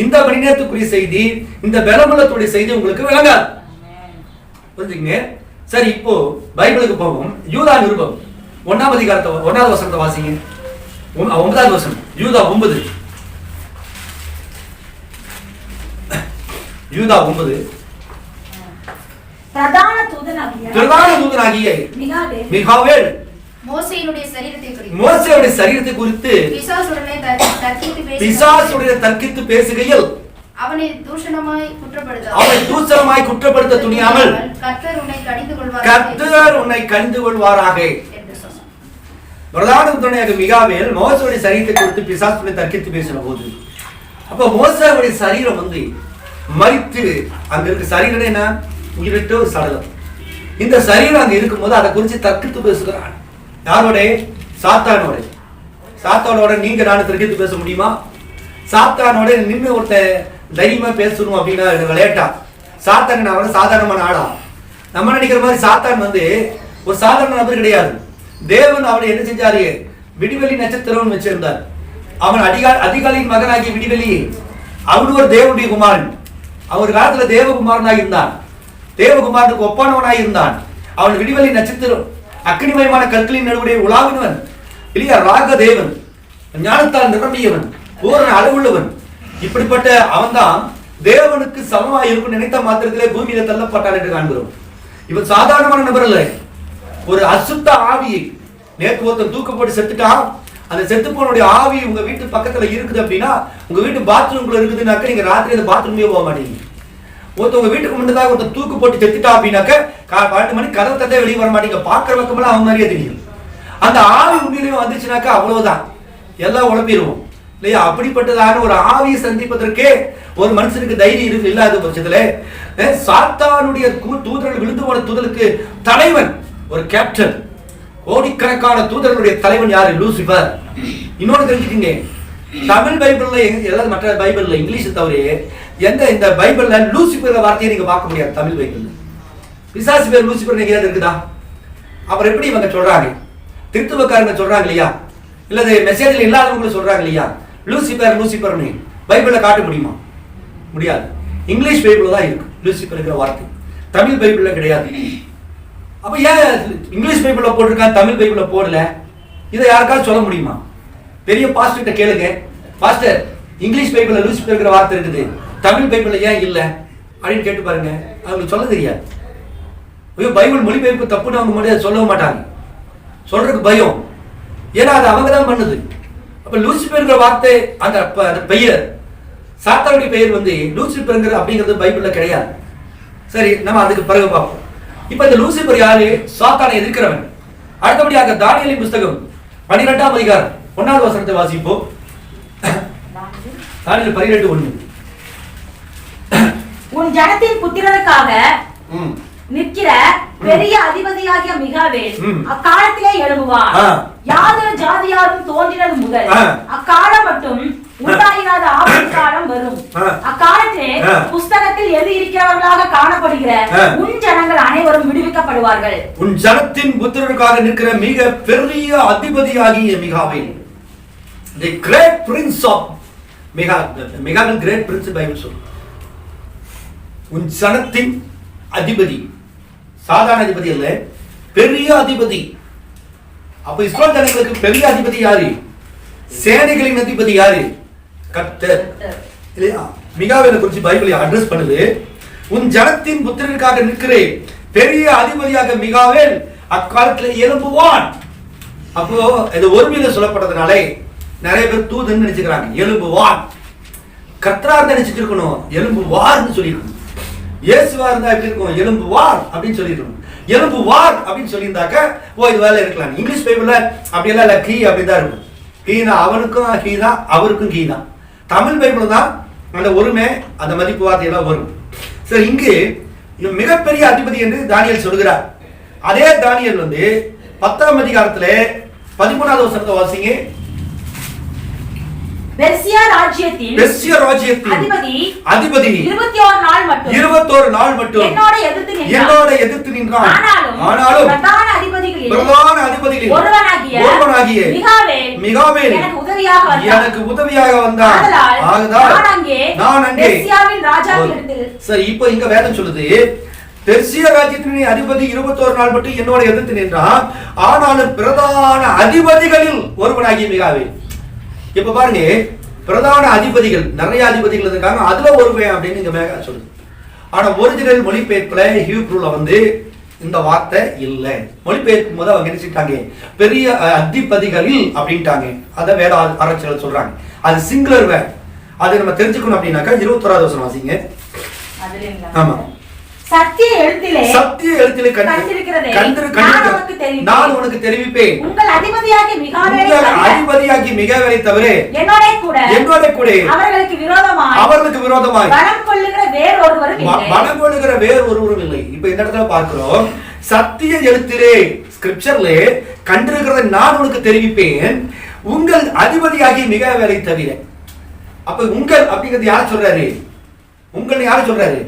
இந்த மணி நேரத்துக்குரிய செய்தி, இந்த பலமுள்ளத்துடைய செய்தி உங்களுக்கு விளங்காது. புரிஞ்சுங்க? சரி, இப்போ பைபிளுக்கு போவோம். யூதா நிருபம் 1ஆம் அதிகாரத்தை 1வது வசனத்தை வாசிங்க. 9வது வசனம், யூதா 9. யூதா 9. பிரதான தூதனாகிய மிகாவேல் மோசேயினுடைய சரீரத்தை குறித்து பிசாசுடைய தர்க்கித்து பேசுகையில் அவனை தூஷணமாய் குற்றப்படுத்த துணியாமல் கர்த்தர் உன்னை கடிந்து கொள்வாராக. பிரதான தூதனாகிய மிகாவேல் மோசேயுடைய சரீரத்தை குறித்து பிசாசுடைய தர்க்கித்து பேசின போது, அப்ப மோசேயுடைய சரீரம் வந்து மரித்து அங்க இருக்க சரீரம் என்ன, உயிரிட்ட ஒரு சடலம். இந்த சரீரம் அங்க இருக்கும்போது அதை குறித்து தர்க்கித்து பேசுகிறான். யாரோட? சாத்தானோட. சாத்தானோட நீங்க நானும் தர்க்கித்து பேச முடியுமா? சாத்தானோட நின்று ஒருத்த தைரியமா பேசணும் அப்படின்னா விளையாட்டா? சாத்தான் அவன சாதாரணமான ஆளா? நம்ம நினைக்கிற மாதிரி சாத்தான் வந்து ஒரு சாதாரண நபர் கிடையாது. தேவன் அவனை என்ன செஞ்சாரு? விடிவெளி நட்சத்திரம் வச்சிருந்தார். அவன் அதிகாலையின் மகனாகிய விடிவெளி, அவன் ஒரு தேவனுடைய குமாரன். அவர் காலத்துல தேவகுமாரனாக இருந்தான், தேவகுமாரனுக்கு ஒப்பானவனாக இருந்தான். அவன் விடிவெளி நட்சத்திரம், அக்னிமயமான கற்களின் நடுவுடைய உலாவினவன் இல்லையா, ராக தேவன், ஞானத்தால் நிரம்பியவன், பூரண அளவுள்ளவன். இப்படிப்பட்ட அவன் தான் தேவனுக்கு சமமாக இருக்கும் நினைத்த மாத்திரத்திலே பூமியில தள்ளப்பட்டான் என்று காண்கிறோம். இவன் சாதாரணமான நபர் அல்ல, ஒரு அசுத்த ஆவியை. நேற்று ஒருத்தன் தூக்கப்பட்டு செத்துட்டான். அந்த செத்து போனுடைய ஆவி உங்க வீட்டு பக்கத்துல இருக்குது அப்படின்னா, உங்க வீட்டு பாத்ரூம்குள்ள இருக்குதுன்னாக்க நீங்க ராத்திரி அந்த பாத்ரூமே போக மாட்டீங்க. ஒருத்தவங்க வீட்டுக்கு முன்னதாக ஒருத்தர் தூக்கு போட்டு செத்துட்டா அப்படின்னாக்க 12 மணி கதவை தந்தே வெளியே வர மாட்டீங்க. பாக்குற பக்கமெல்லாம் அவன் மாதிரியே தெரியும். அந்த ஆவி உண்மையிலேயே வந்துச்சுனாக்கா அவ்வளவுதான், எல்லாம் உழப்பிடுவோம் இல்லையா? அப்படிப்பட்டதான ஒரு ஆவியை சந்திப்பதற்கே ஒரு மனுஷனுக்கு தைரியம் இல்லாத பட்சத்துல, சாத்தானுடைய தூதர்கள் விழுந்து போன தூதருக்கு தலைவன் ஒரு கேப்டன். கோடிக்கணக்கான தூதர்களுடைய தலைவன் யாரு? லூசிபர். இன்னொன்னு தெரிஞ்சுக்கீங்க, தமிழ் பைபிள்ல எல்லாரும் மற்ற பைபிள்ல இங்கிலீஷ் தவிர எந்த இந்த பைபிள்ல லூசிபர் வார்த்தையை நீங்க பார்க்க முடியாது. தமிழ் பைபிள்ல பிசாசு பேர் லூசிபர் எங்கேயாவது இருக்குதா? அப்புறம் எப்படி இவங்க சொல்றாங்க? திருத்துவக்காரங்க சொல்றாங்க இல்லையா, இல்ல மெசேஜ்ல இல்லாதவங்க சொல்றாங்க இல்லையா, லூசிபர் லூசிபர்னு பைபிள்ல காட்ட முடியுமா? முடியாது. இங்கிலீஷ் பைபிள்ல தான் இருக்கு லூசிபர்ங்கிற வார்த்தை, தமிழ் பைபிள்ல கிடையாது. அப்ப ஏன் இங்கிலீஷ் பைபிள்ல போட்டிருக்காங்க, தமிழ் பைபிள்ல போடல? இதை யாருக்காவது சொல்ல முடியுமா? பெரிய பாஸ்டர் கிட்ட கேளுங்க, பாஸ்டர் இங்கிலீஷ் பைபிள்ல லூசிபர்ங்கிற வார்த்தை இருக்குது, தமிழ் பைபிள்ல ஏன் இல்ல அப்படின்னு கேட்டு பாருங்க. அவங்களுக்கு சொல்ல தெரியாது. பைபிள் மொழிபெயர்ப்பு தப்புன்னு அவங்க முடியாது, சொல்லவும் மாட்டாங்க. சொல்றதுக்கு பயம், ஏன்னா அது அவங்க தான் பண்ணுது. அப்ப லூசிபர்ங்கிற வார்த்தை, அந்த பெயர், சாத்தானுடைய பெயர் வந்து லூசிபர்ங்கிற அப்படிங்கிறது பைபிள்ல கிடையாது. சரி, நம்ம அதுக்கு பிறகு பார்ப்போம். இப்ப இந்த லூசிபர் யாரு? சாத்தானை எதிர்க்கிறவன். அடுத்தபடியாக தானியேலின் புஸ்தகம் 12ஆம் அதிகாரம் 1வது வசனத்தை வாசிப்போம். தானியேல் 12:1. உன் ஜனத்தின் புத்திரனுக்காக நிற்கிற பெரிய அதிபதியாகிய மிகாவேல் அக்காலத்திலே எழும்புவார். யாதொரு ஜாதியாரும் தோன்றினது முதல் அக்காலம் மட்டும் உண்டாயிராத ஆபத்து காலம் வரும். அக்காலத்திலே புஸ்தகத்தில் எழுதியிருக்கிறவர்களாக காணப்படுகிற உன் ஜனங்கள் அனைவரும் விடுவிக்கப்படுவார்கள். உன் ஜனத்தின் புத்திரனுக்காக நிற்கிற மிக பெரிய அதிபதியாகிய மிகாவேல், the great prince of மிகாவேல், great prince Bible சொல்லுது. உன் ஜனத்தின் அதிபதி, சாதாரண அதிபதி அல்ல, பெரிய அதிபதி. அப்ப இஸ்ரவேல் ஜனங்களுக்கு பெரிய அதிபதி யாரு? சேனைகளின் அதிபதி யாரு? கர்த்தர். இல்லையா? மிகாவேலை குறித்து பைபிள் அட்ரஸ் பண்ணுது. உன் ஜனத்தின் புத்திரனுக்காக நிற்கிறே பெரிய அதிபதியாக மிகாவேல் அக்காலத்தில் எழும்புவான். அப்போ இது ஒருமையில சொல்லப்பட்டதுனால நிறைய பேர் தூதன் நினைச்சுக்கிறாங்க. எழும்புவான், கர்த்தரார் நினைச்சிட்டு இருக்கணும், எழும்புவார்னு சொல்லியிருக்கணும். இயேசுவா இருந்தா எப்படி இருக்கும்? எழும்புவார் அப்படின்னு சொல்லிருக்கணும். எழும்புவார் அப்படின்னு சொல்லியிருந்தாக்க ஓ இது வேலை இருக்கலாம். இங்கிலீஷ் பைபிள்ல அப்படியெல்லாம் இல்ல, கீ அப்படிதான் இருக்கும். கீனா அவனுக்கும் கீ தான், அவருக்கும் கீ தான். தமிழ் பைபிள் தான் அந்த ஒருமை, அந்த மதிப்பு வார்த்தையெல்லாம் வரும். சரி, இங்கு மிகப்பெரிய அதிபதி என்று தானியேல் சொல்கிறார். அதே தானியேல் வந்து 10ஆம் அதிகாரத்துல 13வது வசனத்தை வாசிங்க. பெர்சியா ராஜ்யத்தில் அதிபதி 21 நாள் மட்டும் என்னோட எதிர்த்து நின்றான். ஆனாலும் பிரதான அதிபதிகளில் ஒருவனாகிய மிகாவேல் எனக்கு உதவியாக வந்தான். ஆகையால் நான் அங்கே பெர்சியாவின் ராஜாவினிடத்தில். சரி, இப்போ இங்க வேதம் சொல்லுது, பெர்சிய ராஜ்யத்தின் அதிபதி 21 நாள் மட்டும் என்னோட எதிர்த்து நின்றான். ஆனாலும் பிரதான அதிபதிகளில் ஒருவனாகிய மிகாவேல். இப்ப பாருங்க, பிரதான அதிபதிகள் நிறைய அதிபதிகள் இருக்காங்க, அதுல ஒருவன் அப்படின்னு இங்க மேக சொல்லுது. ஆனா ஒரிஜினல் மொழிபெயர்ப்புல ஹீப்ரூல வந்து இந்த வார்த்தை இல்லை. மொழிபெயர்க்கும் போது அவங்க நினைச்சிட்டாங்க பெரிய அதிபதிகளில் அப்படின்ட்டாங்க. அதை வேத ஆராய்ச்சியாளர் சொல்றாங்க. அது சிங்குலர் வேர்ட். அது நம்ம தெரிஞ்சுக்கணும் அப்படின்னாக்கா 21வது வசனம் வாசிங்க. ஆமா, சத்திய எழுத்திலே நான் உனக்கு தெரிவிப்பேன். உங்கள் அதிபதியாகிய மிகாவேலை தவிர என்னோட கூட அவர்களுக்கு விரோதமாய் பலம் கொள்ளுகிற வேறு ஒருவரும் இல்லை. இப்ப இந்த இடத்துல பார்க்கிறோம், சத்திய எழுத்திலே ஸ்கிரிப்சர்ல கண்டிருக்கிறத நான் உனக்கு தெரிவிப்பேன், உங்கள் அதிபதியாகிய மிகாவேலை தவிர. அப்ப உங்கள் அப்படிங்கிறது யார் சொல்றாரு? உங்கள் யாரு சொல்றாரு?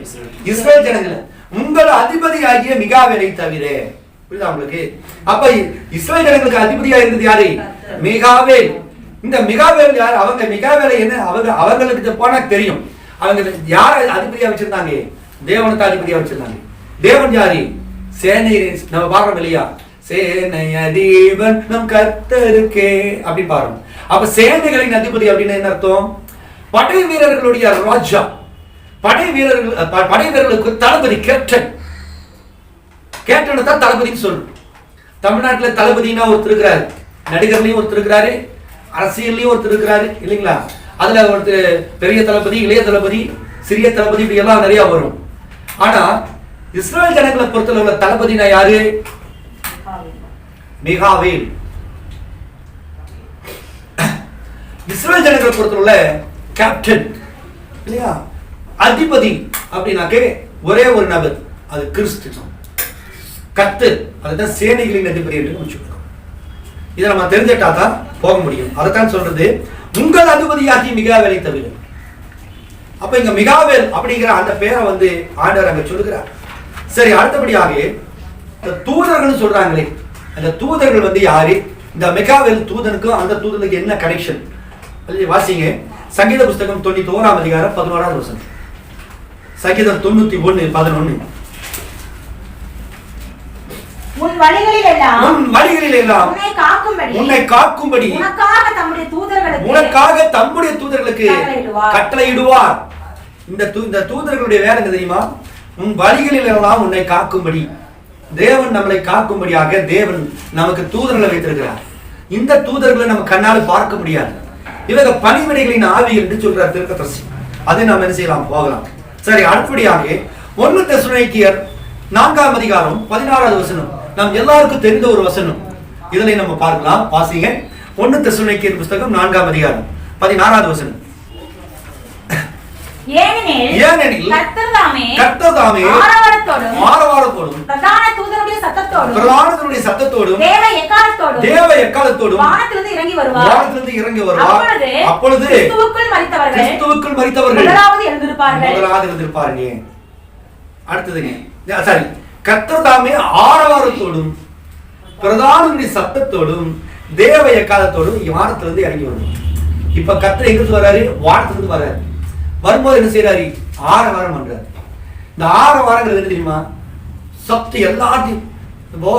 இஸ்ரேல் ஜனங்கள். உங்கள் அதிபதியாகிய மிகாவேலை தவிர. புரியுதா உங்களுக்கு? அப்ப இஸ்ரேல் ஜனங்களுக்கு அதிபதியா இருந்தது யாரு? மிகாவேல். இந்த மிகாவேல் யார்? அவங்க மிகாவேலை என்ன அவங்களுக்கு போனா தெரியும். அவங்க யார அதிபதியா வச்சிருந்தாங்க? தேவனுக்கு அதிபதியா வச்சிருந்தாங்க. தேவன் யாரு? சேனை. நம்ம பாக்குறோம் இல்லையா, சேனை அதிபன் நம் கர்த்தருக்கே அப்படி பாருங்க. அப்ப சேனைகளின் அதிபதி அப்படின்னு என்ன அர்த்தம்? படை வீரர்களுடைய ராஜா. படை வீரர்களுக்கு தளபதி, கேப்டன். கேப்டன் தான் தளபதின்னு சொல்லணும். தமிழ்நாட்டில் தளபதினா ஒருத்தர் இருக்கிறாரு, நடிகர்லயும் ஒருத்தர் இருக்கிறாரு, அரசியல்லையும் ஒருத்தர் இருக்கிறாரு இல்லைங்களா? அதுல ஒருத்தர் பெரிய தளபதி, இளைய தளபதி, சிறிய தளபதி, இப்படி எல்லாம் நிறைய வரும். ஆனா இஸ்ரேல் ஜனங்களை பொறுத்தளவுல தளபதினா யாரு? மிகாவேல். இஸ்ரேல் ஜனங்களை பொறுத்தளவுல கேப்டன் இல்லையா? அதிபதி அப்படின்னாக்கே ஒரே ஒரு நபர், அது கிறிஸ்து, கர்த்தர். அதுதான் சேனைகளின் அதிபதி என்று நம்ம சொல்றோம். இதை நம்ம தெரிஞ்சிட்டா தான் போக முடியும். அதைத்தான் சொல்றது, உங்கள் அதிபதியாகி மிகாவேலை தவிர. அப்ப இங்க மிகாவேல் அப்படிங்கிற அந்த பேரை வந்து ஆண்டவர் அங்க சொல்லுகிறார். சரி, அடுத்தபடியாக இந்த தூதர்கள் சொல்றாங்களே, அந்த தூதர்கள் வந்து யாரு? இந்த மிகாவேல் தூதனுக்கும் அந்த தூதனுக்கு என்ன கனெக்ஷன்? வாசிங்க, சங்கீத புஸ்தகம் 91ஆம் அதிகாரம் 11வது வசனம். சங்கீதம் 91:11. உன் வழிகளில் எல்லாம் உன்னை காக்கும்படி உனக்காக தம்முடைய தூதர்களுக்கு கட்டளையிடுவார். இந்த தூதர்களுடைய வேலை என்ன தெரியுமா? உன் வழிகளில் எல்லாம் உன்னை காக்கும்படி. தேவன் நம்மளை காக்கும்படியாக தேவன் நமக்கு தூதர்களை வைத்திருக்கிறார். இந்த தூதர்களை நம்ம கண்ணால் பார்க்க முடியாது. இவங்க பணிவிடைகளின் ஆவி என்று சொல்றார் தீர்க்கதரிசி. அதை நாம் என்ன செய்யலாம்? போகலாம். சரி, அடுத்தபடியாக 1 தெசலோனிக்கேயர் 4ஆம் அதிகாரம் 16வது வசனம். நாம் எல்லாருக்கும் தெரிந்த ஒரு வசனம். இதனை நம்ம பார்க்கலாம். வாசிங்க, 1 தெசலோனிக்கேயர் புஸ்தகம் 4ஆம் அதிகாரம் 16வது வசனம். ஏனெனில் கர்த்தர் தாமே ஆரவாரத்தோடும் பிரதான தூதனுடைய சத்தத்தோடும் தேவ எக்காலத்தோடும் வானத்திலிருந்து இறங்கி வருவார். அப்பொழுது கிறிஸ்துவுக்குள் மரித்தவர்கள் முதலாவது எழுந்திருப்பார்கள். அடுத்ததுங்க, சரி, கர்த்தர் தாமே ஆரவாரத்தோடும் பிரதானுடைய சத்தத்தோடும் தேவ எக்காலத்தோடும் வானத்திலிருந்து இறங்கி வருவார். இப்ப கர்த்தர் எங்கிருந்து வர்றாரு? வானத்திலிருந்து வர்றாரு. வரும்போது என்ன செய்யறாரு? ஆரவாரம் பண்றாரு. இந்த ஆரவாரங்கள் என்ன தெரியுமா? சத்து எல்லாத்தையும். இப்போ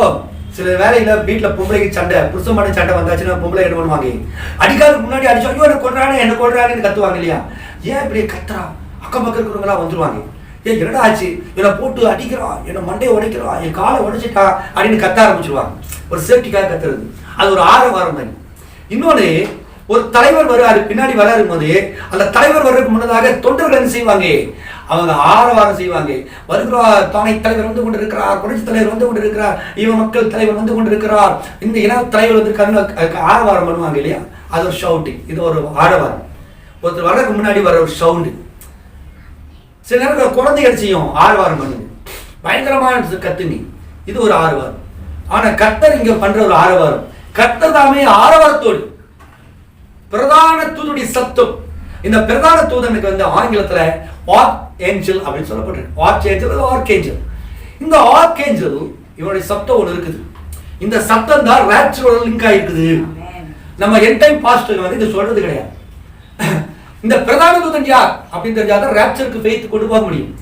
சில வேலையில வீட்டுல பொம்பளைக்கு சண்டை, புருஷமான சண்டை வந்தாச்சுன்னா பொம்பளை என்ன பண்ணுவாங்க? அடிக்காதுக்கு முன்னாடி அடிச்சு, ஐயோ என்ன கொள்றான்னு கத்துவாங்க இல்லையா? ஏன் இப்படி கத்துறா? அக்கம் பக்கம் இருக்கிறவங்களா வந்துருவாங்க. ஏன் என்னடா ஆச்சு? என்னை போட்டு அடிக்கிறான், என்னை மண்டையை உடைக்கிறான், என் காலை உடைச்சிட்டா அப்படின்னு கத்த ஆரம்பிச்சிருவாங்க. ஒரு சேஃப்டிக்காக கத்துறது. அது ஒரு ஆரவாரம் மாதிரி. இன்னொன்னு, ஒரு தலைவர் வருவாரு, பின்னாடி வராரு போது அந்த தலைவர் வர்றதுக்கு முன்னதாக தொண்டர்கள் என்ன செய்வாங்க? அவங்க ஆரவாரம் செய்வாங்க. வருகிறார் தானை தலைவர் வந்து கொண்டிருக்கிறார், புரட்சி தலைவர் வந்து கொண்டிருக்கிறார், இவன் மக்கள் தலைவர் வந்து கொண்டிருக்கிறார், இந்த இன தலைவர் வந்து ஆரவாரம் பண்ணுவாங்க இல்லையா? அது ஒரு ஷவுட்டிங். இது ஒரு ஆரவாரம். ஒருத்தர் வர்றதுக்கு முன்னாடி வர ஒரு சவுண்டு. சில நேரம் குழந்தைகள் செய்யும் ஆரவாரம் பண்ணுது, பயங்கரமான கத்துங்க. இது ஒரு ஆரவாரம். ஆனா கர்த்தர் இங்க பண்ற ஒரு ஆரவாரம். கர்த்தர் தாமே ஆரவாரத்தோடு பிரதான தூதனுடைய சத்தம். இந்த பிரதான தூதனுக்கு வந்து ஆங்கிலத்துல ஆர்க் ஏஞ்சல் அப்படின்னு சொல்லப்பட்டிருக்கு. Archangel, archangel. இந்த ஆர்க் ஏஞ்சல் இவனுடைய சத்தம் ஒன்று இருக்குது. இந்த சத்தம் தான் ராப்சரோட லிங்க் ஆயிருக்குது. நம்ம எண்ட் டைம் பாஸ்டர் வந்து இது சொல்றது கிடையாது. இந்த பிரதான தூதன் யார் அப்படின்னு தெரிஞ்சாதான் ராப்சருக்கு ஃபெய்த் கொண்டு போக முடியும்.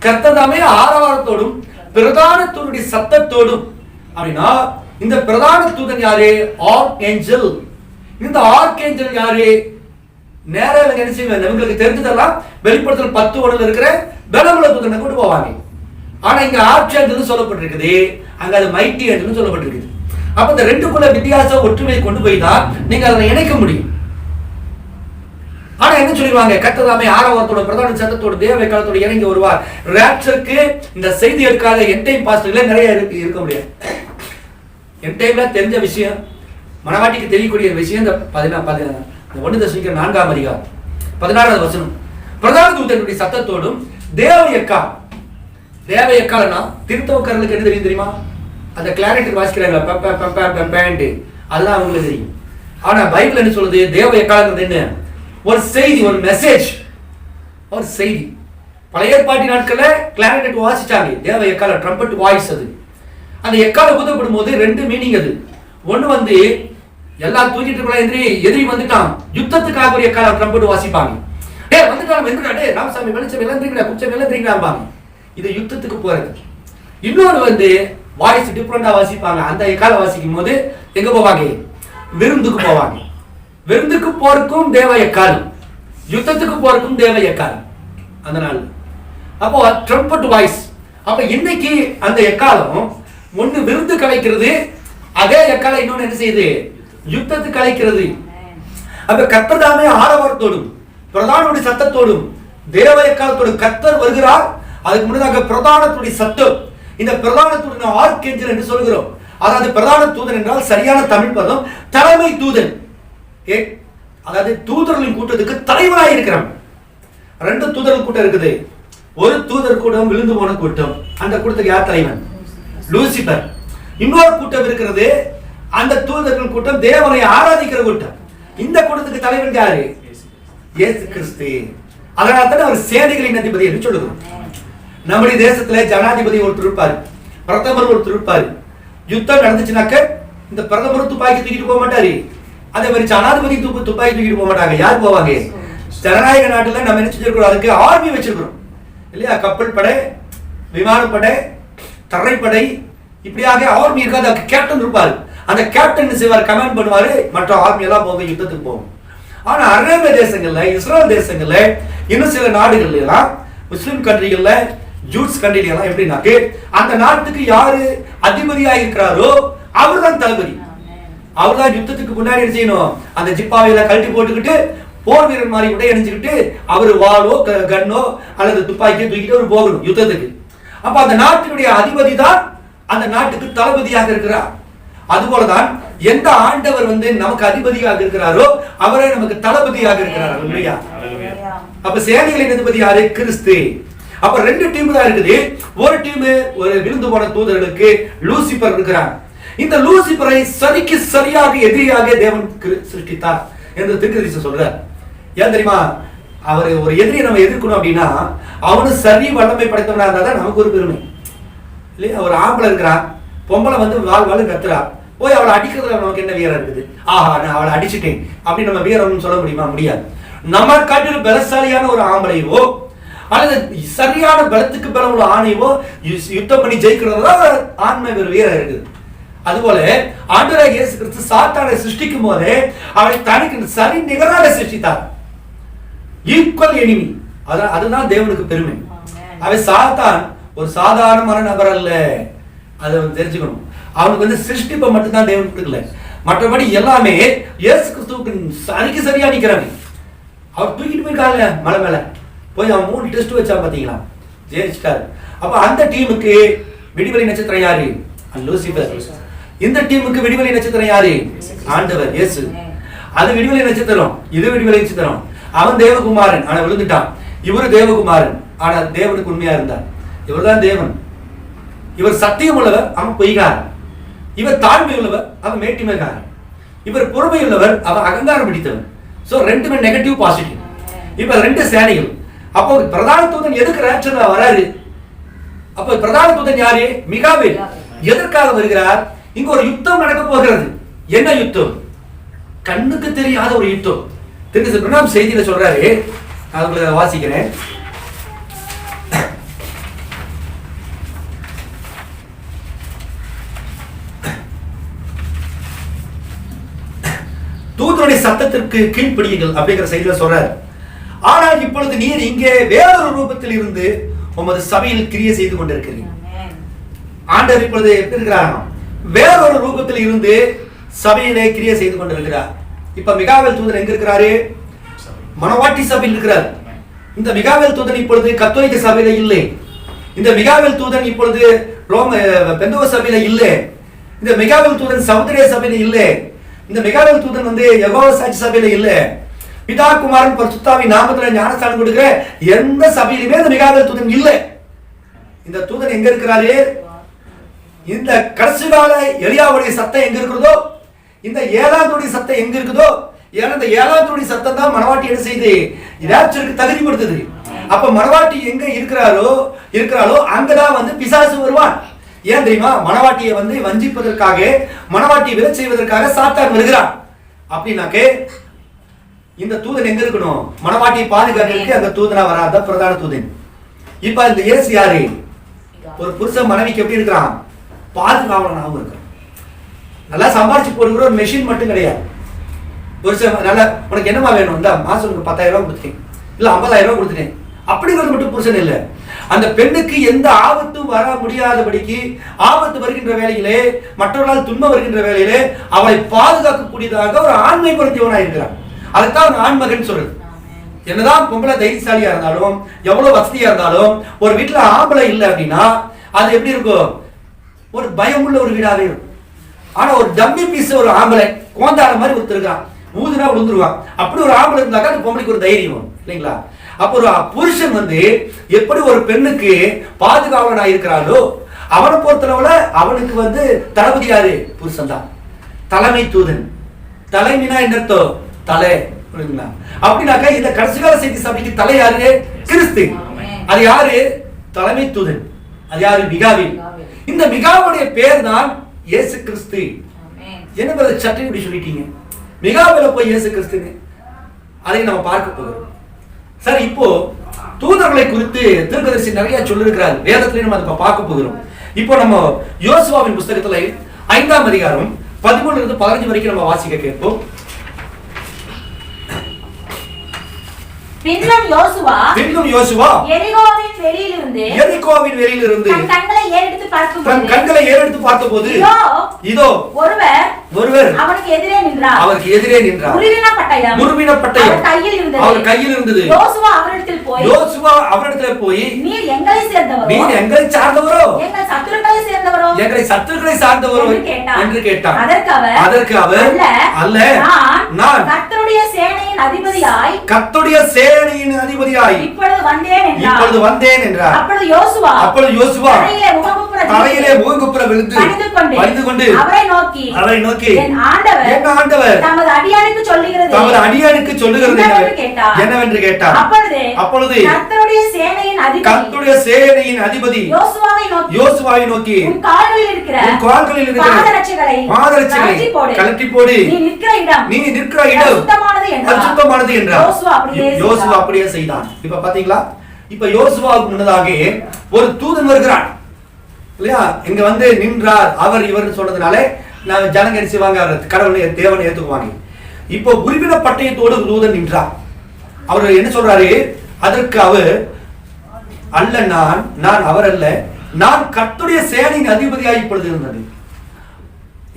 கர்த்தர் தாமே ஆரவாரத்தோடும் பிரதான தூதனுடைய சத்தத்தோடும் அப்படின்னா இந்த பிரதான தூதன் யாரு? Archangel. இந்த ஆர்க் ஏஞ்சல் யாரு? நேரம் என்ன செய்வாங்க? உங்களுக்கு தெரிஞ்சதெல்லாம் வெளிப்படுத்தல் 10:1 இருக்கிற பலமுள்ள தூதனை கொண்டு போவாங்க. ஆனா இங்க ஆர்க் ஏஞ்சல் சொல்லப்பட்டிருக்குது, அங்க அது மைட்டி ஏஞ்சல் சொல்லப்பட்டிருக்குது. அப்ப இந்த ரெண்டுக்குள்ள வித்தியாசம் ஒற்றுமையை கொண்டு போய் தான் நீங்க அதை இணைக்க முடியும். ஆனா என்ன சொல்லிடுவாங்க? கர்த்தர் ஆரவாரத்தோட பிரதான சத்தத்தோட தேவ காலத்தோட இறங்கி வருவார். ராப்சருக்கு இந்த செய்தி எடுக்காத என் டைம் பாஸ்டர்களே நிறைய இருக்க முடியாது. என் டைம்ல தெரிஞ்ச விஷயம், மனவாட்டிக்கு தெரியக்கூடிய விஷயம் இந்த 1 Thessaloniக்கர் 4ஆம் அதிகாரம் 16வது வசனம். பிரதான தூதனுடைய சத்தத்தோடும் தேவ எக்கால். தேவ எக்கால்னா திருத்தவக்காரர்களுக்கு என்ன தெரியும் தெரியுமா? அந்த கிளாரிட்டி வாசிக்கிறாங்க, அதுதான் அவங்களுக்கு தெரியும். ஆனா பைபிள் என்ன சொல்லுது? தேவ எக்கால்ங்கிறது என்ன? ஒரு செய்தி, ஒரு மெசேஜ், ஒரு செய்தி. பழைய ஏற்பாட்டு நாட்கள்ல கிளாரினெட் வாசிச்சாங்க, தேவ எக்கால, ட்ரம்பட் வாய்ஸ். அது அந்த எக்கால ஊதப்படும் போது 2 மீனிங். அது ஒண்ணு வந்து எல்லாம் தூக்கிட்டு இருக்க எதிரி வந்துட்டான், யுத்தத்துக்காக ஒரு எக்கால ட்ரம்பட் வாசிப்பாங்க. வந்துட்டான் வெந்துடா, ராமசாமி வெளிச்சம் இழந்துறீங்களா, குச்சம் இழந்துறீங்களாம்பாங்க. இது யுத்தத்துக்கு போறது. இன்னொரு வந்து வாய்ஸ் டிஃபரெண்டா வாசிப்பாங்க. அந்த எக்கால வாசிக்கும் போது எங்க போவாங்க? விருந்துக்கு போவாங்க. விருந்துக்கு போறக்கும் தேவ எக்கால், யுத்தத்துக்கு போறக்கும் தேவ எக்கால். அதனால அப்போ ட்ரம்பட் வாய்ஸ். அப்ப இன்னைக்கு அந்த எக்காலம் ஒண்ணு விருந்து கலைக்கிறது, அதே எக்காலம் இன்னொன்னு என்ன செய்யுது? யுத்தத்துக்கு கலைக்கிறது. அப்ப கர்த்தர் தாமே ஆரவாரத்தோடும் பிரதானுடைய சத்தத்தோடும் தேவ எக்காலத்தோடு கர்த்தர் வருகிறார். அதுக்கு முன்னதாக பிரதானத்துடைய சத்தம். இந்த பிரதானத்துடன் ஆர்க் ஏஞ்சல் என்று சொல்கிறோம். அதாவது பிரதான தூதன் என்றால் சரியான தமிழ் பதம் தலைமை தூதன். அதாவது தூதர்களின் கூட்டத்துக்கு தலைவராக இருக்கிறான். 2 தூதர்கள் கூட்டம் இருக்குது. ஒரு தூதர் கூட்டம் விழுந்து போன கூட்டம். அந்த கூட்டத்துக்கு யார் தலைவன்? லூசிபர். இன்னொரு கூட்டம் இருக்கிறது, அந்த தூதர்கள் கூட்டம் தேவனை ஆராதிக்கிற கூட்டம். இந்த கூட்டத்துக்கு தலைவன் யாரு? இயேசு கிறிஸ்து. அதனால தான் அவர் சேனைகளின் அதிபதி என்று சொல்லுகிறோம். நம்முடைய தேசத்துல ஜனாதிபதி ஒருத்தர் இருப்பாரு, பிரதமர் ஒருத்தர் இருப்பாரு. யுத்தம் நடந்துச்சுனாக்க இந்த பிரதமர் துப்பாக்கி தூக்கிட்டு போக மாட்டாரு, அதே மாதிரி ஜனாதிபதி துப்பாக்கி தூக்கிட்டு போக மாட்டாங்க. யார் போவாங்க? ஜனநாயக நாட்டுல நம்ம என்ன செஞ்சிருக்கிறோம்? அதுக்கு ஆர்மி வச்சிருக்கிறோம் இல்லையா? கப்பல் படை, விமானப்படை, தரைப்படை, இப்படியாக ஆர்மி இருக்காது. அதுக்கு கேப்டன் இருப்பாரு. அந்த கேப்டன் செய்வார், கமாண்ட் பண்ணுவாரு, மற்ற ஆர்மி எல்லாம் போக யுத்தத்துக்கு போகும். ஆனா அரேபிய தேசங்கள்ல, இஸ்ரேல் தேசங்கள்ல, இன்னும் சில நாடுகள்ல எல்லாம், முஸ்லிம் கண்ட்ரிகள்ல, ஜூட்ஸ் கண்ட்ரில எல்லாம் எப்படின்னாக்கு அந்த நாட்டுக்கு யாரு அதிபதியா இருக்கிறாரோ அவர்தான் தளபதி. அவர்தான் யுத்தத்துக்கு முன்னாடி என்ன செய்யணும்? அந்த ஜிப்பாவையில கழட்டி போட்டுக்கிட்டு போர் வீரர் மாதிரி உடை அணிஞ்சுக்கிட்டு அவர் வாளோ கண்ணோ அல்லது துப்பாக்கியோ தூக்கிட்டு அவர் போகணும் யுத்தத்துக்கு. அப்ப அந்த நாட்டினுடைய அதிபதி தான் அந்த நாட்டுக்கு தளபதியாக இருக்கிறார். அதுபோலதான் எந்த ஆண்டவர் வந்து நமக்கு அதிபதியாக இருக்கிறாரோ அவரே நமக்கு தளபதியாக இருக்கிறார். இல்லையா? அப்ப சேனைகளின் அதிபதி யாரு? கிறிஸ்து. அப்ப 2 டீம் தான் இருக்குது. ஒரு டீம் ஒரு விழுந்து போன தூதர்களுக்கு லூசிபர் இருக்கிறார். இந்த லூசிபரை சரிக்கு சரியாக எதிரியாக தேவன் சிருஷ்டித்தார் என்று தீர்க்கதரிசி சொல்றார். ஏன் தெரியுமா? அவர் ஒரு எதிரியை நம்ம எதிர்க்கணும் அப்படின்னா அவனு சரி வல்லமை படைத்தவனா இருந்தா தான் நமக்கு ஒரு பெருமை இல்லையா? ஒரு ஆம்பளை இருக்கிறான், பொம்பளை வந்து வாழ் கத்துறா, போய் அவளை அடிக்கிறதுல நமக்கு என்ன வீரம் இருக்குது? ஆஹா, நான் அவளை அடிச்சுட்டேன் அப்படி நம்ம வீரம்னு சொல்ல முடியுமா? முடியாது. நம்ம காட்டிலும் பலசாலியான ஒரு ஆம்பளையோ அல்லது சரியான பலத்துக்கு பலம் உள்ள ஆணையோ யுத்தம் பண்ணி ஜெயிக்கிறதா ஆண்மை ஒரு வீரம் இருக்குது. அதுபோல ஆண்டவராகிய இயேசு கிறிஸ்து சாத்தானை சிருஷ்டிக்கும் போதே அவனை தனக்கு சரி நிகராக சிருஷ்டித்தார். Equal enemy. அதுதான் தேவனுக்கு பெருமை. அவன் சாத்தான் ஒரு சாதாரணமான நபர் அல்ல, அதை தெரிஞ்சுக்கணும். அவனுக்கு வந்து சிருஷ்டிப்பை மட்டும்தான் தேவன் கொடுக்கல, மற்றபடி எல்லாமே இயேசு கிறிஸ்துவுக்கு சரிக்கு சரியா நிக்கிறாங்க. அவர் தூக்கிட்டு போயிருக்காங்க மலை மேல போய் அவன் 3 டெஸ்ட் வச்சா பாத்தீங்களா, ஜெயிச்சிட்டாரு. அப்ப அந்த டீமுக்கு விடிவெளி நட்சத்திரம் யாரு? லூசிபர். இந்த டீமுக்கு விடிவெளி நட்சத்திரம் யாரு? ஆண்டவர் இயேசு. அது விடிவெளி நட்சத்திரம், இது விடிவெளி நட்சத்திரம். அவன் தேவகுமாரன் ஆனா விழுந்துட்டான், இவரு தேவகுமாரன் ஆனா தேவனுக்கு உண்மையா இருந்தார். இவர்தான் தேவன். இவர் சத்தியம் உள்ளவர், அவன் பொய்காரன். இவர் தாழ்மை உள்ளவர், அவன் மேட்டிமைக்காரன். இவர் பொறுமை உள்ளவர், அவன் அகங்காரம் பிடித்தவன். சோ ரெண்டுமே நெகட்டிவ் பாசிட்டிவ். இப்ப ரெண்டு சேனைகள். அப்போ பிரதான தூதன் எதுக்கு ரேப்சர்ல வராரு? அப்ப பிரதான தூதன் யாரு? மிகாவேல். எதற்காக வருகிறார்? இங்க ஒரு யுத்தம் நடக்க போகிறது. என்ன யுத்தம்? கண்ணுக்கு தெரியாத ஒரு யுத்தம். திருநாம் செய்தியில சொல்றாரு, அதை வாசிக்கிறேன். தூதனுடைய சத்தத்திற்கு கீழ்ப்படியுங்கள் அப்படிங்கிற செய்தியில சொல்றாரு. ஆனால் இப்பொழுது நீர் இங்கே வேறொரு ரூபத்தில் இருந்து உமது சபையில் கிரியை செய்து கொண்டிருக்கிறீர்கள். ஆண்டவர் இப்பொழுது எப்படி இருக்கிறார்? வேறொரு ரூபத்தில் இருந்து சபையிலே கிரியை செய்து கொண்டிருக்கிறார். இப்ப மிகாவேல் தூதன் எங்க இருக்கிறாரு? மணவாட்டி சபையில் இருக்கிறார். இந்த மிகாவேல் தூதன் இப்பொழுது கத்தோலிக்க சபையில இல்லை. இந்த மிகாவேல் தூதன் இப்பொழுது பெந்தோக சபையில இல்லை. இந்த மிகாவேல் தூதன் சமுத்திரிய சபையில இல்லை. இந்த மிகாவேல் தூதன் யெகோவா சாட்சி சபையில இல்ல. பிதா குமாரன் பரிசுத்தாவின் நாமத்துல ஞானஸ்தானம் கொடுக்கிற எந்த சபையிலுமே இந்த மிகாவேல் தூதன் இல்லை. இந்த தூதன் எங்க இருக்கிறாரு? இந்த கடைசி கால எலியாவுடைய சத்தம் எங்க இருக்கிறதோ, இந்த ஏழாம் தூடைய சத்தம் எங்க இருக்குதோ, ஏன்னா இந்த ஏழாம் தூடைய சத்தம் தான் மணவாட்டி என்ன செய்து ராப்சருக்கு தகுதிப்படுத்துது. அப்ப மணவாட்டி எங்க இருக்கிறாளோ அங்கதான் பிசாசு வருவான். ஏன் தெரியுமா? மணவாட்டியை வஞ்சிப்பதற்காக, மணவாட்டியை விலை செய்வதற்காக சாத்தான் வருகிறான். அப்படின்னாக்கே இந்த தூதன் எங்க இருக்கணும்? மணவாட்டியை பாதுகாக்கிறதுக்கு அந்த தூதனா வராத பிரதான தூதன். இப்ப இந்த இயேசு யாரு? ஒரு புருஷன் மனைவிக்கு எப்படி இருக்கிறான்? பாதுகாவலனாகவும் இருக்கிறான். நல்லா சம்பாதிச்சு போடுகிற ஒரு மெஷின் மட்டும் கிடையாது. புருஷன் நல்லா உனக்கு என்னமா வேணும்? இந்த மாசம் உனக்கு 10,000 ரூபாய் கொடுத்துட்டேன், இல்ல 50,000 ரூபாய் கொடுத்துட்டேன் அப்படிங்கிறது மட்டும் புருஷன் இல்லை. அந்த பெண்ணுக்கு எந்த ஆபத்தும் வர முடியாதபடிக்கு, ஆபத்து வருகின்ற வேலையிலே, மற்றவர்களால் துன்பம் வருகின்ற வேலையிலே அவளை பாதுகாக்கக்கூடியதாக ஒரு ஆண்மை பொருத்தியவனாக இருக்கிறான். அதுதான் ஒரு ஆண்மகன் சொல்றது. என்னதான் பொம்பளை தைரியசாலியா இருந்தாலும், எவ்வளவு வசதியா இருந்தாலும், ஒரு வீட்டுல ஆம்பளை இல்லை அப்படின்னா அது எப்படி இருக்கும்? ஒரு பயமுள்ள ஒரு வீடாவே இருக்கும். ஆனா ஒரு டம்மி பீஸ் ஒரு ஆம்பளை கோந்தாட மாதிரி ஒருத்தருக்கான், ஊதுனா விழுந்துருவான். அப்படி ஒரு ஆம்பளை இருந்தாக்கா அந்த பொம்பளைக்கு ஒரு தைரியம் வரும் இல்லைங்களா? அப்போ ஒரு புருஷன் எப்படி ஒரு பெண்ணுக்கு பாதுகாவலனா இருக்கிறாரோ, அவனை பொறுத்தளவுல அவனுக்கு தளபதி யாரு? புருஷன் தான். தலைமை தூதன். தலைமைனா என்ன அர்த்தம்? தலை. அப்படின்னாக்கா இந்த கடைசி கால செய்தி சபைக்கு தலை யாரு? கிறிஸ்து. அது யாரு? தலைமை தூதன். அது யாரு? மிகாவேல். இந்த மிகாவுடைய பேர் தான் இயேசு கிறிஸ்து. என்ன சட்டை இப்படி சொல்லிட்டீங்க? மிகாவேல போய் இயேசு கிறிஸ்துன்னு அதை நம்ம பார்க்க போகிறோம். சரி, இப்போ தூதர்களை குறித்து தீர்க்கதரிசி நிறைய சொல்லிருக்கிறார். வேதத்திலே நம்ம அதை பார்க்க போகிறோம். இப்போ நம்ம யோசுவாவின் புத்தகத்துல 5ஆம் அதிகாரம் 13 இருந்து 15 வரைக்கும் நம்ம வாசிக்க கேட்போம். பின்னும் யோசுவா எரிகோவின் வெளியிலிருந்து தன் கண்களை ஏறெடுத்து பார்த்தபோது இதோ ஒருவர் அவனுக்கு எதிரே நின்றார். முறுவின பட்டயம் அவர் கையில் இருந்தது. யோசுவா அவரிடத்தில் போய் நீர் எங்களை சார்ந்தவரோ எங்களை சத்துருக்களை சார்ந்தவரோ என்று கேட்டார். அதற்கு அவர் அல்ல, நான் கர்த்தருடைய சேனையின் அதிபதியாய் இப்பொழுது வந்தேன் என்றார். அப்பொழுது யோசுவா தலையிலே முகங்குப்புற விழுந்து பணிந்து கொண்டு அவரை நோக்கி என் ஆண்டவர் தமது அடியானுக்கு சொல்லுகிறது என்னவென்று கேட்டார். அப்பொழுது கர்த்தருடைய சேனையின் அதிபதி யோசுவாவை நோக்கி உன் கால்களில் இருக்கிற பாதரட்சைகளை கழற்றி போடு, நீ நிற்கிற இடம் அசுத்தமானது என்றார். யோசுவா அப்படியே செய்தான். இப்ப பாத்தீங்களா? இப்ப யோசுவாவுக்கு முன்னதாக ஒரு தூதன் வருகிறான் இல்லையா? இங்க நின்றார். அவர் இவர் சொன்னதுனால ஜனங்க என்ன செய்வாங்க? கடவுளை தேவனை ஏத்துக்குவாங்க. இப்போ உருவின பட்டயத்தோடு தூதன் நின்றார். அவர் என்ன சொல்றாரு? அதற்கு அவர் அல்ல, நான் அவர் அல்ல, நான் கர்த்தருடைய சேனையின் அதிபதியாய் இப்பொழுது இருந்தது.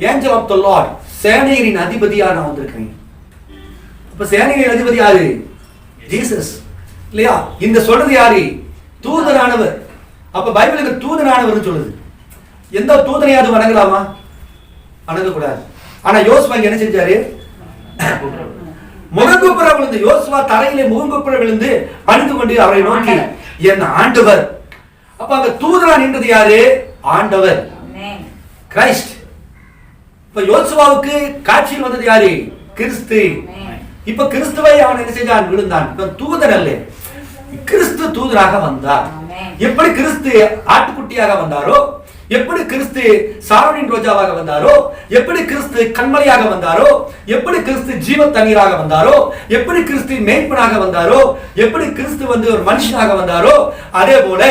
ஏஞ்சல் ஆஃப் தி லார்ட், சேனையின் அதிபதியா நான் வந்திருக்கேன். அப்ப சேனையின் அதிபதி யாரு? ஜீசஸ் இல்லையா? இந்த சொல்றது யாரு? தூதனானவர். அப்ப பைபிளுக்கு தூதனானவர் சொல்லுது. எந்த தூதனையாவது வணங்கலாமா? வணங்கக்கூடாது. ஆனா யோசுவா என்ன செஞ்சாரு? முகங்குப்புற விழுந்து, யோசுவா தரையிலே முகங்குப்புற விழுந்து பணிந்து கொண்டு அவரை நோக்கி என் ஆண்டவர். அப்ப அங்க தூதனா நின்றது யாரு? ஆண்டவர், கிரைஸ்ட். இப்ப யோசுவாவுக்கு காட்சியில் வந்தது யாரு? கிறிஸ்து. இப்ப கிறிஸ்துவை அவன் என்ன செய்தான்? விழுந்தான். இப்ப தூதன் அல்ல, கிறிஸ்து தூதராக வந்தார். எப்படி கிறிஸ்து ஆட்டுக்குட்டியாக வந்தாரோ, எப்படி கிறிஸ்து சாரோனின் ரோஜாவாக வந்தாரோ, எப்படி கிறிஸ்து கண்மலையாக வந்தாரோ, எப்படி கிறிஸ்து ஜீவ தண்ணீராக வந்தாரோ, எப்படி கிறிஸ்து மேய்ப்பனாக வந்தாரோ, எப்படி கிறிஸ்து ஒரு மனுஷனாக வந்தாரோ, அதே போல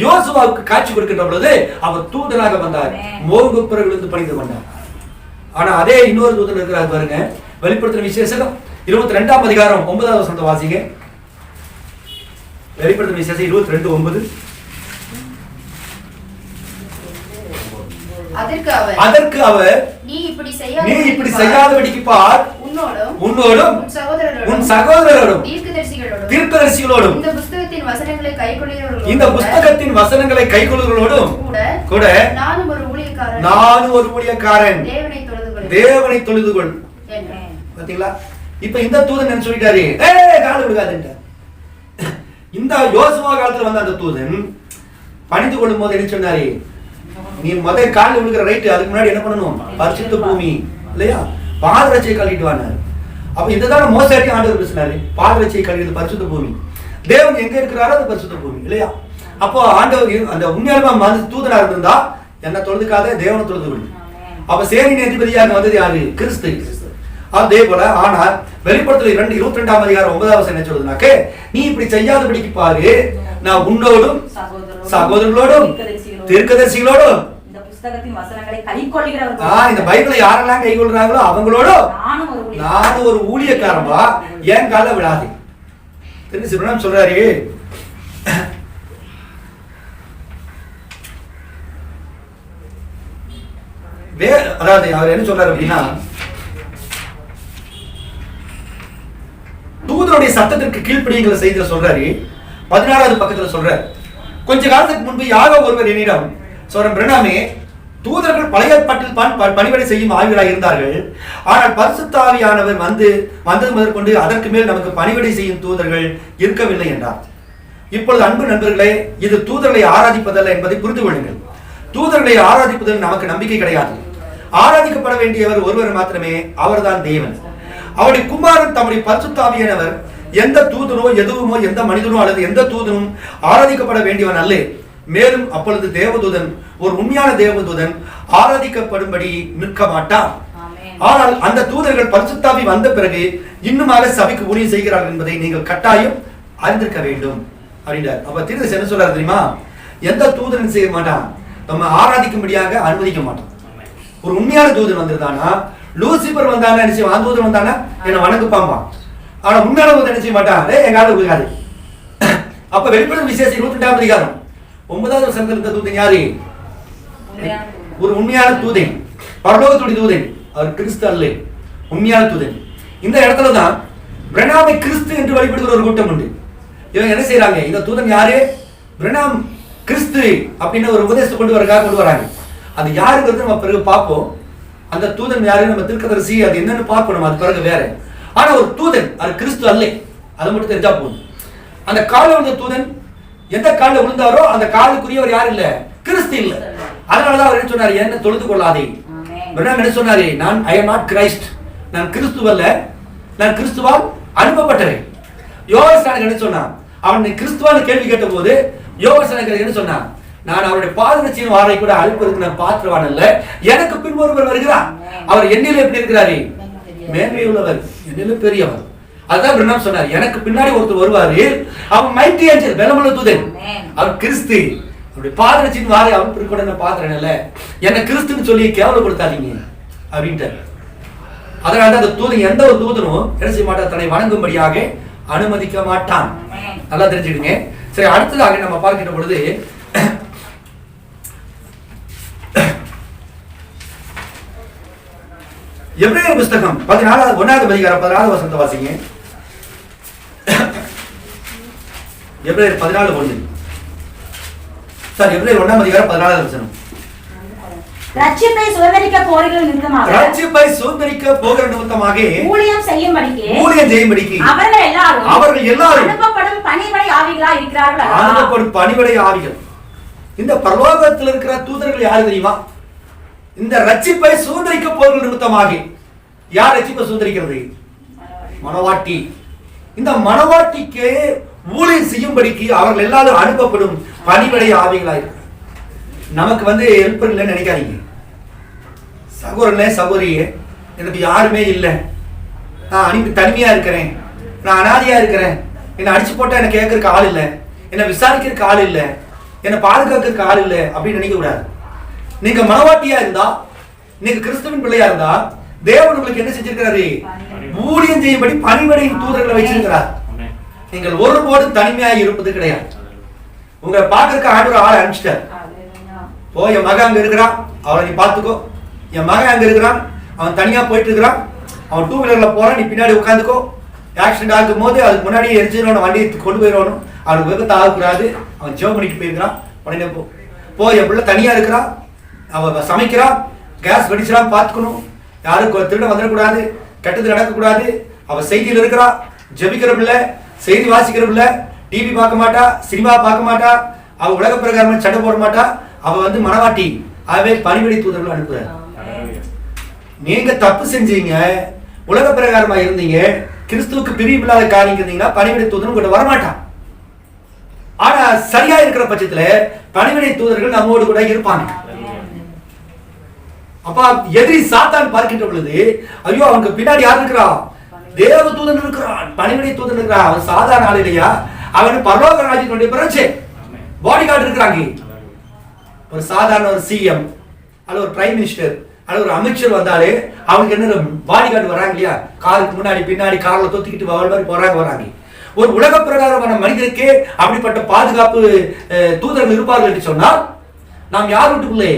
யோசுவாவுக்கு காட்சி கொடுக்கின்ற பொழுது அவர் தூதனாக வந்தார், மோகப்புறவிலிருந்து பணிந்து கொண்டார். ஆனா அதே இன்னொரு தூதன் இருக்கிறார் பாருங்க, வெளிப்படுத்தின விசேஷம் 22ஆம் அதிகாரம் 9வது வசனத்தை வாசிங்க. வெளிப்படுத்தின விசேஷம் 22:9. அதற்கு அவர் நீ இப்படி செய்யாதபடிக்கு பார், உன்னோடும் உன் சகோதரரோடும் தீர்க்கதரிசிகளோடும் இந்த புத்தகத்தின் வசனங்களை கைக்கொள்ளுகிறவர்களோடும் கூட நானும் ஒரு ஊழியக்காரன், தேவனை தொழுது கொள். பாத்தீங்களா? இப்ப இந்த தூதன் என்ன சொல்லிட்டாரு? கால விழுகாதுன்ற. இந்த யோசுவா காலத்துல வந்த அந்த தூதன் பணிந்து கொள்ளும் போது என்ன சொன்னாரு? நீ முதல் காலில் விழுகிற ரைட்டு, அதுக்கு முன்னாடி என்ன பண்ணணும்? பரிசுத்த பூமி இல்லையா, பாதரட்சை கழுவிட்டு வானாரு. அப்ப இதுதான் மோசடி ஆண்டவர் பேசினாரு, பாதரட்சை கழுவிது பரிசுத்த பூமி. தேவன் எங்க இருக்கிறாரோ அது பரிசுத்த பூமி இல்லையா? அப்போ ஆண்டவர் அந்த உண்மையாலுமா தூதனா இருந்தா என்ன தொழுதுக்காத, தேவனை தொழுது கொள்ளு. அப்ப சேரின் அதிபதியாக வந்தது யாரு? கிறிஸ்து. அதே போல ஆனால் வெளிப்படுத்தல் 22ஆம் அதிகாரம் 9வது வசனம் என்ன சொல்லுதுனாக்க, நீ இப்படி செய்யாதபடிக்கு பாரு, நான் உன்னோடும் சகோதரர்களோடும் தீர்க்கதரிசிகளோடும் இந்த புத்தகத்தின் வசனங்களை கைக்கொள்ளுகிறவர்கள், இந்த பைபிளை யாரெல்லாம் கைக்கொள்றாங்களோ அவங்களோடும் நானும் ஒரு ஊழியக்காரன்பா, ஏன் கால விடாது. தெரிஞ்சு சொல்றாரு, அதாவது அவர் என்ன சொல்றாரு அப்படின்னா, தூதனுடைய சத்தத்திற்கு கீழ்ப்படிங்கிற செய்தியில சொல்றாரு. 16வது பக்கத்துல சொல்றாரு, கொஞ்ச காலத்துக்கு முன்பு யாக ஒருவர் என்னிடம், சோரன் பிரணாமே, தூதர்கள் பழைய ஏற்பாட்டில் பணிவிடை செய்யும் ஆவிகளாக இருந்தார்கள், ஆனால் பரிசுத்த ஆவியானவர் வந்தது முதற்கொண்டு அதற்கு மேல் நமக்கு பணிவிடை செய்யும் தூதர்கள் இருக்கவில்லை என்றார். இப்பொழுது அன்பு நண்பர்களே, இது தூதர்களை ஆராதிப்பதல்ல என்பதை புரிந்து கொள்ளுங்கள். தூதர்களை ஆராதிப்பதில் நமக்கு நம்பிக்கை கிடையாது. ஆராதிக்கப்பட வேண்டியவர் ஒருவர் மாத்திரமே, அவர்தான் தேவன். அவருடைய குமாரன் தம்முடைய பரிசுத்த ஆவியானவர் எந்த தூதனோ எதுவுமோ எந்த மனிதனோ அல்லது எந்த தூதனும் ஆராதிக்கப்பட வேண்டியவன் அல்ல. மேலும் அப்பொழுது தேவதூதன், ஒரு உண்மையான தேவதூதன் ஆராதிக்கப்படும்படி நிற்க மாட்டான். ஆனால் அந்த தூதர்கள் பரிசுத்தாவி வந்த பிறகு இன்னுமாக சபைக்கு ஊழியம் செய்கிறார்கள் என்பதை நீங்கள் கட்டாயம் அறிந்திருக்க வேண்டும் அப்படின்றார். அப்ப தீர்க்கதரிசி என்ன சொல்றாரு தெரியுமா? எந்த தூதனும் செய்ய மாட்டான், நம்ம ஆராதிக்கும்படியாக அனுமதிக்க மாட்டான். ஒரு உண்மையான தூதன் வந்திருந்தானா, லூசிபர் வந்தானா என்ன செய்வான்? தூதன் வந்தானா என்ன வணங்குப்பாம்பா. ஆனா உண்மையான தூதன் என்ன செய்ய மாட்டான்? எங்கால விழுகாது. அப்ப வெளிப்படுத்தும் விசேஷம் 22ஆம் அதிகாரம் 9வது வசனத்தில் இருந்த தூதன் யாரு? ஒரு உண்மையான தூதன், பரலோகத்துடைய தூதன். அவர் கிறிஸ்து அல்ல, உண்மையான தூதன். இந்த இடத்துலதான் பிரணாமை கிறிஸ்து என்று வழிபடுகிற ஒரு கூட்டம் உண்டு. இவங்க என்ன செய்யறாங்க? இந்த தூதன் யாரு? பிரணாம் கிறிஸ்து அப்படின்னு ஒரு உபதேசத்தை கொண்டு வராங்க. அது யாருங்கிறது நம்ம பிறகு பார்ப்போம். அந்த தூதன் யாரு? நம்ம தீர்க்கதரிசி அது என்னன்னு பார்க்கணும், அது பிறகு வேற. ஆனா ஒரு தூதன், அது கிறிஸ்து அல்ல, அதை மட்டும் தெரிஞ்சா போதும். அந்த கால விழுந்த தூதன் எந்த காலில் விழுந்தாரோ அந்த காலுக்குரியவர் யாரு இல்ல? கிறிஸ்து இல்ல. அதனாலதான் அவர் என்ன சொன்னாரு? என்ன தொழுது கொள்ளாதே. என்ன சொன்னாரு? ஐ எம் நாட் கிரைஸ்ட், நான் கிறிஸ்துவ அல்ல, நான் கிறிஸ்துவால் அனுப்பப்பட்டவன். யோகஸ்தானகர் என்ன சொன்னான்? அவன் கிறிஸ்துவான கேள்வி கேட்ட போது யோகஸ்தானகர் என்ன சொன்னான்? நான் அவருடைய பாதரட்சியின் வாரை கூட அழைப்பதற்கு நான் பாத்திரவான் அல்ல, எனக்கு பின் ஒருவர் வருகிறார், அவர் என்னில எப்படி இருக்கிறாரு? மேன்மை உள்ளவர், என்னில பெரியவர். அதான் பிரண்ணாம் சொன்னார், எனக்கு பின்னாடி ஒருத்தர் வருவாரு, அவன் மைட்டி ஏஞ்சல், பலமுள்ள தூதன், அவர் கிறிஸ்து, அவருடைய பாதரட்சியின் வாரை அவன் பிற்கூட நான் பாத்திரன் அல்ல, என்ன கிறிஸ்துன்னு சொல்லி கேவலப்படுத்தாதீங்க அப்படின்ட்டு. அதனால அந்த தூதன், எந்த ஒரு தூதனும் என்ன செய்ய மாட்டான்? தன்னை வணங்கும்படியாக அனுமதிக்க மாட்டான். நல்லா தெரிஞ்சுடுங்க. சரி, அடுத்ததாக நம்ம பார்க்கின்ற பொழுது எபிரேயர் புத்தகம் 1வது அதிகாரம் 14வது வசனத்தை வாசிங்க. எபிரேயர் 14:1. சார், எபிரேயர் 1ஆம் அதிகாரம் 14வது வசனம். ரட்சிப்பை சுதந்தரிக்க போகிற நிமித்தமாக ஊழியம் செய்யும்படிக்கு அவர்கள் எல்லாரும் அனுப்பப்படும் பணிவிடை ஆவிகளாய் இருக்கிறார்கள். அனுப்பப்படும் பணிவிடை ஆவிகள். இந்த பரலோகத்தில் இருக்கிற தூதர்கள் யாரு தெரியுமா? இந்த ரட்சிப்பை சுதந்தரிக்க போகிற நிமித்தமாக. யார் ரட்சிப்பை சுதந்தரிக்கிறது? மணவாட்டி. இந்த மணவாட்டிக்கு ஊழியம் செய்யும்படிக்கு அவர்கள் எல்லாரும் அனுப்பப்படும் பணிவிடை ஆவிகளாயிருக்கு. நமக்கு ஹெல்ப்பர் இல்லைன்னு நினைக்காதீங்க. சகோதரனே சகோதரியே, எனக்கு யாருமே இல்லை, நான் தனிமையா இருக்கிறேன், நான் அனாதையா இருக்கிறேன், என்னை அடிச்சு போட்டா எனக்கு கேட்கறதுக்கு ஆள் இல்லை, என்னை விசாரிக்கிறதுக்கு ஆள் இல்லை, என்னை பாதுகாக்கிறதுக்கு ஆள் இல்லை அப்படின்னு நினைக்க கூடாது. நீங்க மனவாட்டியா இருந்தா, நீங்க கிறிஸ்துவின் பிள்ளையா இருந்தா, தேவன் உங்களுக்கு என்ன செஞ்சிருக்கிறாரு? ஊழியம் செய்யும்படி பணிவிடை தூதர்களை வச்சிருக்கிறார். நீங்கள் ஒருபோதும் தனிமையா இருப்பது கிடையாது. உங்களை பார்க்கறதுக்கு ஆண்டவர் ஆளை அனுப்பிச்சிட்டார். என் மகன் அங்க இருக்கிறான், அவளை நீ பாத்துக்கோ. என் மகன் அங்க இருக்கிறான், அவன் தனியா போயிட்டு இருக்கிறான், அவன் 2 வீலர்ல போறான், நீ பின்னாடி உட்காந்துக்கோ. ஆக்சிடென்ட் ஆகும் போது அதுக்கு முன்னாடி எரிஞ்சிடணும், வண்டியை கொண்டு போயிடணும், அவனுக்கு விபத்து ஆகக்கூடாது. அவன் ஜெபம் பண்ணிட்டு போயிருக்கிறான், உடனே போ. என் பிள்ளை தனியா இருக்கிறான், அவ சமைக்கிறான், கேஸ் வெடிச்சிடாம பார்த்துக்கணும், யாரும் திருட வந்துடக்கூடாது, கெட்டது நடக்கக்கூடாது. அவ செய்தியில் இருக்கிறா, ஜெபிக்கிற பிள்ளை, செய்தி வாசிக்கிற பிள்ளை, டிவி பார்க்க மாட்டா, சினிமா பார்க்க மாட்டா, அவ உலக பிரகாரம் சண்டை போட மாட்டா. அவ மனவாட்டி. ஆகவே பணிவிடை தூதர்கள் அனுப்புறாரு. நீங்க தப்பு செஞ்சீங்க, உலக பிரகாரமா இருந்தீங்க, கிறிஸ்துவுக்கு பிரிவில்லாத காரியம் இருந்தீங்கன்னா பணிவிடை தூதர் உங்கள்கிட்ட வரமாட்டான். ஆனா சரியா இருக்கிற பட்சத்துல பணிவிடை தூதர்கள் நம்மோடு கூட இருப்பாங்க. அப்ப எதிரி சாத்தான் பார்க்கின்ற பொழுது, ஐயோ அவனுக்கு பின்னாடி யார் இருக்கிறா? தேவ தூதன் இருக்கிறான், பணிவிடை தூதன் இருக்கிறான். அவன் சாதாரண ஆள் இல்லையா, அவன் பரலோக ராஜ்யத்தினுடைய பிரச்சனை பாடி கார்டு இருக்கிறாங்க. ஒரு சாதாரண ஒரு சிஎம் அல்லது ஒரு பிரைம் மினிஸ்டர் அல்லது ஒரு அமைச்சர் வந்தாலே அவனுக்கு என்ன பாடி கார்டு வராங்க இல்லையா? காருக்கு முன்னாடி பின்னாடி காரில் தொத்திக்கிட்டு மாதிரி வராங்க. ஒரு உலக பிரகாரமான மனிதனுக்கே அப்படிப்பட்ட பாதுகாப்பு தூதர்கள் இருப்பார்கள் என்று சொன்னால், நாம் யார் வீட்டு பிள்ளை?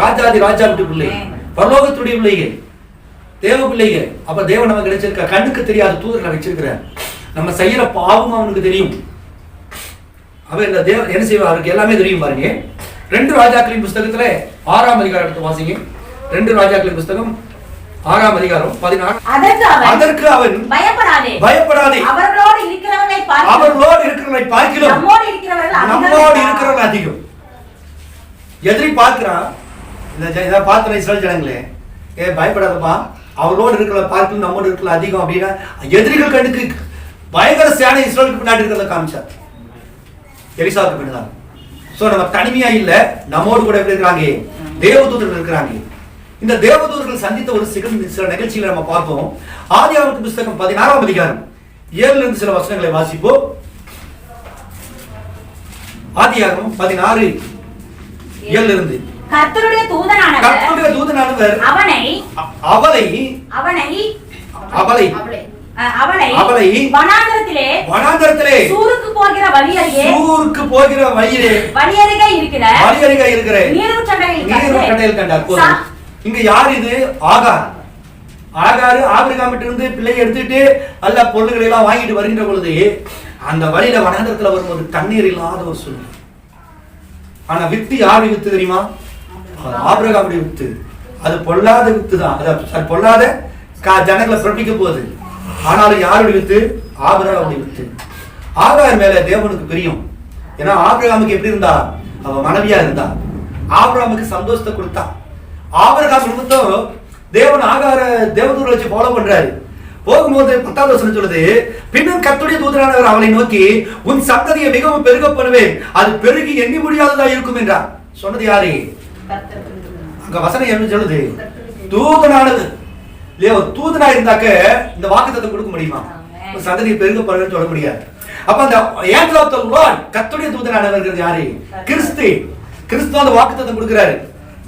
ராஜாதி ராஜா வீட்டு பிள்ளை, பரலோகத்துடைய பிள்ளைகள், தேவ பிள்ளைகள். அப்ப தேவன் நமக்கு கிடைச்சிருக்க கண்ணுக்கு தெரியாத தூதர்களை வச்சிருக்கிறார். நம்ம செய்யற பாவம் அவனுக்கு தெரியும். அவன் இந்த தேவன் என்ன செய்வார்? அவருக்கு எல்லாமே தெரியும். பாருங்க, 2 ராஜாக்களின் புஸ்தகத்துல 6ஆம் அதிகாரத்தை வாசிங்க. 2 ராஜாக்களின் புஸ்தகம் 6ஆம் அதிகாரம் 16. அதற்கு அவன் பயப்படாதே, அவர்களோடு இருக்கிறவர்களை பார்க்கிலும் நம்மோடு இருக்கிறவர்கள் அதிகம். எதிரி பார்க்கிறான், இதை பார்க்கிற இஸ்ரவேல் ஜனங்களே, பயப்படாதப்பா, அவர்களோடு இருக்கிற பார்க்கிலும் நம்மோடு இருக்கிற அதிகம் அப்படின்னா எதிரிகள் கண்ணுக்கு பயங்கர சேனை இஸ்ரவேலுக்கு பின்னாடி இருக்கிறத காமிச்சார். எலிசாவுக்கு பின்னாடி. சோ நம்ம தனிமையா இல்ல, நம்மோடு கூட இருக்கிறாங்க தேவதூதர்கள் இருக்கிறாங்க. இந்த தேவதூதர்கள் சந்தித்த ஒரு சில நிகழ்ச்சிகளை நம்ம பார்ப்போம். ஆதியாகமத்தின் புஸ்தகம் 16ஆம் அதிகாரம் 7 இருந்து சில வசனங்களை வாசிப்போம். ஆதியாகமம் 16:7 இருந்து. கர்த்தருடைய தூதனானவர் அவளை வனாந்தரத்திலே சூருக்கு போகிற வழியருகே இருக்கிற நீரூற்றண்டையில் கண்டார். இங்க யார் இது? ஆகாரு ஆபிரகாமிட்ட இருந்து பிள்ளையை எடுத்துட்டு அல்ல பொருள்களை எல்லாம் வாங்கிட்டு வருகின்ற பொழுது அந்த வழியில வனாந்தரத்துல வரும்போது தண்ணீர் இல்லாத ஒரு சூழ்நிலை. ஆனா வித்து யாரு வித்து தெரியுமா? ஆபிரகாமுடைய வித்து. அது பொல்லாத வித்து தான், அது பொல்லாத ஜனங்களை பிறப்பிக்க போகுது. ஆனாலும் யாருடைய வித்து? ஆபிரகாமுடைய வித்து. ஆகார் மேல தேவனுக்கு பிரியம். ஏன்னா ஆபிரகாமுக்கு எப்படி இருந்தா? அவ மனைவியா இருந்தா. ஆபிரகாமுக்கு சந்தோஷத்தை கொடுத்தா. ஆபிரகாம் நிமித்தம் தேவன் ஆகார தேவதூதரை வச்சு ஃபாலோ பண்றாரு. போகும்போது 10வது வசனம் சொல்லுது, பின்னும் கர்த்தருடைய தூதனானவர் அவளை நோக்கி, உன் சந்ததியை மிகவும் பெருக பண்ணுவேன், அது பெருகி எண்ணி முடியாததா இருக்கும் என்றார். சொன்னது யாரு? அங்க வசனம் என்ன சொல்லுது? தூதனானது இல்லையா? தூதனா இருந்தாக்க இந்த வாக்குத்தத்தம் கொடுக்க முடியுமா? சந்ததியை பெருக பண்ணுவேன்னு சொல்ல முடியாது. அப்ப அந்த ஏஞ்சல் ஆஃப் தி லார்ட், கர்த்தருடைய தூதனானவர் யாரு? கிறிஸ்து அந்த வாக்குத்தத்தம் கொடுக்கிறாரு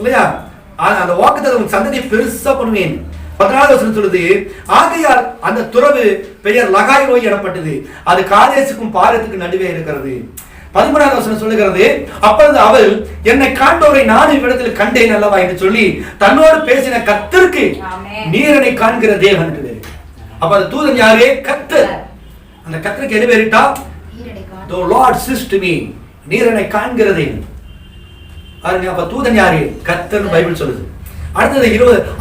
இல்லையா? அந்த வாக்குத்தத்தம் சந்ததியை பெருசா பண்ணுவேன். 14வது வசனம் சொல்லுது, ஆகையால் அந்த துறவு பெயர் லகாய் நோய் எனப்பட்டது, அது காதேசுக்கும் பாரத்துக்கு நடுவே இருக்கிறது. 13வது வசனம் சொல்லுகிறது, அப்பொழுது அவள் என்னை காண்பவரை நான் இவ்விடத்தில் கண்டேன் அல்லவா என்று சொல்லி தன்னோடு பேசின கர்த்தருக்கு நீர் என்னை காண்கிற தேவன். அப்ப அந்த தூதன் யாரு? கர்த்தர். அந்த கர்த்தருக்கு என்ன பேரிட்டா? The Lord says to me, நீர் என்னை காண்கிற தேவன். அப்ப தூதன் யாரு? கர்த்தர் பைபிள் சொல்லுது. அடுத்தது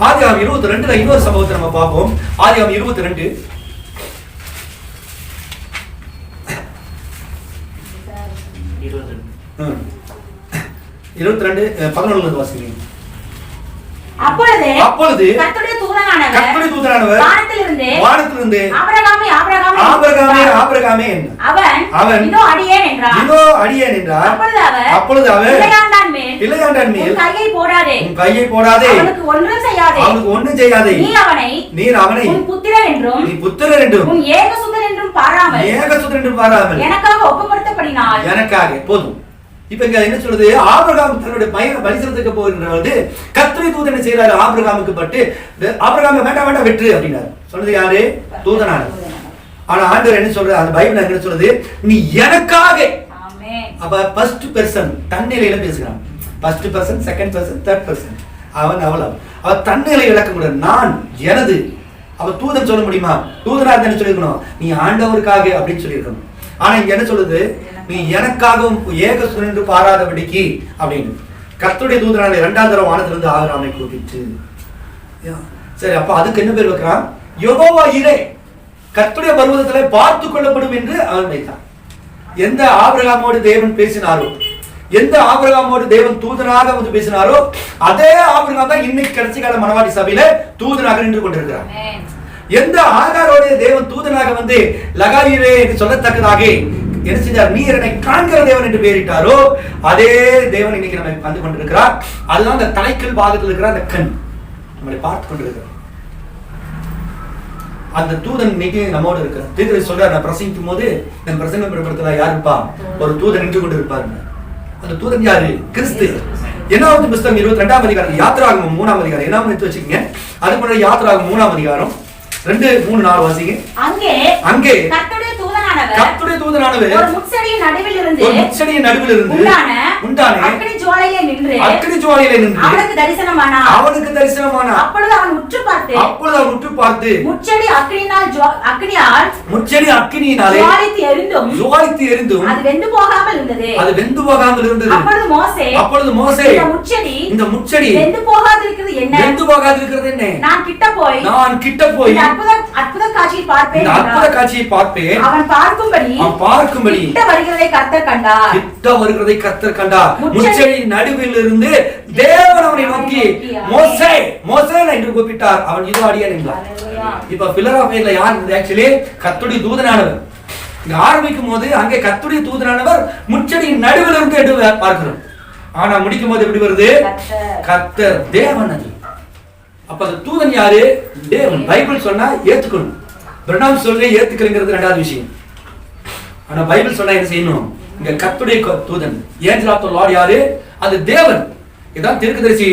ஆதியாகமம் 22ல இன்னொரு சம்பவத்தை நம்ம பார்ப்போம். ஆதியாகமம் 22 11 வாசிக்கிறீங்க. அப்பொழுது கர்த்தருடைய தூதனானவர் வானத்திலிருந்து ஆபிரகாமே என்ன? அவன் இதோ அடியேன் என்றார். அப்பொழுது அவர் பிள்ளையாண்டான் மேல் உன் கையை போடாதே, அவனுக்கு ஒன்றும் செய்யாதே. நீர் அவனை உன் புத்திரன் என்றும் நீ புத்திரன் என்றும் உன் ஏகசுதன் என்றும் பாராமல் எனக்காக ஒப்புப்படுத்தப்படினார். எனக்காக போதும். இப்ப இங்க என்ன சொல்றது? ஆபிரகாம் தன்னுடைய பையனை பலி செலுத்த போகின்றது. கர்த்தருடைய தூதன் என்ன செய்யறாரு? ஆபிரகாமுக்கு பட்டு ஆபிரகாம் வேண்டாம் வெற்று அப்படின்னாரு. சொன்னது யாரு? தூதனானவர். ஆனா ஆண்டவர் என்ன சொல்றாரு? அந்த பைபிள் என்ன சொல்றது? நீ எனக்காக. அப்ப ஃபர்ஸ்ட் பெர்சன் தன்னிலையில பேசுகிறான். First person, second person, third person. அவ தன்னிலை விளக்க முடியாது. நான் எனது. அவ தூதன் சொல்ல முடியுமா? தூதனா என்ன சொல்லிருக்கணும்? நீ ஆண்டவருக்காக அப்படின்னு சொல்லியிருக்கணும். ஆனா இங்க என்ன சொல்லுது? நீ எனக்காகவும் ஏகசுதன் என்று பாராதபடிக்கு அப்படின்னு. கர்த்தருடைய தூதனான இரண்டாம் தரம் வானத்திலிருந்து ஆபிரகாமை கூப்பிட்டு, சரி அப்ப அதுக்கு என்ன பேர் வைக்கிறான்? யெகோவா ஈரே, கர்த்தருடைய பர்வதத்திலே பார்த்து கொள்ளப்படும் என்று அவன் வைத்தான். எந்த ஆபிரகாமோடு தேவன் பேசினாரோ, எந்த ஆபிரகாமோடு தேவன் தூதனாக வந்து பேசினாரோ, அதே ஆபிரகாம் தான் இன்னைக்கு கடைசி கால மனவாட்டி சபையில தூதனாக நின்று கொண்டிருக்கிறார். எந்த ஆகாரோடைய தேவன் தூதனாக வந்து லகாயிரே என்று சொல்லத்தக்கதாக என்ன செஞ்சார்? நீர் என்னை காண்கிற தேவன் என்று பெயரிட்டாரோ, அதே தேவன் இன்னைக்கு நம்மை வந்து கொண்டிருக்கிறார். அதுதான் அந்த தலைக்கல் பாகத்தில் இருக்கிற அந்த கண் நம்மளை பார்த்து கொண்டிருக்கிறார். அந்த தூதன் இன்னைக்கு நம்மோடு இருக்கிறார். தீர்க்கதரிசி சொல்றார், நான் பிரசங்கிக்கும் போது நான் பிரசங்கம் படுத்தல யார் இருப்பா? ஒரு தூதன் நின்று கொண்டு இருப்பார். அந்த தூதன் யாரு? கிறிஸ்து. என்னாவது புஸ்தகம் 22ஆம் அதிகாரம், யாத்திராகமம் 3ஆம் அதிகாரம். என்ன எடுத்து வச்சுக்கீங்க. அதுக்கு முன்னாடி யாத்திராகமம் 3ஆம் அதிகாரம் 2, 3, 4 வாசிங்க. அங்கே கர்த்தருடைய தூதனானவர் ஒரு முட்செடியின் நடுவிலிருந்து உண்டான அக்கினி ஜுவாலையிலே நின்று அவனுக்கு தரிசனமானார். அப்பொழுது அவன் உற்று பார்த்து முட்செடி அக்கினியினால் ஜுவாலித்து எரிந்தும் அது வெந்து போகாமல் இருந்தது. அப்பொழுது மோசே இந்த முட்செடி வெந்து போகாதிருக்கிறது என்ன? நான் கிட்ட போய் அற்புத காட்சியை பார்ப்பேன். அவன் பார்க்கும்படி கிட்ட வருகிறதை கர்த்தர் கண்டார். முட்செடியின் நடுவில் இருந்து தேவன் அவனை நோக்கி மோசே என்று கூப்பிட்டார். அவன் இதோ அடியேன் என்றார். இப்ப பில்லர் ஆஃப் ஃபயர்ல யார் இருந்தது? ஆக்சுவலி கர்த்தருடைய தூதனானவர். இங்க ஆரம்பிக்கும் போது அங்கே கர்த்தருடைய தூதனானவர் முட்செடியின் நடுவில் இருந்து என்று பார்க்கிறோம். ஆனா முடிக்கும் போது எப்படி வருது? கர்த்தர் தேவன். அது அப்ப அந்த தூதன் யாரு? தேவன். பைபிள் சொன்னா ஏத்துக்கணும். பிரணாம் சொல்ற ஏத்துக்கிறங்கிறது ரெண்டாவது விஷயம். ஆனா பைபிள் சொன்னா என்ன செய்யணும்? இங்க கர்த்தருடைய தூதன், ஏஞ்சல் ஆஃப் தி லார்ட் யாரு? அது தேவன். இதான் தீர்க்கதரிசி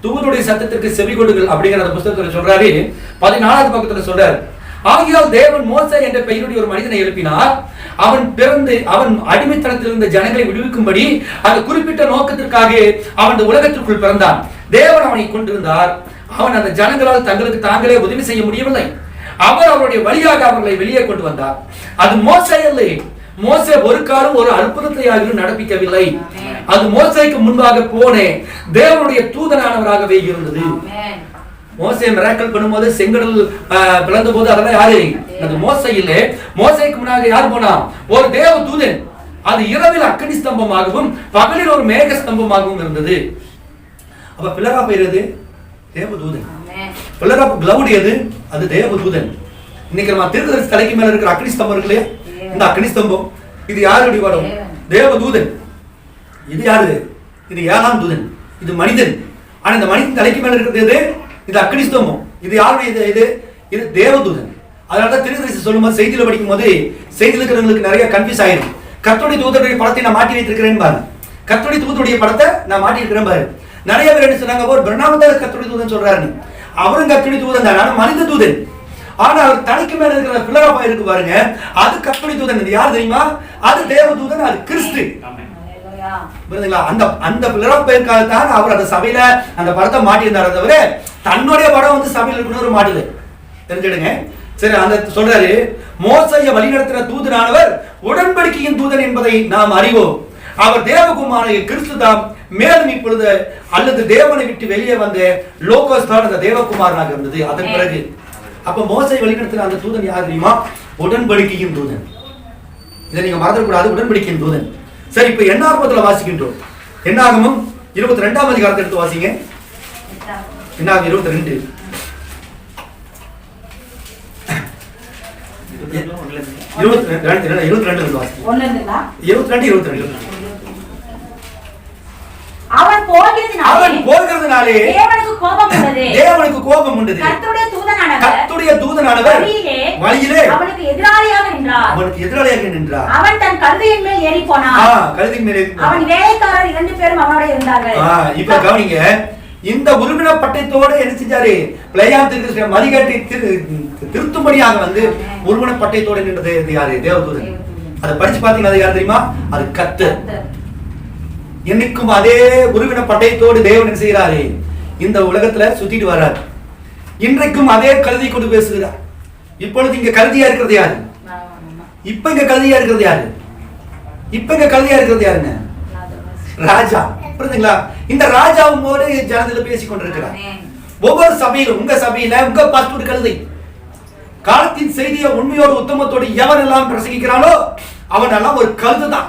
தூதனுடைய சத்தத்திற்கு செவி கொடுங்கள் அப்படிங்கிற அந்த புத்தகத்துல சொல்றாரு. 14வது பக்கத்துல சொல்றாரு, ஆகையால் தேவன் மோசே என்ற பெயருடைய ஒரு மனிதனை எழுப்பினார். அவன் அடிமைத்தனத்தில் இருந்த ஜனங்களை விடுவிக்கும்படி அந்த குறிப்பிட்ட நோக்கத்திற்காக அவன் உலகத்திற்குள் பிறந்தான். தேவன் அவனை கொண்டிருந்தார். அவன் அந்த ஜனங்களால் தங்களுக்கு தாங்களே உதவி செய்ய முடியவில்லை. அவர் அவருடைய வழியாக அவர்களை வெளியே கொண்டு வந்தார். அது மோசே அல்ல. மோசே ஒரு காலம் ஒரு அற்புதத்தை நடப்பிக்கவில்லை. அது மோசேக்கு முன்பாக போனே தேவனுடைய தூதனானவராகவே இருந்தது. மோசே மிராக்கிள் பண்ணும்போது செங்கடல் பிளந்த போது அதெல்லாம் யாரு? அது மோசே இல்ல. மோசேக்கு முன்னாக யார் போனா? ஒரு தேவ தூதன். அது இரவில் அக்கினி ஸ்தம்பமாகவும் பகலில் ஒரு மேக ஸ்தம்பமாகவும் இருந்தது. அப்ப பில்லர் ஆஃப் ஃபயர் எது? தேவதூதன். பில்லர் ஆஃப் கிளவுட் எது? அது தேவதூதன். இன்னைக்கு நம்ம தீர்க்கதரிசி தலைக்கு மேல இருக்கிற அக்கினி ஸ்தம்பம் இருக்கு இல்லையா? இந்த அக்கினி ஸ்தம்பம் இது யாருடைய படம்? தேவதூதன். இது யாரு? இது ஏழாம் தூதன். இது மனிதன். ஆனா இந்த மனிதன் தலைக்கு மேல இருக்கிறது எது? இது அக்கினி ஸ்தம்பம். இது யாருடைய? இது தேவதூதன். அதனாலதான் தீர்க்கதரிசி சொல்லும்போது செய்தியில படிக்கும் போது செய்தியில இருக்கிறவங்களுக்கு நிறைய கன்ஃபியூஸ் ஆயிரும். கர்த்தருடைய தூதனுடைய படத்தை நான் மாட்டி வைத்திருக்கிறேன் பாரு. கர்த்தருடைய தூதனுடைய படத்தை நான் மாட்டி இருக்கிறேன் பாரு. நிறைய பேர் என்ன சொன்னாங்க? ஒரு பிரணாமத்தை கர்த்தருடைய தூதன் சொல்றாரு. அவரும் கர்த்தருடைய தூதன் தான். ஆனா மனித தூதன். ஆனா அவர் தலைக்கு மேல இருக்கிற பில்லர் ஆஃப் ஃபயர் இருக்கு பாருங்க, அது கர்த்தருடைய தூதன். இது யார் தெரியுமா? அது தேவதூதன். அது கிறிஸ்து. புரியுதுங்களா? அந்த பில்லர் ஆஃப் ஃபயர்க்காக தான் அவர் அந்த சபையில அந்த படத்தை மாட்டியிருந்தாரு. தவிர தன்னுடைய படம் வந்து சபையில இருக்கணும் மாட்டல. தெரிஞ்சிடுங்க. சரி, அந்த சொல்றாரு, மோசேயை வழிநடத்தின தூதனானவர் உடன்படிக்கையின் தூதன் என்பதை நாம் அறிவோம். அவர் தேவகுமாரனை கிறிஸ்து தாம். மேலும் இப்பொழுது அல்லது தேவனை விட்டு வெளியே வந்த லோகோஸ் தான் அந்த தேவகுமாரனாக இருந்தது. அதன் பிறகு அப்ப மோசேயை வழிநடத்தின அந்த தூதன் யார் தெரியுமா? உடன்படிக்கையின் தூதன். இதை நீங்க மறந்துடக்கூடாது. உடன்படிக்கையின் தூதன். சரி, இப்ப என்னாகமத்துல வாசிக்கின்றோம். என்னாகமம் 22ஆம் அதிகாரத்தை எடுத்து வாசிங்க. என்னாகும் 22. 22 வாசி. 22. அவன் போகிறதுனாலே தேவனுக்கு கோபம் உண்டது. கர்த்தருடைய தூதனானவர் வழியிலே அவனுக்கு எதிராளியாக நின்றார். அவன் தன் கழுதையின் மேல் ஏறி போனான். கழுதையின் மேல் ஏறி அவன் வேலைக்காரர் 2 பேரும் அவனோட இருந்தார்கள். இப்ப கவனிங்க, இந்த உருவின பட்டயத்தோடு என்ன செஞ்சாரு? பிளேயாத்திற்கு மதிகட்டி திருத்தும்படியாக வந்து உருவின பட்டயத்தோடு நின்றது யாரு? தேவதூதன். அதை படிச்சு பாத்தீங்கன்னா அது யார் தெரியுமா? அது கர்த்தர். என்னைக்கும் அதே உருவின பட்டயத்தோடு தேவன் என்ன செய்கிறாரு? இந்த உலகத்துல சுத்திட்டு வர்றாரு. இன்றைக்கும் அதே கழுதை கொண்டு பேசுகிறார். இப்பொழுது இங்க கழுதியா இருக்கிறது யாரு? இப்ப இங்க கழுதியா இருக்கிறது யாருங்க? ராஜா. புரியுதுங்களா? இந்த ராஜாவும் போது ஜனத்துல பேசிக் கொண்டிருக்கிறார். ஒவ்வொரு சபையிலும், உங்க சபையில உங்க பாஸ்டர் கழுதை. காலத்தின் செய்தியை உண்மையோடு உத்தமத்தோடு எவன் எல்லாம் பிரசங்கிக்கிறானோ அவன் எல்லாம் ஒரு கழுதுதான்.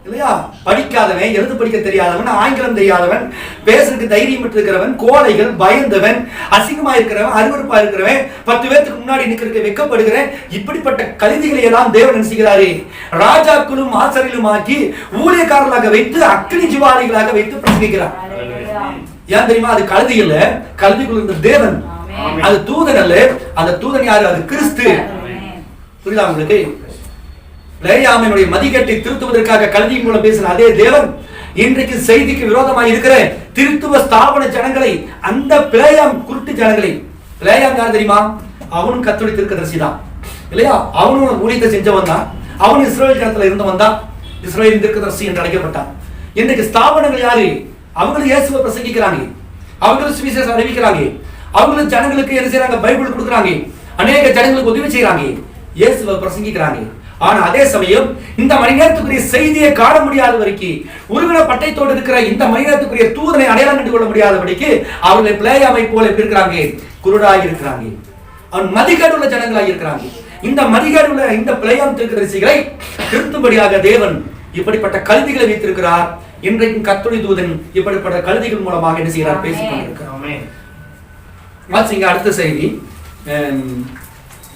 இல்லையா? படிக்காதவன், எழுது படிக்க தெரியாதவன், ஆங்கிலம் தெரியாதவன், பேசுறதுக்கு தைரியம் இருக்கிறவன், கோழைகள், பயந்தவன், அசிங்கமா இருக்கிறவன், அருவருப்பா இருக்கிறவன், 10 பேருக்கு முன்னாடி நிற்கிறதுக்கு வெக்கப்படுகிறேன், இப்படிப்பட்ட கழுதிகளை எல்லாம் தேவன் நினைச்சுகிறாரே ராஜாக்களும் ஆசாரியர்களும் ஆக்கி ஊழியக்காரர்களாக வைத்து அக்னி ஜுவாலிகளாக வைத்து பிரசங்கிக்கிறார். ஏன் தெரியுமா? அது கழுதி இல்ல, கழுதிக்குள்ள இருந்த தேவன். அது தூதன் அல்ல. அந்த தூதன் யாரு? அது கிறிஸ்து. புரியுதா உங்களுக்கு? பிளேயாமினுடைய மதிகட்டை திருத்துவதற்காக கல்வியின் மூலம் பேசின அதே தேவன் இன்றைக்கு செய்திக்கு விரோதமாக இருக்கிற திருத்துவ ஸ்தாபன ஜனங்களை, அந்த பிளேயாம் குருட்டு ஜனங்களை, பிளேயாம் யார் தெரியுமா? அவனும் கர்த்தருடைய தீர்க்கதரிசி தான். இல்லையா? அவனும் ஊழியத்தை செஞ்சவன் தான். அவனும் இஸ்ரவேல் ஜனத்துல இருந்தவன் தான். இஸ்ரவேலின் தீர்க்கதரிசி என்று அழைக்கப்பட்டான். இன்றைக்கு ஸ்தாபனங்கள் யாரு? அவங்களும் இயேசுவை பிரசங்கிக்கிறாங்க, அவங்களும் சுவிசேஷம் அறிவிக்கிறாங்க, அவங்களும் ஜனங்களுக்கு என்ன செய்யறாங்க? பைபிள் கொடுக்குறாங்க, அநேக ஜனங்களுக்கு உதவி செய்யறாங்க, இயேசுவை பிரசங்கிக்கிறாங்க. ஆனா அதே சமயம் இந்த மணி நேரத்துக்குரிய செய்தியை காண முடியாத வரைக்கும், உருவின பட்டயத்தோடு இருக்கிற இந்த மணி நேரத்துக்குரிய தூதனை அடையாளம் கண்டு கொள்ள முடியாதபடிக்கு அவர்களை பிளேயாமை போல எப்படி இருக்கிறாங்க? குருடாக இருக்கிறாங்க. அவன் மதிகேடுள்ள ஜனங்களாக இருக்கிறாங்க. இந்த மதிகேடுள்ள இந்த பிளேயாம் தீர்க்கதரிசிகளை திருத்தும்படியாக தேவன் இப்படிப்பட்ட கல்விகளை வைத்திருக்கிறார். இன்றைக்கும் கர்த்தருடைய தூதன் இப்படிப்பட்ட கல்விகள் மூலமாக என்ன செய்கிறார்? பேசிக் கொண்டிருக்கிறார். வாசிங்க அடுத்த செய்தி.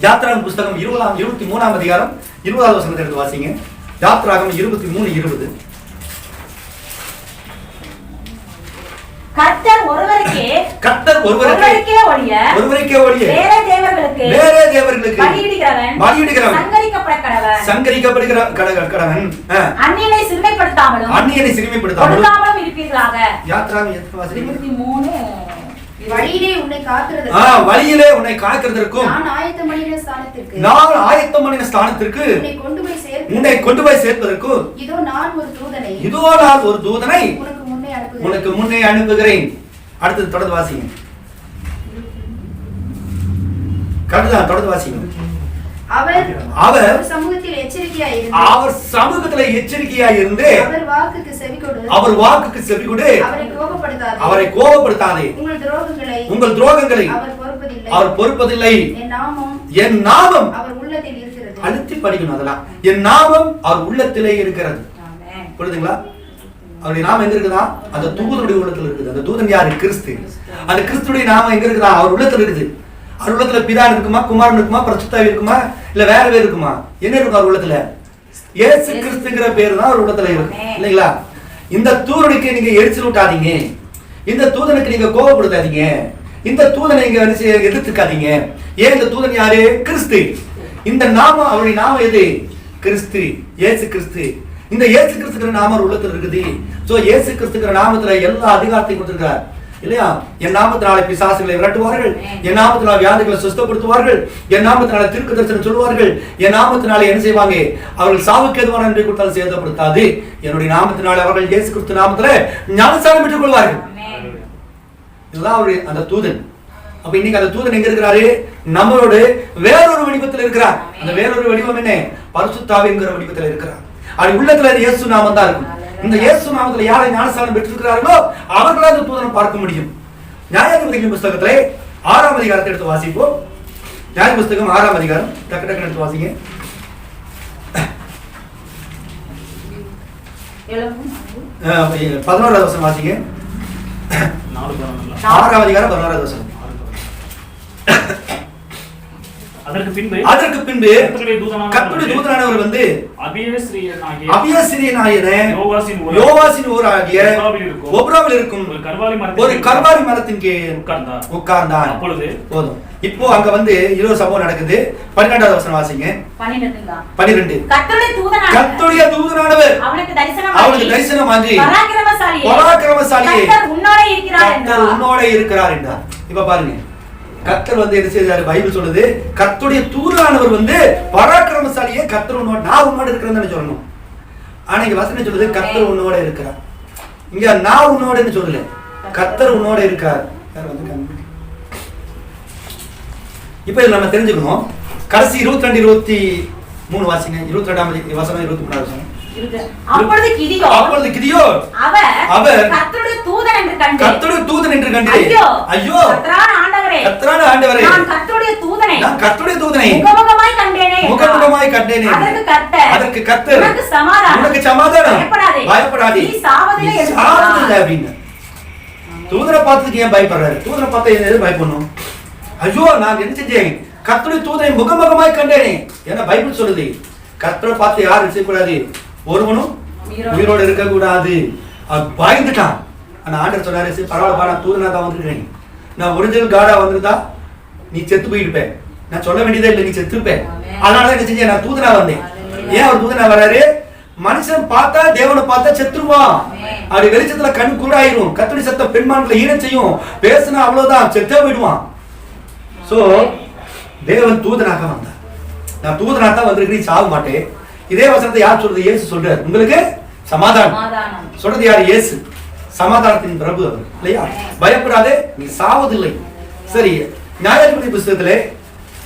யாத்ராகம் புஸ்தகம் 23ஆம் அதிகாரம் 20வது வசனத்தை எடுத்து வாசிங்க. யாத்ராகம் 23:20. கர்த்தர் ஒருவருக்கே ஒழிய வேறே தேவர்களுக்கு பலியிடுகிறவன் சங்கரிக்கப்படுகிற கடவன் அந்நியனை சிறுமைப்படுத்தாமலும் இருப்பீர்களாக. யாத்ராகம் 23 வழியிலே உன்னை காக்கிறதற்கும் நான் ஆயத்தம் பண்ணின ஸ்தானத்திற்கு உன்னை கொண்டு போய் சேர்ப்பதற்கும் இதோ நான் ஒரு தூதனை உனக்கு முன்னே அனுப்புகிறேன். அடுத்தது தொடர்ந்து வாசிங்க. தொடர்ந்து வாசிங்க. அவர் சமூகத்தில் எச்சரிக்கையாய் இருந்து அவர் வாக்குக்கு செவி கொடு, அவரை கோபப்படுத்தாதே, உங்கள் துரோகங்களை அவர் பொறுப்பதில்லை. என் நாமம் அழுத்தி படிக்கணும். அதெல்லாம் என் நாமம் அவர் உள்ளத்திலே இருக்கிறது. புரியுதுங்களா? அவருடைய நாமம் எங்க இருக்குதா? அந்த தூதனுடைய உள்ளத்துல இருக்குது. அந்த தூதன் யாரு? கிறிஸ்து. அந்த கிறிஸ்துடைய நாமம் எங்க இருக்குதா? அவர் உள்ளத்துல இருக்குது. அவர் உள்ளத்துல பிதான் இருக்குமா, குமாரன் இருக்குமா, பரிசுத்தாவி இருக்குமா, இல்ல வேற பேர் இருக்குமா? என்ன இருக்கும் அவர் உள்ளத்துல? இயேசு கிறிஸ்துங்கிற பேரு தான் அவர் உள்ளத்துல இருக்கு. இல்லைங்களா? இந்த தூதனுக்கு நீங்க எரிச்சல் விட்டாதீங்க, இந்த தூதனுக்கு நீங்க கோபப்படுத்தாதீங்க, இந்த தூதனை நீங்க எதிர்த்துக்காதீங்க. ஏன்? இந்த தூதன் யாரு? கிறிஸ்து. இந்த நாமம், அவருடைய நாமம் எது? கிறிஸ்து, இயேசு கிறிஸ்து. இந்த இயேசு கிறிஸ்துங்கிற நாமம் உள்ளத்துல இருக்குது. சோ இயேசு கிறிஸ்துங்கிற நாமத்துல எல்லா அதிகாரத்தையும் கொடுத்திருக்கார். இல்லையா? என் நாமத்தினாலே பிசாசுகளை விரட்டுவார்கள், என் நாமத்தினால வியாதிகளை சுஸ்தப்படுத்துவார்கள், என் நாமத்தினால தீர்க்க தரிசனம் சொல்வார்கள், என் நாமத்தினால என்ன செய்வாங்க? அவர்கள் சாவுக்கு எதுவான நன்றி கொடுத்தால் சேதப்படுத்தாது. என்னுடைய நாமத்தினால அவர்கள் இயேசு கிறிஸ்து நாமத்துல ஞானஸ்நானம் பெற்றுக் கொள்வார்கள். இதுதான் அவருடைய அந்த தூதன். அப்ப இன்னைக்கு அந்த தூதன் எங்க இருக்கிறாரு? நம்மளோடு வேறொரு வடிவத்தில் இருக்கிறார். அந்த வேறொரு வடிவம் என்ன? பரிசுத்தாவிங்கிற வடிவத்தில் இருக்கிறார். அது உள்ளத்துல இயேசு நாமம் தான் இருக்கும். இந்த இயேசு நாமத்துல யாரை ஞானஸ்நானம் பெற்றிருக்கிறார்களோ அவர்களால் அந்த தூதனை பார்க்க முடியும். நியாயாதிபதிகளின் புஸ்தகத்திலே 6ஆம் அதிகாரத்தை எடுத்து வாசிப்போம். நியாய புஸ்தகம் 6ஆம் அதிகாரம் டக்கு டக்கு எடுத்து வாசிங்க. 11வது வசனம் வாசிங்க. 6ஆம் அதிகாரம் 11வது வசனம். அதற்கு பின்பு கர்த்தருடைய தூதனானவர் வந்து அபியஸ்ரியனாகிய யோவாசின் ஊராகிய ஒப்ராவில் இருக்கும் ஒரு கர்வாலி மரத்தின் கீழ் உட்கார்ந்தான். போதும். இப்போ அங்க வந்து இருபது சம்பவம் நடக்குது. 12வது வசனம் வாசிங்க. 12. கர்த்தருடைய தூதனானவர் அவனுக்கு தரிசனமாகி பராக்கிரமசாலியே கர்த்தர் உன்னோட இருக்கிறார் என்றார். இப்ப பாருங்க, கர்த்தர் வந்து என்ன செய்தாரு? பைபிள் சொல்லுது கர்த்தருடைய தூதனானவர் வந்து பராக்கிரமசாலியே கர்த்தர் உன்னோட, நான் உன்னோட இருக்கிறேன்னு சொல்லணும். ஆனா இங்க வசனம் சொல்லுது கர்த்தர் உன்னோட இருக்கிறார். இங்க நான் உன்னோடன்னு சொல்லல, கர்த்தர் உன்னோட இருக்கார். இப்ப நம்ம தெரிஞ்சுக்கணும். கடைசி 22-23 வாசிங்க. 22ஆம் வசனம் 23ஆம் வசனம். அப்பொழுது கிதியோன் அவர் கர்த்தருடைய தூதன் என்று கண்டு ஐயோ கர்த்தரான ஆண்டவரே நான் கர்த்தருடைய தூதனை முகமுகமாய் கண்டேனே. அதற்கு கர்த்தர் உனக்கு சமாதானம், பயப்படாதே, நீ சாவதில்லை அப்படின்னு. தூதனை பார்த்துட்டு ஏன் பயப்படுறாரு? தூதனை பார்த்து எது பயப்படணும்? ஐயோ நான் என்ன செஞ்சேன்? கர்த்தருடைய தூதனை முகமுகமாய் கண்டேனே. ஏன்னா பைபிள் சொல்லுது கர்த்தரை பார்த்து யாரும் செய்யக்கூடாது, ஒருவனும் உயிரோடு இருக்க கூடாது. பயந்துட்டான். ஆனா ஆண்டவர் சொன்னாரு, பரவாயில்லப்பா, நான் தூதனா தான் வந்திருக்கேன். நான் ஒரிஜினல் காடா வந்திருந்தா நீ செத்து போயிருப்பேன். நான் சொல்ல வேண்டியதே இல்லை, நீ செத்துருப்பேன். அதனாலதான் என்ன செஞ்சேன்? நான் தூதனா வந்தேன். ஏன் அவர் தூதனா வராரு? மனுஷன் பார்த்தா, தேவனை பார்த்தா செத்துருவான். அப்படி வெளிச்சத்துல கண் கூடாயிரும். கர்த்தருடைய சத்தம் பெண்மான்களை ஈன செய்யும். பேசுனா அவ்வளவுதான், செத்தே போயிடுவான். சோ தேவன் தூதனாக வந்தார். நான் தூதனா தான் வந்திருக்கேன், சாக மாட்டேன். இதே வசனத்தை யார் சொல்றது? இயேசு சொல்றார், உங்களுக்கு சமாதானம். சொல்றது யார்? இயேசு. சமாதானத்தின் பிரபு அவர் இல்லையா? பயப்படாதே, நீ சாவதில்லை. சரி, நியாயாதிபதி புத்தகத்திலே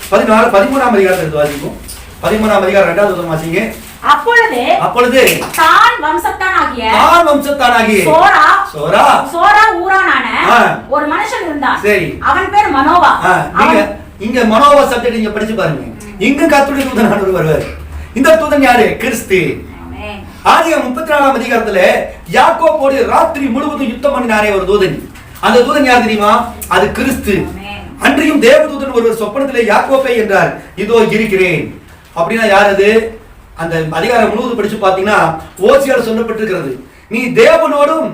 13ஆம் அதிகாரத்தை எடுத்து வாசிப்போம். 13ஆம் அதிகாரம் 2வது வசனம் வாசிங்க. அப்பொழுது தான் வம்சத்தானாகிய சோரா ஊரானான ஒரு மனுஷன் இருந்தான். சரி, அவன் பேர் மனோவா. இங்க மனோவா சப்ஜெக்ட் நீங்க படிச்சு பாருங்க. இங்க கர்த்தருடைய தூதனானவர் வருவார். இந்த தூதன் யாரு? கிறிஸ்து. ஆதியாகமம் 34ஆம் அதிகாரத்துல யாக்கோபோடு ராத்திரி முழுவதும் யுத்தம் பண்ணினாரே ஒரு தூதன். அந்த தூதன் யார் தெரியுமா? அது கிறிஸ்து. அன்றையும் தேவதூதன் ஒருவர் சொப்பனத்திலே யாக்கோபே என்றார், இதோ இருக்கிறேன். அப்படின்னா யார் அது? அந்த அதிகாரம் முழுவதும் படிச்சு பாத்தீங்கன்னா ஓசியால சொல்லப்பட்டிருக்கிறது, நீ தேவனோடும்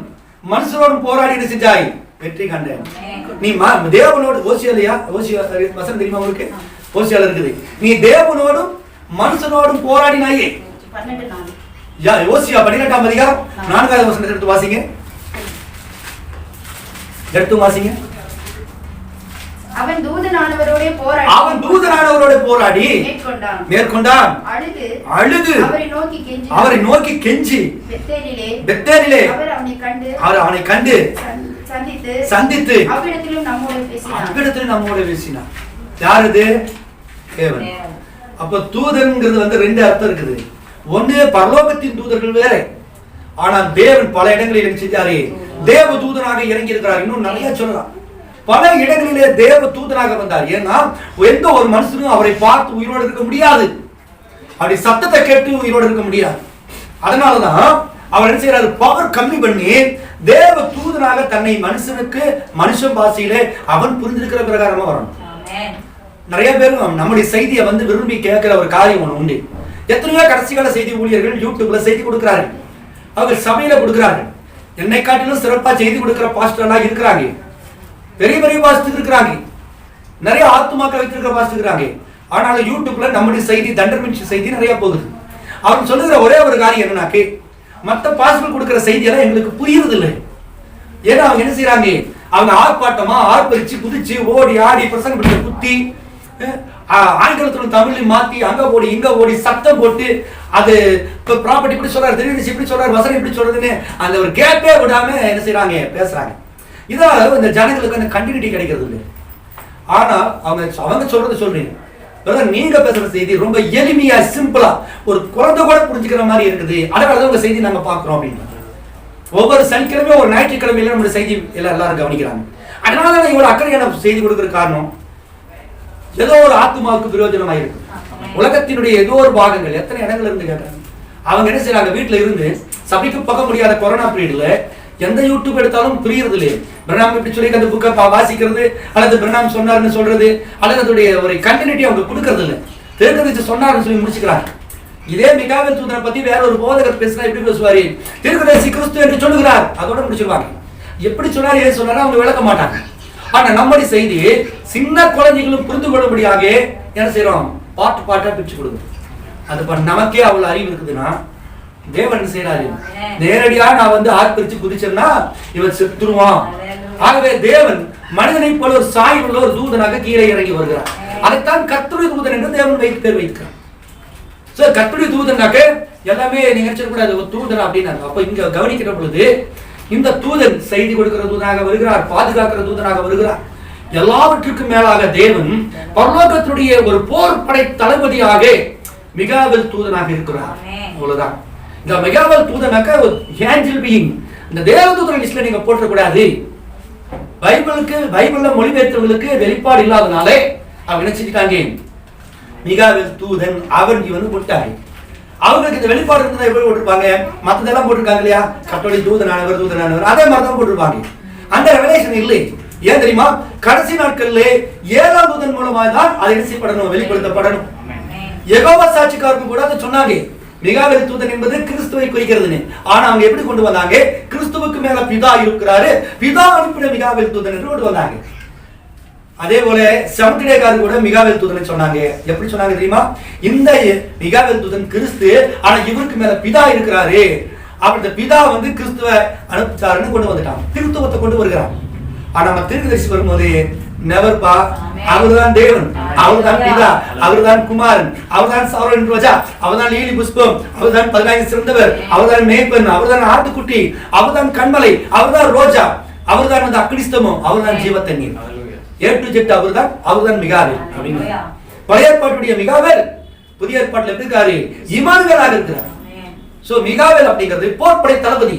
மனுஷனோடும் போராடி என்ன செஞ்சாய்? வெற்றி கண்டேன். நீ தேவனோடு, ஓசியாலையா? ஓசியா வசனம் தெரியுமா உங்களுக்கு? ஓசியால இருக்குது, நீ தேவனோடும் மனுஷனோடும் போராடினாயே. ஓசியா 12ஆம் அதிகாரம் 4வது வசனத்தை எடுத்து வாசிங்க. அவன் தூதனானவரோட போராடி மேற்கொண்டான். அழுது அவரை நோக்கி கெஞ்சி பெத்தேலிலே அவர் அவனை கண்டு சந்தித்து அவ்விடத்திலும் நம்மோடு பேசினார். யார் இது? தேவன். அப்ப தூதன்ங்கிறது வந்து 2 அர்த்தம் இருக்குது. ஒண்ணு, பரலோகத்தின் தூதர்கள் வேற. ஆனால் தேவன் பல இடங்களில் செஞ்சாரே, தேவ தூதனாக இறங்கி இருக்கிறார். இன்னும் நிறைய சொல்லலாம். பல இடங்களிலே தேவ தூதனாக வந்தார். ஏன்னா எந்த ஒரு மனுஷனும் அவரை பார்த்து உயிரோடு இருக்க முடியாது. அப்படி சத்தத்தை கேட்டு உயிரோடு இருக்க முடியாது. அதனாலதான் அவர் என்ன செய்யறாரு? பவர் கம்மி பண்ணி தேவ தூதனாக தன்னை மனுஷனுக்கு மனுஷன் பாஷையிலே அவன் புரிஞ்சிருக்கிற பிரகாரமா வரணும். நிறைய பேர் நம்முடைய செய்தியை வந்து விரும்பி கேட்கிற ஒரு காரியம் ஒண்ணு உண்டு. எத்தனையோ கடைசி கால செய்தி ஊழியர்கள் யூடியூப்ல செய்தி கொடுக்கிறார்கள், அவங்க சபையில கொடுக்கிறார்கள். என்னை காட்டிலும் சிறப்பா செய்தி கொடுக்கிற பாஸ்டர்லாம் இருக்கிறாங்க, பெரிய பெரிய பாஸ்டர் இருக்கிறாங்க, நிறைய ஆத்துமாக்கள் வைத்திருக்கிற பாஸ்டர் இருக்கிறாங்க. ஆனால் யூடியூப்ல நம்முடைய செய்தி தண்டர்மின்ஸ் செய்தி நிறைய போகுது. அவங்க சொல்லுகிற ஒரே ஒரு காரியம் என்னன்னாக்கே, மற்ற பாஸ்டர் கொடுக்கிற செய்தியெல்லாம் எங்களுக்கு புரியுறது இல்லை. ஏன்னா அவங்க என்ன செய்யறாங்க? அவங்க ஆர்ப்பாட்டமா ஆர்ப்பரிச்சு குதிச்சு ஓடி ஆடி பிரசங்கம் பண்ணி குத்தி ஆங்கிலத்துல தமிழ் மாத்தி அங்க ஓடி இங்க ஓடி சத்தம் போட்டு அது ப்ராப்பர்ட்டி இப்படி சொல்றாரு, தெரிவிச்சு இப்படி சொல்றாரு, வசனம் இப்படி சொல்றதுன்னு அந்த ஒரு கேப்பே விடாம என்ன செய்யறாங்க? பேசுறாங்க. இதால இந்த ஜனங்களுக்கு அந்த கண்டினியூட்டி கிடைக்கிறது இல்லை. ஆனா அவங்க சொல்றது சொல்றீங்க, நீங்க பேசுற செய்தி ரொம்ப எளிமையா சிம்பிளா ஒரு குழந்தை கூட புரிஞ்சுக்கிற மாதிரி இருக்குது. அதனாலதான் உங்க செய்தி நாங்க பாக்குறோம் அப்படின்னு. ஒவ்வொரு சனிக்கிழமையும் ஒரு ஞாயிற்றுக்கிழமையில நம்மளுடைய செய்தி எல்லாரும் கவனிக்கிறாங்க. அதனாலதான் இவ்வளவு அக்கறையான செய்தி கொடுக்கிற காரணம், ஏதோ ஒரு ஆத்மாவுக்கு பிரயோஜனமா இருக்கு. உலகத்தினுடைய ஏதோ ஒரு பாகங்கள் எத்தனை இடங்கள் இருந்து கேட்டாங்க. அவங்க என்ன செய்யறாங்க? வீட்டுல இருந்து சபைக்கு போக முடியாத கொரோனா பீரியட்ல எந்த யூடியூப் எடுத்தாலும் புரியுறது இல்லையே. பிரணாம் இப்படி சொல்லி அந்த புக்கை வாசிக்கிறது, அல்லது பிரணாம் சொன்னார்னு சொல்றது, அல்லது அதோடைய ஒரு கண்டினியூட்டி அவங்க கொடுக்கறது இல்லை. தீர்க்கதரிசி சொன்னார்னு சொல்லி முடிச்சுக்கிறாங்க. இதே மிகாவேல் தூதனை பத்தி வேற ஒரு போதகர் பேசினா எப்படி பேசுவாரு? தீர்க்கதரிசி கிறிஸ்து என்று சொல்லுகிறார், அதோட முடிச்சிருவாங்க. எப்படி சொன்னார், ஏன் சொன்னாரு அவங்க விளக்க மாட்டாங்க. ஆனா நம்முடைய செய்தி சின்ன குழந்தைகளும் புரிந்து கொள்ளும்படியாக என்ன செய்யறோம், பாட்டு பாட்டா பிரிச்சு கொடுங்க. அது நமக்கே அவ்வளவு அறிவு இருக்குதுன்னா தேவன் என்ன செய்யறாரு, நேரடியா நான் வந்து ஆர்ப்பரிச்சு குதிச்சேன்னா இவன் செத்துருவான். ஆகவே தேவன் மனிதனை போல ஒரு சாய் உள்ள ஒரு தூதனாக கீழே இறங்கி வருகிறார். அதைத்தான் கர்த்தருடைய தூதன் என்று தேவன் பேர் வைக்கிறார். கர்த்தருடைய தூதனாக்க எல்லாமே நீங்க நினைச்சிடக்கூடாது ஒரு தூதன் அப்படின்னு. அப்ப இங்க கவனிக்கிற பொழுது இந்த தூதன் செய்தி கொடுக்கிற தூதனாக வருகிறார், பாதுகாக்கிற தூதனாக வருகிறார். எல்லாவற்றுக்கும் மேலாக தேவன் பரலோகத்தினுடைய ஒரு போர் படை தளபதியாக மிகாவேல் தூதனாக இருக்கிறார். அவ்வளவுதான். இந்த மிகாவேல் தூதனாக்க ஒரு ஏஞ்சல் பீயிங். இந்த தேவதூதன் லிஸ்ட்ல நீங்க போட்டக்கூடாது. பைபிள்ல மொழிபெயர்த்தவர்களுக்கு வெளிப்பாடு இல்லாதனாலே அவங்க நினைச்சிட்டாங்க மிகாவேல் தூதன் அவன் இவன் போட்டாரு. அவங்களுக்கு இந்த வெளிப்பாடு இருந்தா எப்படி போட்டிருப்பாங்க? மத்ததெல்லாம் போட்டிருக்காங்க இல்லையா, கட்டோலிக் தூதனானவர் அதே மாதிரி தான் போட்டிருப்பாங்க. அந்த ரெவலேஷன் இல்லை. ஏன் தெரியுமா? கடைசி நாட்கள்ல 7ஆம் தூதன் மூலமா தான் அது செய்யப்படணும், வெளிப்படுத்தப்படணும். யெகோவா சாட்சிக்காரர்கள் கூட அதை சொன்னாங்க, மிகாவேல் தூதன் என்பது கிறிஸ்துவை குறிக்கிறதுன்னு. ஆனா அவங்க எப்படி கொண்டு வந்தாங்க? கிறிஸ்துவுக்கு மேல பிதா இருக்கிறாரு, பிதா அனுப்பின மிகாவேல் தூதன் என்று கொண்டு வந்தாங்க. அதே போல செவன்டிடேக்காரர் கூட மிகாவேல் தூதனை சொன்னாங்க. எப்படி சொன்னாங்க தெரியுமா? இந்த மிகாவேல் தூதன் கிறிஸ்து, ஆனா இவருக்கு மேல பிதா இருக்கிறாரு. அப்படி பிதா வந்து கிறிஸ்துவ அனுப்பிச்சாருன்னு கொண்டு வந்துட்டாங்க, கிறிஸ்துவத்தை கொண்டு வருகிறான். ஆனா நம்ம தீர்க்கதரிசி வரும்போது நெவர்பா, அவர்தான் தேவன், அவர்தான் பிதா, அவர்தான் குமாரன், அவர்தான் சௌரன் ரோஜா, அவர்தான் லீலி புஷ்பம், அவர்தான் 15 சிறந்தவர், அவர்தான் மேய்ப்பன், அவர்தான் ஆட்டுக்குட்டி, அவர்தான் கண்மலை, அவர்தான் ரோஜா, அவர்தான் வந்து அக்னிஸ்தமம், அவர்தான் ஜீவ தண்ணீர். A to Z அவர்தான் மிகாவேல் அப்படின்னு. பழைய ஏற்பாட்டுடைய மிகாவேல் புதிய ஏற்பாட்டுல எப்படி இருக்காரு? இமானுவேலாக இருக்கிறார். சோ மிகாவேல் அப்படிங்கிறது போர்ப்படை தளபதி.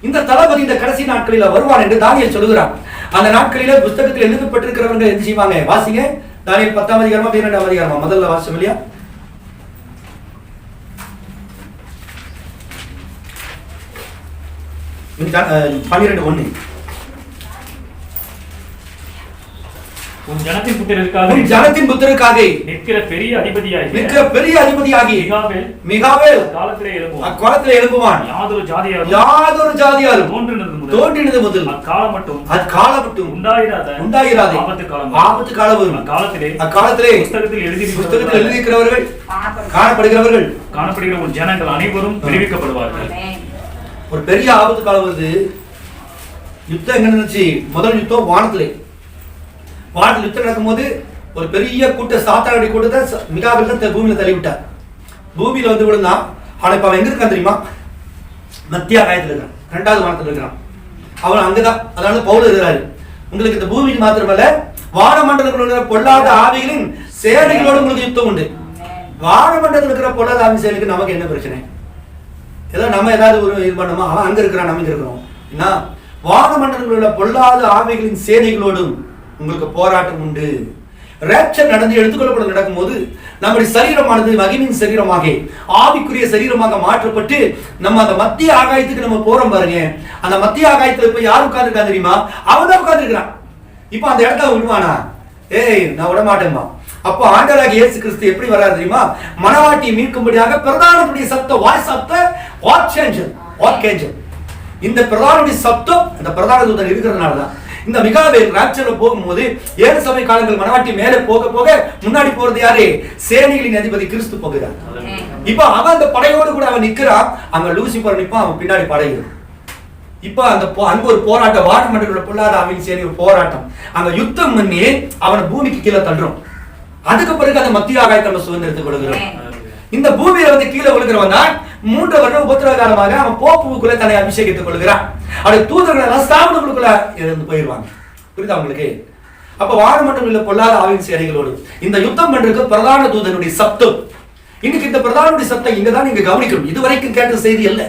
இந்த தளபதி இந்த கடைசி நாட்களில் வருவான் என்று தானியேல் சொல்லுகிறார். அந்த நாட்களில புத்தகத்தில் எழுதப்பட்டிருக்கிறவங்க என்ன செய்வாங்க? வாசிங்க. தானியேல் 10ஆம் அதிகாரமா 12ஆம் அதிகாரமா? முதல்ல வாசிச்சோம் இல்லையா? உன் ஜனத்தின் புத்திரருக்காக நிற்கிற பெரிய அதிபதியாகி மிகாவேல் அக்காலத்திலே எழும்புவான். யாதொரு ஜாதியாரும் தோன்றினது முதல் அக்காலம் மட்டும் உண்டாயிராத ஆபத்து காலம் வரும். அக்காலத்திலே புஸ்தகத்தில் எழுதியிருக்கிறவர்கள் காணப்படுகிற உன் ஜனங்கள் அனைவரும் விடுவிக்கப்படுவார்கள். ஒரு பெரிய ஆபத்து காலம் வருது. யுத்தம் எங்க நினைச்சு? முதல் யுத்தம் வானத்திலே. வானத்தில் யுத்தம் நடக்கும் போது ஒரு பெரிய கூட்ட சாத்தானுடைய கூட்டத்தை மிகாவேல் தான் பூமியில தள்ளி விட்டார். பூமியில வந்து விழுந்தான். ஆனா இப்ப அவன் எங்க இருக்கான் தெரியுமா? மத்திய ஆகாயத்தில் இருக்கான், 2வது வானத்தில் இருக்கான். அவன் அங்கதான். அதனால பவுல் இருக்கிறாரு, உங்களுக்கு இந்த பூமிக்கு மாத்திரமல்ல வானமண்டலத்தில் இருக்கிற பொல்லாத ஆவிகளின் சேனைகளோடு உங்களுக்கு யுத்தம் உண்டு. வானமண்டலத்தில் இருக்கிற பொல்லாத ஆவி சேனைக்கு நமக்கு என்ன பிரச்சனை? ஏதோ நம்ம ஏதாவது ஒரு இது பண்ணோமா? அவன் அங்க இருக்கிறான், நம்ம இங்க இருக்கிறோம். என்ன? வானமண்டலத்தில் உள்ள பொல்லாத ஆவிகளின் சேனைகளோடும் உங்களுக்கு போராட்டம் உண்டு. ரேப்சர் நடந்து எடுத்துக்கொள்ளப்பட நடக்கும் போது நம்முடைய சரீரமானது மகிமையின் சரீரமாக ஆவிக்குரிய சரீரமாக மாற்றப்பட்டு நம்ம அந்த மத்திய ஆகாயத்துக்கு நம்ம போறோம் பாருங்க. அந்த மத்திய ஆகாயத்துல இப்ப யாரு உட்கார்ந்துருக்கா தெரியுமா? அவன் தான் உட்கார்ந்துருக்கிறான். இப்ப அந்த இடத்த விடுவானா? ஏய் நான் விட மாட்டேன்பா. அப்போ ஆண்டவராகிய இயேசு கிறிஸ்து எப்படி வராரு தெரியுமா? மனவாட்டியை மீட்கும்படியாக பிரதானத்துடைய சத்தம், வாய்ஸ் ஆஃப் தி ஆர்ச்ஏஞ்சல். இந்த பிரதானத்துடைய சத்தம் அந்த பிரதான தூதன் இருக்கிறதுனால தான் இந்த மிகாவேல் ராப்சர்ல போகும்போது 7 சபை காலங்கள் மனவாட்டி மேலே போக போக முன்னாடி போறது யாரு? சேனைகளின் அதிபதி கிறிஸ்து போகிறார். இப்ப அவன் அந்த படையோடு கூட அவன் நிக்கிறான். அங்க லூசிபர் நிப்பான், அவன் பின்னாடி படைகிறான். இப்ப அங்க ஒரு போராட்டம், வானமண்டலோட பொல்லாத ஆவியின் சேனை ஒரு போராட்டம். அங்க யுத்தம் பண்ணி அவனை பூமிக்கு கீழே தள்ளுறோம். அதுக்கு பிறகு அந்த மத்திய ஆகாயத்தை நம்ம சுதந்திரத்துக்கு கொடுக்கிறோம். இந்த பூமியில வந்து கீழே விழுகிறவன் தான் 3 வருடம் உபத்திரவகாலமாக அவன் போப்புக்குள்ள தன்னை அபிஷேகித்துக் கொள்கிறான். அப்படி தூதர்கள் எல்லாம் ஸ்தாபனங்களுக்குள்ள இருந்து போயிடுவாங்க. புரியுதா உங்களுக்கு? அப்ப வானமண்டலம் உள்ள பொல்லாத ஆவியின் சேனைகளோடு இந்த யுத்தம் பண்றதுக்கு பிரதான தூதனுடைய சத்தம். இன்னைக்கு இந்த பிரதானுடைய சத்தம் இங்கதான் நீங்க கவனிக்கணும். இதுவரைக்கும் கேட்ட செய்தி அல்ல,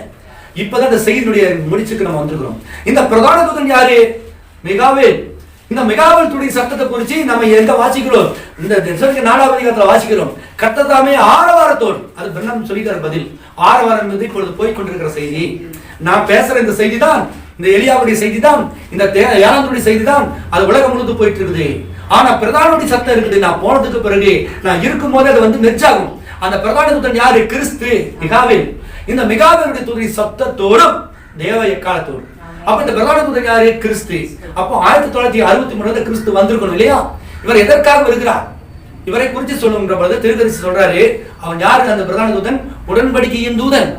இப்பதான் இந்த செய்தியுடைய முடிச்சுக்கு நம்ம வந்திருக்கிறோம். இந்த பிரதான தூதன் யாரு? மிகாவேல். இந்த மிகாவேல் துடைய சத்தத்தை குறிச்சு நம்ம எங்க வாசிக்கிறோம்? இந்த 4ஆம் அதிகாரத்துல வாசிக்கிறோம். கர்த்தர் தாமே ஆரவாரத்தோடு, அது பிரண்ணம் சொல்லிட்டார் பதில். ஆரவாரம் என்பது இப்பொழுது போய்கொண்டிருக்கிற செய்தி. நான் பேசுற இந்த செய்தி தான் இந்த எலியாவுடைய செய்தி தான், இந்த ஏழாந்தனுடைய செய்தி தான் அது உலகம் முழுது போயிட்டு இருக்குது. ஆனா பிரதானுடைய சத்தம் இருக்குது. நான் போனதுக்கு பிறகு நான் இருக்கும் போது அது வந்து மெச்சாகும். அந்த பிரதான தூதன் யாரு? கிறிஸ்து, மிகாவேல். இந்த மிகாவேலுடைய தூதரின் சத்தத்தோடும் தேவ எக்காலத்தோடும். அப்ப இந்த பிரதான தூதன் யாரு? கிறிஸ்து. அப்போ 1963 கிறிஸ்து வந்திருக்கணும் இல்லையா? இவர் எதற்காக வருகிறார்? இவரை குறித்து சொல்லுகின்ற பொழுது திருக்கதரிசி சொல்றாரு, அவன் யாருக்கு? அந்த பிரதான தூதன் உடன்படிக்கையின் தூதன்.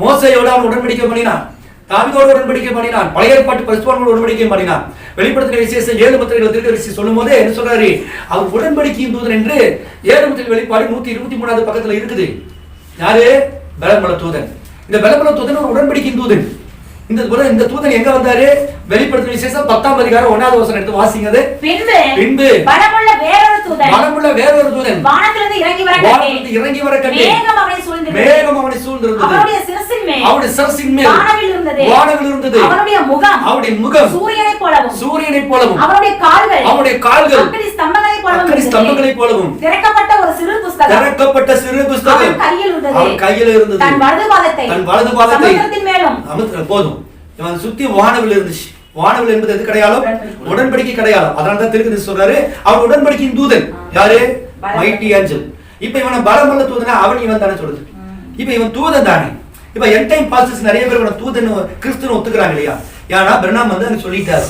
மோசேயோடு அவன் உடன்படிக்கை பண்ணினான், தாவீதோடு உடன்படிக்கை பண்ணினான், பழைய ஏற்பாட்டு பரிசுத்தவான்களோடு உடன்படிக்கை பண்ணினான். வெளிப்படுத்தின விசேஷம் 7 முத்திரைகள் திருக்கதரிசி சொல்லும் போது என்ன சொல்றாரு? அவர் உடன்படிக்கையின் தூதன் என்று 7 முத்திரை வெளிப்பாடு 123வது பக்கத்துல இருக்குது. யாரு? பலமுள்ள தூதன். இந்த பலமுள்ள தூதன் ஒரு உடன்படிக்கையின் தூதன். இந்த தூதன் எங்க வந்தாரு? வெளிப்படுத்தின விசேஷம் 10ஆம் அதிகாரம் 1வது வசனம் எடுத்து வாசிங்க. பின்பு பலமுள்ள வேறொரு தூதன் வானத்திலிருந்து இறங்கி வர கண்டேன். மேகம் அவனை சூழ்ந்திருந்தது. அவருடைய சிரசின் மேல் வானவில் இருந்தது. அவருடைய முகம் சூரியனைப் போலவும் அவருடைய கால்கள் அக்கினி ஸ்தம்பங்களைப் போலவும் திறக்கப்பட்ட சிறு புஸ்தகம் அவன் கையில் இருந்தது. தன் வலது பாதத்தை அமுத்தின போதும். இவன் சுத்தி வானவில் இருந்துச்சு. வானவில் என்பது எது கிடையாலும் உடன்படிக்கை கிடையாது. அதனாலதான் திருக்கதரிசி சொல்றாரு அவன் உடன்படிக்கையின் தூதன். யாரு? Mighty angel. இப்ப இவனை பலமுள்ள தூதனா அவன் இவன் தானே சொல்றது. இப்ப இவன் தூதன் தானே. இப்ப என் டைம் பாஸ்டர்ஸ் நிறைய பேர் இவனை தூதன் கிறிஸ்துன்னு ஒத்துக்கிறாங்க இல்லையா? ஏன்னா பிரணாம் வந்து அங்க சொல்லிட்டாரு,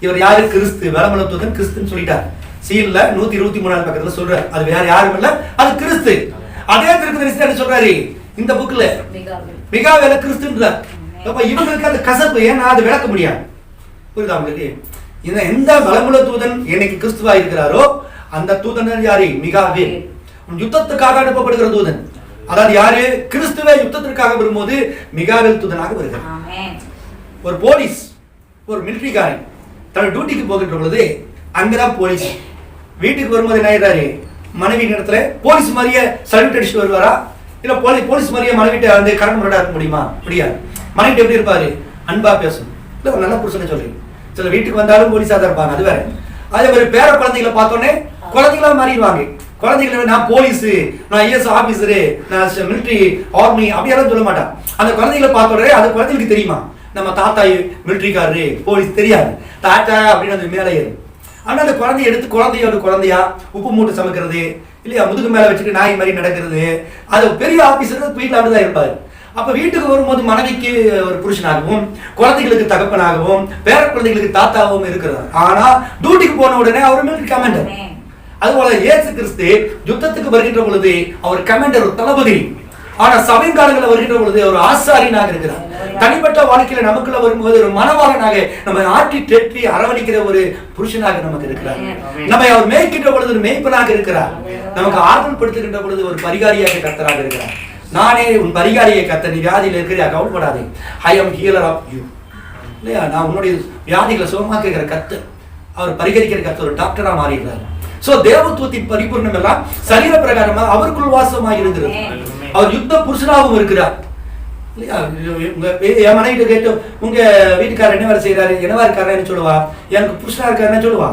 இவர் யாரு? கிறிஸ்து, பலமுள்ள தூதன் கிறிஸ்துன்னு சொல்லிட்டார். சீல்ல 123வது பக்கத்துல சொல்றாரு, அது வேற யாரும் இல்ல, அது கிறிஸ்து. அதே திருக்கதரிசி என்ன சொல்றாரு இந்த புக்ல? மிகாவேல கிறிஸ்துன்றார். அப்ப இவங்களுக்கு அந்த கசப்பு ஏன்னா அது விளக்க முடியாது. புரியுதா உங்களுக்கு? எந்த பலமுள்ள தூதன் என்னைக்கு கிறிஸ்துவா இருக்கிறாரோ அந்த தூதன் யாரு? மிகாவேல். யுத்தத்துக்காக அனுப்பப்படுகிற தூதன். அதாவது யாரு? கிறிஸ்துவே யுத்தத்திற்காக வரும்போது மிகாவேல் தூதனாக வருகிறார். ஒரு போலீஸ், ஒரு மிலிட்டரிக்காரன் தன்னோட டியூட்டிக்கு போகின்ற பொழுது அங்கதான் போலீஸ். வீட்டுக்கு வரும்போது என்ன ஆயிடுறாரு? மனைவி இடத்துல போலீஸ் மாதிரியே சல்யூட் அடிச்சுட்டு வருவாரா? இல்ல போலீஸ் மாதிரியே மனைவிட்ட வந்து கடன் முரடா இருக்க முடியுமா? முடியாது. மனைவிட்டு எப்படி இருப்பாரு? அன்பா பேசணும். இல்ல ஒரு நல்ல புருஷனை சொல்றீங்க. சில வீட்டுக்கு வந்தாலும் போலீஸா தான் இருப்பாங்க, அது வேற. அதே மாதிரி பேர குழந்தைகளை பார்த்தோன்னே குழந்தைகளா மாறிடுவாங்க. குழந்தைகளை நான் போலீஸ், நான் ஐஎஸ் ஆபீசரு, நான் மிலிட்டரி ஆர்மி அப்படியெல்லாம் சொல்ல மாட்டான். அந்த குழந்தைகளை பார்த்த உடனே அது குழந்தைகளுக்கு தெரியுமா? நம்ம தாத்தா மிலிட்டரிக்காரரு, போலீஸ் தெரியாது. தாத்தா அப்படின்னு அந்த மேலே ஏறும். ஆனா அந்த குழந்தைய எடுத்து குழந்தையா உப்பு மூட்டை சமைக்கிறது இல்லையா, முதுகு மேல வச்சுட்டு நாய் மாதிரி நடக்கிறது, அது பெரிய ஆபீசர் வீட்டில் அப்படிதான் இருப்பாரு. அப்ப வீட்டுக்கு வரும்போது மனைவிக்கு ஒரு புருஷனாகவும், குழந்தைகளுக்கு தகப்பனாகவும், பேர குழந்தைகளுக்கு தாத்தாவும் இருக்கிறார். ஆனா டியூட்டிக்கு போன உடனே அவர் மிலிட்டரி கமாண்டர். அதுபோல இயேசு கிறிஸ்து யுத்தத்துக்கு வருகின்ற பொழுது அவர் கமாண்டர், ஒரு தளபதி. ஆனா சபைக்காலங்களில் வருகின்ற பொழுது ஒரு ஆசாரியனாக இருக்கிறார். தனிப்பட்ட வாழ்க்கையில நமக்குள்ள வரும்போது ஒரு மனவாளனாக நம்ம ஆட்டி தேற்றி அரவணைக்கிற ஒரு புருஷனாக நமக்கு இருக்கிறார். நம்ம அவர் மேய்க்கின்ற பொழுது ஒரு மேய்ப்பனாக இருக்கிறார். நமக்கு ஆறுதல் படுத்துகின்ற பொழுது ஒரு பரிகாரியாக கர்த்தராக இருக்கிறார். நானே உன் பரிகாரியை கர்த்தர், நீ வியாதியில இருக்கிற கவலைப்படாதே, ஐ அம் ஹீலர் ஆஃப் யூ இல்லையா, நான் உன்னுடைய வியாதிகளை சுகமாக்குகிற கர்த்தர். அவர் பரிகரிக்கிற கர்த்தர் ஒரு டாக்டரா மாறிடுறாரு. சோ தேவத்துவத்தின் பரிபூர்ணம் எல்லாம் சரீர பிரகாரமாக அவருக்குள் வாசமாக இருக்கிறது. அவர் யுத்த புருஷனாகவும் இருக்கிறார் இல்லையா? என் மனைவிட்ட கேட்டு உங்க வீட்டுக்காரர் என்ன வேலை செய்யறாரு, என்னவா இருக்காருன்னு சொல்லுவா. எனக்கு புருஷனா இருக்காருன்னு சொல்லுவா.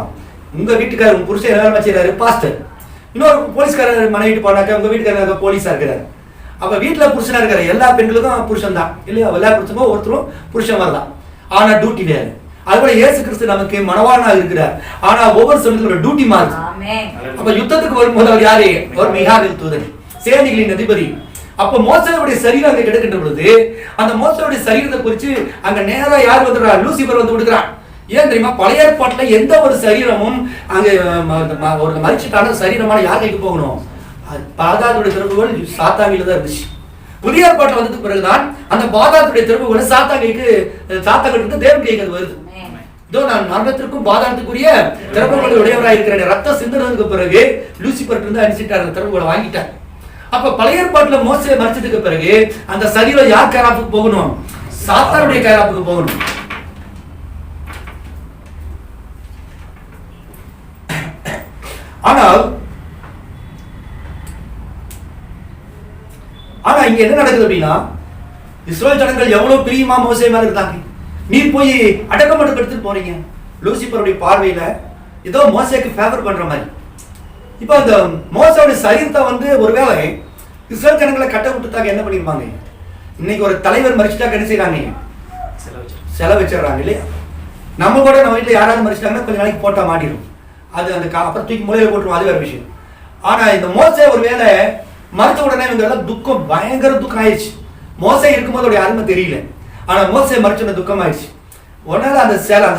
உங்க வீட்டுக்காரர் உங்க புருஷன் என்ன வேலை செய்யறாரு? பாஸ்டர். இன்னொரு போலீஸ்காரர் மனைவிட்டு போனாக்க உங்க வீட்டுக்காரர் போலீஸா இருக்கிறாரு. அப்ப வீட்டுல புருஷனா இருக்கிற எல்லா பெண்களுக்கும் புருஷன் தான் இல்லையா? எல்லா புருஷனுக்கும் ஒருத்தரும் புருஷன் வரலாம். ஆனா டியூட்டி வேறு. அதுபோல இயேசு கிறிஸ்து நமக்கு மனவாளனாக இருக்கிறார். ஆனா ஒவ்வொரு சமயத்தோட டியூட்டி மாறுது. அப்ப யுத்தத்துக்கு வரும்போது அவர் யாரு? ஒரு மிகாவேல் தூதன், சேனைகளின் அதிபதி. அப்ப மோசேயுடைய சரீரம் அங்க கிடக்கின்ற பொழுது அந்த மோசேயுடைய சரீரத்தை குறித்து அங்க நேரா யார் வந்துடுறா? லூசிபர் வந்து விடுக்கிறான். ஏன் தெரியுமா? பழைய ஏற்பாட்டுல எந்த ஒரு சரீரமும் அங்க ஒரு மரிச்சிட்டான சரீரமான யார் கைக்கு போகணும்? பாதாளத்துடைய திறவுகோல் சாத்தாங்கில தான் இருந்துச்சு. புதிய ஏற்பாட்டுல வந்ததுக்கு பிறகுதான் அந்த பாதாளத்துடைய திறவுகோல் சாத்தாங்கிட்ட தேவன் கைக்கு அது வருது. இதோ நான் மரணத்திற்கும் பாதாளத்துக்குரிய திறவுகோலை உடையவராக இருக்கிறேன். ரத்தம் சிந்தனதுக்கு பிறகு லூசிபர் இருந்து அடிச்சுட்டார், அந்த திறவுகோலை வாங்கிட்டார். அப்ப பழைய ஏற்பாட்டுல மோசே மரிச்சதுக்கு பிறகு அந்த சரீரம் யார் கைலாப்புக்கு போகணும்? சாத்தானுடைய கைலாப்புக்கு போகணும். ஆனா இங்க என்ன நடக்குது அப்படின்னா, இஸ்ரேல் ஜனங்கள் எவ்வளவு பிரியமா மோசே மேல இருந்தாங்க. நீர் போய் அடக்கமடக்கு எடுத்துட்டு போறீங்க. லூசிபருடைய பார்வையில ஏதோ மோசேக்கு ஃபேவர் பண்ற மாதிரி. இப்ப அந்த மோசேவுடைய சரீரத்தை வந்து ஒருவேளை இஸ்ரேல் ஜனங்களை கட்ட விட்டுட்டாங்க என்ன பண்ணிருப்பாங்க? இன்னைக்கு ஒரு தலைவர் மரிச்சுட்டா என்ன செய்யறாங்க? செலவு வச்சிடறாங்க இல்லையா? நம்ம கூட நம்ம வீட்டில் யாராவது மறிச்சிட்டாங்கன்னா கொஞ்சம் நாளைக்கு போட்டா மாட்டிடும், அது அந்த அப்புறம் தூக்கி மூலையில போட்டுருவோம், அது வேற விஷயம். ஆனா இந்த மோசே ஒருவேளை மறிச்ச உடனே இவங்க எல்லாம் துக்கம், பயங்கர துக்கம் ஆயிடுச்சு. மோசே இருக்கும்போது அவருடைய அருமை தெரியல, ஆனா மோசே மறிச்சோட துக்கம் ஆயிடுச்சு. உடனே அந்த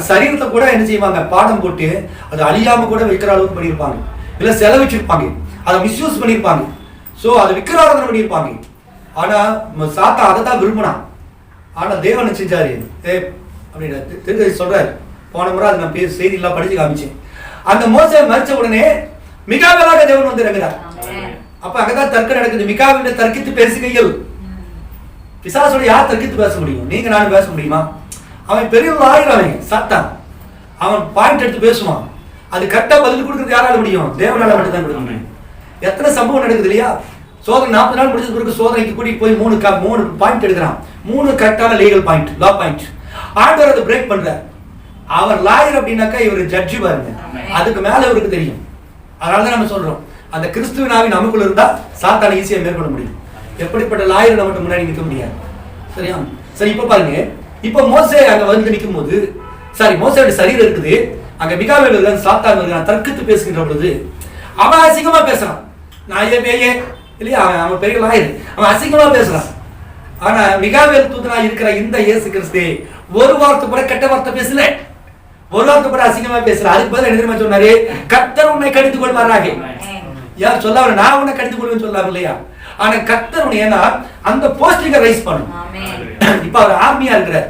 சரீரத்தை கூட என்ன செய்வாங்க, பாடம் போட்டு அது அழியாம கூட விற்கிற அளவுக்கு பண்ணியிருப்பாங்க, இல்ல செலவிச்சிருப்பாங்க, அதை மிஸ்யூஸ் பண்ணியிருப்பாங்க, ஸோ அதை விக்கிராராதனை பண்ணியிருப்பாங்க. ஆனா சாத்தா அதை தான் விரும்பினான். ஆனா தேவன் செஞ்சாரு அப்படின்னு திருக்கதி சொல்றாரு. போன முறை அது நான் செய்தியெல்லாம் படிச்சு காமிச்சேன். அந்த மோசே மறிச்ச உடனே மிகாவேலாக தேவன் வந்து இறங்குறார். அப்ப அங்கதான் தர்க்கம் நடக்குது. மிகாவில தர்க்கித்து பேசுகையில், பிசாசோட யார் தர்க்கித்து பேச முடியும்? நீங்க நானும் பேச முடியுமா? அவன் பெரிய ஆயிரம் சாத்தான், அவன் பாயிண்ட் எடுத்து பேசுவான், அது கரெக்டா பதில் கொடுக்கறது யாரால முடியும்? தேவனால மட்டும் தான் கொடுக்க முடியும். எத்தனை சம்பவம் நடக்குது இல்லையா? சோதனை 40 நாள் முடிஞ்சது பிறகு சோதனைக்கு கூட்டிட்டு போய் 3 பாயிண்ட் எடுக்கிறான், 3 கரெக்டான லீகல் பாயிண்ட், லா பாயிண்ட். ஆண்டவர் அதை பிரேக் பண்றார். அவர் லாயர் அப்படின்னாக்கா இவர் ஜட்ஜி பாருங்க, அதுக்கு மேல இவருக்கு தெரியும். அதனாலதான் நம்ம சொல்றோம், அந்த கிறிஸ்துவினாவின் நமக்குள்ள இருந்தா சாத்தான ஈஸியா மேற்கொள்ள முடியும். எப்படிப்பட்ட லாயர் நமக்கு முன்னாடி நிற்க முடியாது. சரியா? சரி, இப்ப பாருங்க, இப்ப மோசே அங்க வந்து நிற்கும் போது, மோசையோட சரீரம் இருக்குது, அங்க மிகாவேல் சாத்தான் இருக்கான், தர்க்கத்து பேசுகின்ற பொழுது அவன் அசிங்கமா பேசுறான். நான் பேயே இல்லையா, அவன் பெரிய லாயர், அவன் அசிங்கமா பேசுறான். ஆனா மிகாவேல் தூதனா இருக்கிற இந்த இயேசு கிறிஸ்து ஒரு வார்த்தை கூட கெட்ட வார்த்தை பேசல, ஒரு வார்த்தை கூட அசிங்கமா பேசல. அதுக்கு பதில் என்ன சொன்னாரு? கர்த்தர் உன்னை கடித்துக் கொள்வாராக. யார் சொல்லாம நான் உன்னை கடித்துக் கொள்வேன்னு சொல்லாம இல்லையா? ஆனா கர்த்தர் உன்னை, ஏன்னா அந்த போஸ்டிங்க ரைஸ் பண்ணும். இப்ப அவர் ஆர்மியா இருக்கிறார்,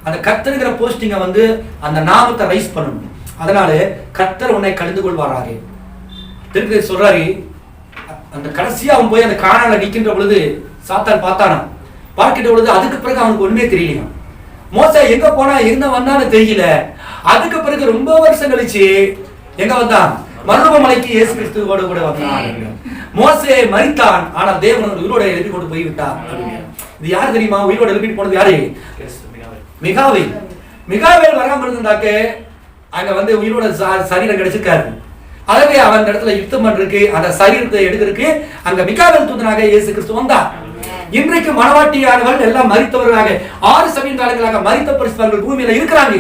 அந்த கர்த்தருங்கிற போஸ்டிங்க வந்து அந்த நாமத்தை ரைஸ் பண்ணணும். அதனால கர்த்தர் உன்னை கடிந்து கொள்வாராக திருப்பி சொல்றாரு. அந்த கடைசியா அவன் போய் அந்த காணால நிக்கின்ற பொழுது சாத்தான் பார்த்தானா, பார்க்கின்ற பொழுது அதுக்கு பிறகு அவனுக்கு ஒண்ணுமே தெரியலையா. மோசே எங்க போனா என்ன வந்தான்னு தெரியல. அதுக்கு பிறகு ரொம்ப வருஷம் கழிச்சு எங்க வந்தான்? மருதமலைக்கு இயேசு கிறிஸ்துவோட கூட வந்தான். மோசே மரித்தான், ஆனால் தேவன் உயிரோட எழுப்பி கொண்டு போய் விட்டார். இது யார் தெரியுமா? உயிரோட எழுப்பிட்டு போனது யாரு? மிகாவேல். மிகாவேல் வராம இருந்தாக்க அங்க வந்து உயிரோட சரீரம் கிடைச்சிருக்காரு. அதவே அவன் இடத்துல யுத்தம் பண்றதுக்கு, அந்த சரீரத்தை எடுக்கிறதுக்கு அங்க மிகாவேல் தூதனாக இயேசு கிறிஸ்து வந்தார். இன்றைக்கு மனவாட்டியானவர்கள் எல்லாம் மரித்தவர்களாக 6 சமீப காலங்களாக மரித்த பரிசுத்தவர்கள் பூமியில இருக்கிறாங்க.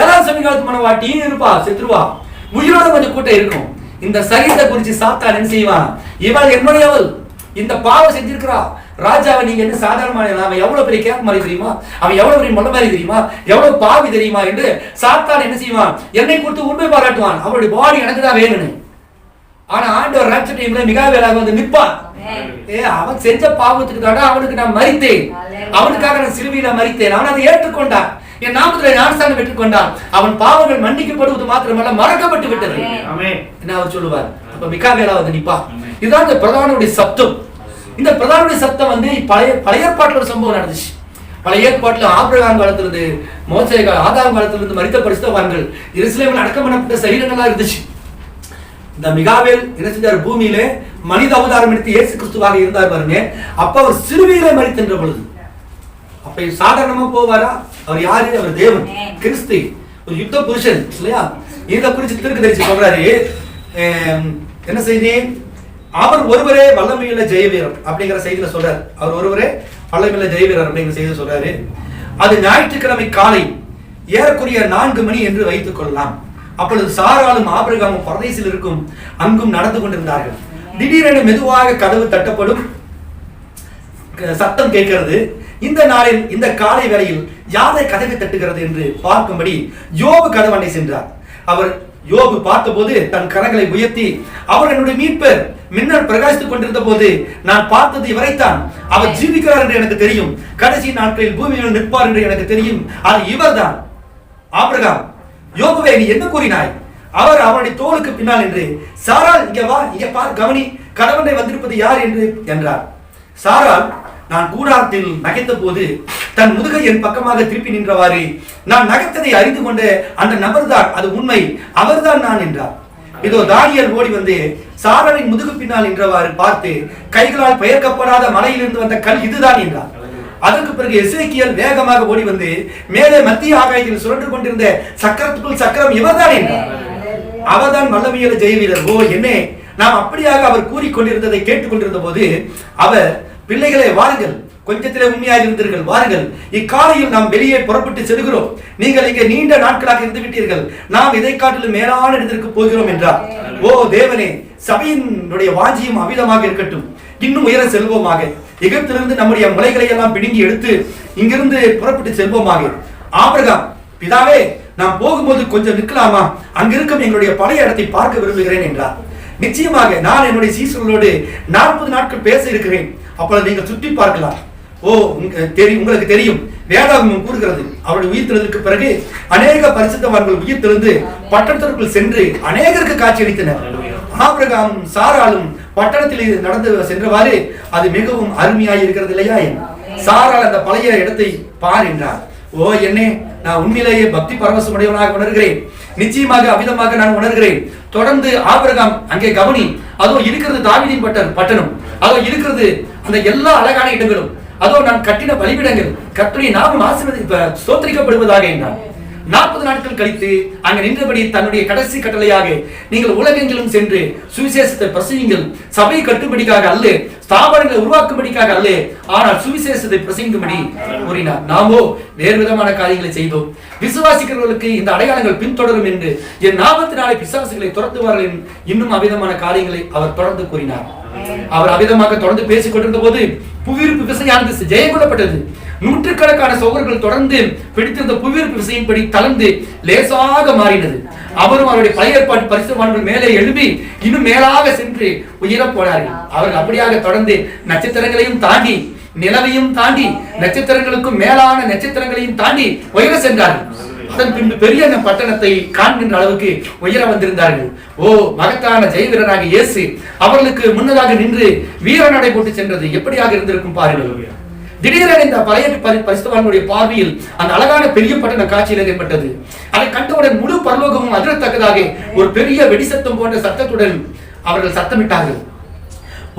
7ஆம் சமீப மனவாட்டியும் இருப்பா, செத்துருவா, உயிரோட கொஞ்சம் கூட்டம் இருக்கும். இந்த சரீரத்தை குறிச்சு சாத்தான் என்ன செய்வான்? இவள் என்னுடையவள், இந்த பாவம் செஞ்சிருக்கிறா. ராஜாவை நீங்க என்ன சாதாரணமான, அவன் எவ்வளவு பெரிய கேப் மாதிரி தெரியுமா, அவன் எவ்வளவு பெரிய மொழ மாதிரி தெரியுமா, எவ்வளவு பாவி தெரியுமா என்று சாத்தான் என்ன செய்வான்? என்னை குறித்து உண்மை பாராட்டுவான். அவருடைய பாடி எனக்கு தான் வேணும்னு. ஆனா ஆண்டவர் ராட்ச டைம்ல மிகாவேலாக வந்து நிற்பான். அவன் செஞ்ச பாவத்துக்கு தானே அவனுக்கு நான் மரித்தேன், அவனுக்காக நான் சிலுவையில மரித்தேன், அவன் அதை ஏற்றுக்கொண்டான், என் நாமத்திலே ஞானஸ்நானம் பெற்றுக்கொண்டான், அவன் பாவங்கள் மன்னிக்கப்படுவது மாத்திரமல்ல மறக்கப்பட்டு விட்டது என்ன அவர் சொல்லுவார். அப்ப மிகாவேலா வந்து நிப்பா. இதுதான் இந்த பிரதானுடைய சப்தம். இந்த பிரதானுடைய சத்தம் வந்து பழைய ஏற்பாட்டுல ஒரு சம்பவம் நடந்துச்சு. பழைய ஏற்பாட்டுல ஆபிரகாம் காலத்திலிருந்து மோசே ஆதாம் காலத்திலிருந்து மரித்த பரிசுத்தவான்கள் எருசலேமில் அடக்கம் பண்ணப்பட்ட சரீரங்களா இருந்துச்சு. இந்த மிகாவேல் என்ன செஞ்சார்? பூமியிலே மனித அவதாரம் எடுத்து இயேசு கிறிஸ்துவாக இருந்தார் பாருங்க. அப்ப அவர் சிலுவையிலே மரிக்கின்ற பொழுது அப்ப சாதாரணமா போவாரா? அவர் யாரு? அவர் தேவன், கிறிஸ்து, ஒரு யுத்த புருஷன் இல்லையா? இதை குறிச்சு தீர்க்கதரிசி சொல்றாரு. என்ன செய்தி? அவர் ஒருவரே வல்லமையுள்ள ஜெயவீரர் அப்படிங்கிற செய்தியில சொல்றாரு. அவர் ஒருவரே வல்லமையுள்ள ஜெயவீரர் அப்படிங்கிற செய்தி சொல்றாரு. அது ஞாயிற்றுக்கிழமை காலை ஏறக்குறைய 4 மணி என்று வைத்துக் கொள்ளலாம். அப்பொழுது சாராலும் ஆபிரகாமும் பரதேசில் இருக்கும் அங்கும் நடந்து கொண்டிருந்தார்கள். திடீரென மெதுவாக கதவு தட்டப்படும் சத்தம் கேட்கிறது. இந்த நாளில் இந்த காலை வேளையில் யாரை கதவை தட்டுகிறது என்று பார்க்கும்படி யோபு கதவண்டை சென்றார். அவர் யோபு பார்த்தபோது தன் கரங்களை உயர்த்தி, அவர் என்னுடைய மீட்பர், மின்னல் பிரகாசித்துக் கொண்டிருந்த போது நான் பார்த்தது இவரைத்தான், அவர் ஜீவிக்கிறார் என்று எனக்கு தெரியும், கடைசி நாட்களில் பூமியில் நிற்பார் என்று எனக்கு தெரியும், அது இவர்தான். ஆபிரகாம், யோபுவே நீ என்ன கூறினாய்? அவர் அவருடைய தோளுக்கு பின்னால் என்று. சாரால், இங்க வா, இங்க பார், கவனி, கணவனை வந்திருப்பது யார் என்று என்றார். சாரால், நான் கூடாரத்தில் நகைத்த போது தன் முதுகை என் பக்கமாக திருப்பி நின்றவாறு நான் நகைத்ததை அறிந்து கொண்ட அந்த நபர்தான், அது உண்மை, அவர்தான் நான் என்றார். இதோ தானியேல் ஓடி வந்து சாராளின் முதுகு பின்னால் நின்றவாறு பார்த்து, கைகளால் பெயர்க்கப்படாத மலையிலிருந்து வந்த கல் இதுதான் என்றார். அதற்கு பிறகு எசேக்கியேல் வேகமாக ஓடி வந்து மேலே மத்திய ஆகாயத்தில் சுழன்று கொண்டிருந்த சக்கரத்துக்குள் சக்கரம் இவர்தான் என்றார். அவர்தான் வல்லமையுள்ள ஜெயவீரர். ஓ என்னே, நாம் அப்படியாக அவர் கூறிக்கொண்டிருந்ததை கேட்டுக்கொண்டிருந்த போது அவர், பிள்ளைகளே வாருங்கள், கொஞ்சத்திலே உண்மையாக இருந்தீர்கள். வாருங்கள், இக்காலையில் நாம் வெளியே புறப்பட்டு செல்கிறோம். நீங்கள் இங்கே நீண்ட நாட்களாக இருந்து விட்டீர்கள். நாம் இதை காட்டிலும் மேலான இடத்திற்கு போகிறோம் என்றார். ஓ தேவனே, சபையினுடைய வாஞ்சியும் அமிதமாக இருக்கட்டும். இன்னும் உயர செல்வோமாக. எகிப்திலிருந்து நம்முடைய முளைகளை எல்லாம் பிடுங்கி எடுத்து இங்கிருந்து புறப்பட்டு செல்வோமாக. ஆபிரகாம், பிதாவே, நாம் போகும்போது கொஞ்சம் நிற்கலாமா? அங்கிருக்கும் எங்களுடைய பழைய இடத்தை பார்க்க விரும்புகிறேன் என்றார். நிச்சயமாக நான் என்னுடைய சீசர்களோடு 40 நாட்கள் பேச இருக்கிறேன். அப்பொழுது நீங்கள் சுற்றி பார்க்கலாம். ஓ உங்களுக்கு தெரியும், வேதாகமம் கூறுகிறது, அவருடைய உயிர்த்தெழுதலுக்கு பிறகு அநேக பரிசுத்தவான்கள் உயிர்த்தெழுந்து பட்டணத்திற்குள் சென்று அநேகருக்கு காட்சி அளித்தனர். ஆபிரகாம் சாராலும் பட்டணத்தில் நடந்து சென்றவாறு அது மிகவும் அருமையாக இருக்கிறது இல்லையா? சாரால் அந்த பழைய இடத்தை பார் என்றார். ஓ என்னே, நான் உண்மையிலேயே பக்தி பரவசம் உடையவனாக உணர்கிறேன். நிச்சயமாக அமிதமாக நான் உணர்கிறேன். தொடர்ந்து ஆபிரகாம் அங்கே கவனி, அதோ இருக்கிறது தாவீதின் பட்டணம், அதோ இருக்கிறது அந்த எல்லா அழகான இடங்களும், அதோ நான் கட்டின பலிபீடங்கள், கர்த்தருடைய நாமம் ஸ்தோத்திரிக்கப்படுவதாக என்றார். 40 நாட்கள் கழித்து அங்க நின்றபடி தன்னுடைய கடைசி கட்டளையாக, நீங்கள் உலகெங்கிலும் சென்று சுவிசேஷத்தை பிரசங்கிங்கள், சபை கட்டும்படிக்காக அல்ல, ஸ்தாபனங்களை உருவாக்கும்படிக்காக அல்ல, ஆனால் சுவிசேஷத்தை பிரசங்கிக்கும்படி கூறினார். நாமோ வேறு விதமான காரியங்களை செய்தோம். விசுவாசிக்கிறவர்களுக்கு இந்த அடையாளங்கள் பின்தொடரும் என்று என் நாமத்தினாலே பிசாசுகளை துரத்துவார்கள் இன்னும் அவிதமான காரியங்களை அவர் தொடர்ந்து கூறினார். அவர் அவிதமாக தொடர்ந்து பேசிக் கொண்டிருந்த போது புவியீர்ப்பு விசையானது ஜெயம் கொள்ளப்பட்டது. நூற்றுக்கணக்கான சகோதரர்கள் தொடர்ந்து பிடித்திருந்த புவியீர்ப்பு விசையின்படி தளர்ந்து லேசாக மாறினது. அவரும் அவருடைய பழைய ஏற்பாட்டு பரிசுத்தவான்கள் மேலே எழுப்பி இன்னும் மேலாக சென்று உயர போனார்கள். அவர்கள் அப்படியாக தொடர்ந்து நட்சத்திரங்களையும் தாண்டி, நிலவையும் தாண்டி, நட்சத்திரங்களுக்கும் மேலான நட்சத்திரங்களையும் தாண்டி உயர சென்றார்கள். அதன் பின்பு பெரிய பட்டணத்தை காண்கின்ற அளவுக்கு உயர வந்திருந்தார்கள். ஓ மகத்தான ஜெய வீரராக இயேசு அவர்களுக்கு முன்னதாக நின்று வீர நடை போட்டு சென்றது எப்படியாக இருந்திருக்கும் பாருங்கள். திடீரென இந்த பழைய பரிசுத்தவான்களுடைய பார்வையில் அந்த அழகான பெரிய பட்டண காட்சியில் ஏற்பட்டது. அதை கண்டவுடன் முழு பரலோகமும் அதிரத்தக்கதாக ஒரு பெரிய வெடிசத்தம் போன்ற சத்தத்துடன் அவர்கள் சத்தமிட்டார்கள்.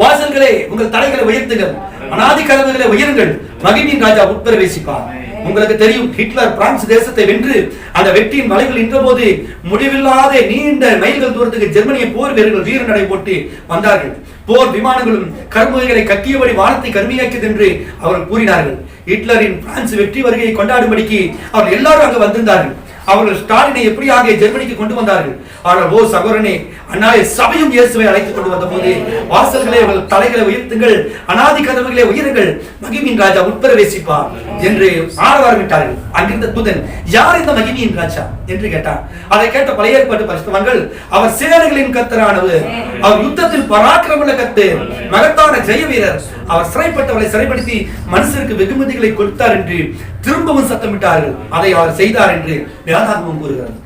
வாசல்களே, உங்கள் தலைகளை உயர்த்துங்கள், அநாதி கதவுகளை உயருங்கள், மகிமையின் ராஜா உட்பிரவேசிப்பார். உங்களுக்கு தெரியும், ஹிட்லர் பிரான்ஸ் தேசத்தை வென்று அந்த வெற்றியின் மலைகள் நின்ற போது முடிவில்லாத நீண்ட மைல்கள் தூரத்துக்கு ஜெர்மனிய போர் வீரர்கள் வீர நடை போட்டு வந்தார்கள். போர் விமானங்களும் கருமுகைகளை கட்டியபடி வானத்தை கருமையாக்கியது என்று அவர்கள் கூறினார்கள். ஹிட்லரின் பிரான்ஸ் வெற்றி வருகையை கொண்டாடும்படிக்கு அவர்கள் எல்லாரும் அங்கு வந்திருந்தார்கள். அவர்கள் ஸ்டாலினை எப்படியாக ஜெர்மனிக்கு கொண்டு வந்தார்கள். ஆனால் ஓ சகோதரனே, அந்நாளே சபையும் இயேசுவை அழைத்துக் கொண்டு வந்த போது வாசல்களே, அவர்கள் தலைகளை உயர்த்துங்கள், அநாதி கதவுகளை உயருங்கள், மகிமையின் ராஜா உட்பிரவேசிப்பார் என்று ஆரவாரமிட்டார்கள். அங்கிருந்த தூதன், யார் இந்த மகிமையின் ராஜா என்று கேட்டார். அதை கேட்ட பழைய ஏற்பாட்டு பரிசுத்தவான்கள், அவர் சேனைகளின் கர்த்தரானவர், அவர் யுத்தத்தில் பராக்கிரமுள்ள கர்த்தர், மகத்தான ஜெய வீரர், அவர் சிறைப்பட்டவரை சிறைப்படுத்தி மனுஷருக்கு வெகுமதிகளை கொடுத்தார் என்று திரும்பவும் சத்தமிட்டார்கள். அதை அவர் செய்தார் என்று வேதாகமம் கூறுகிறது.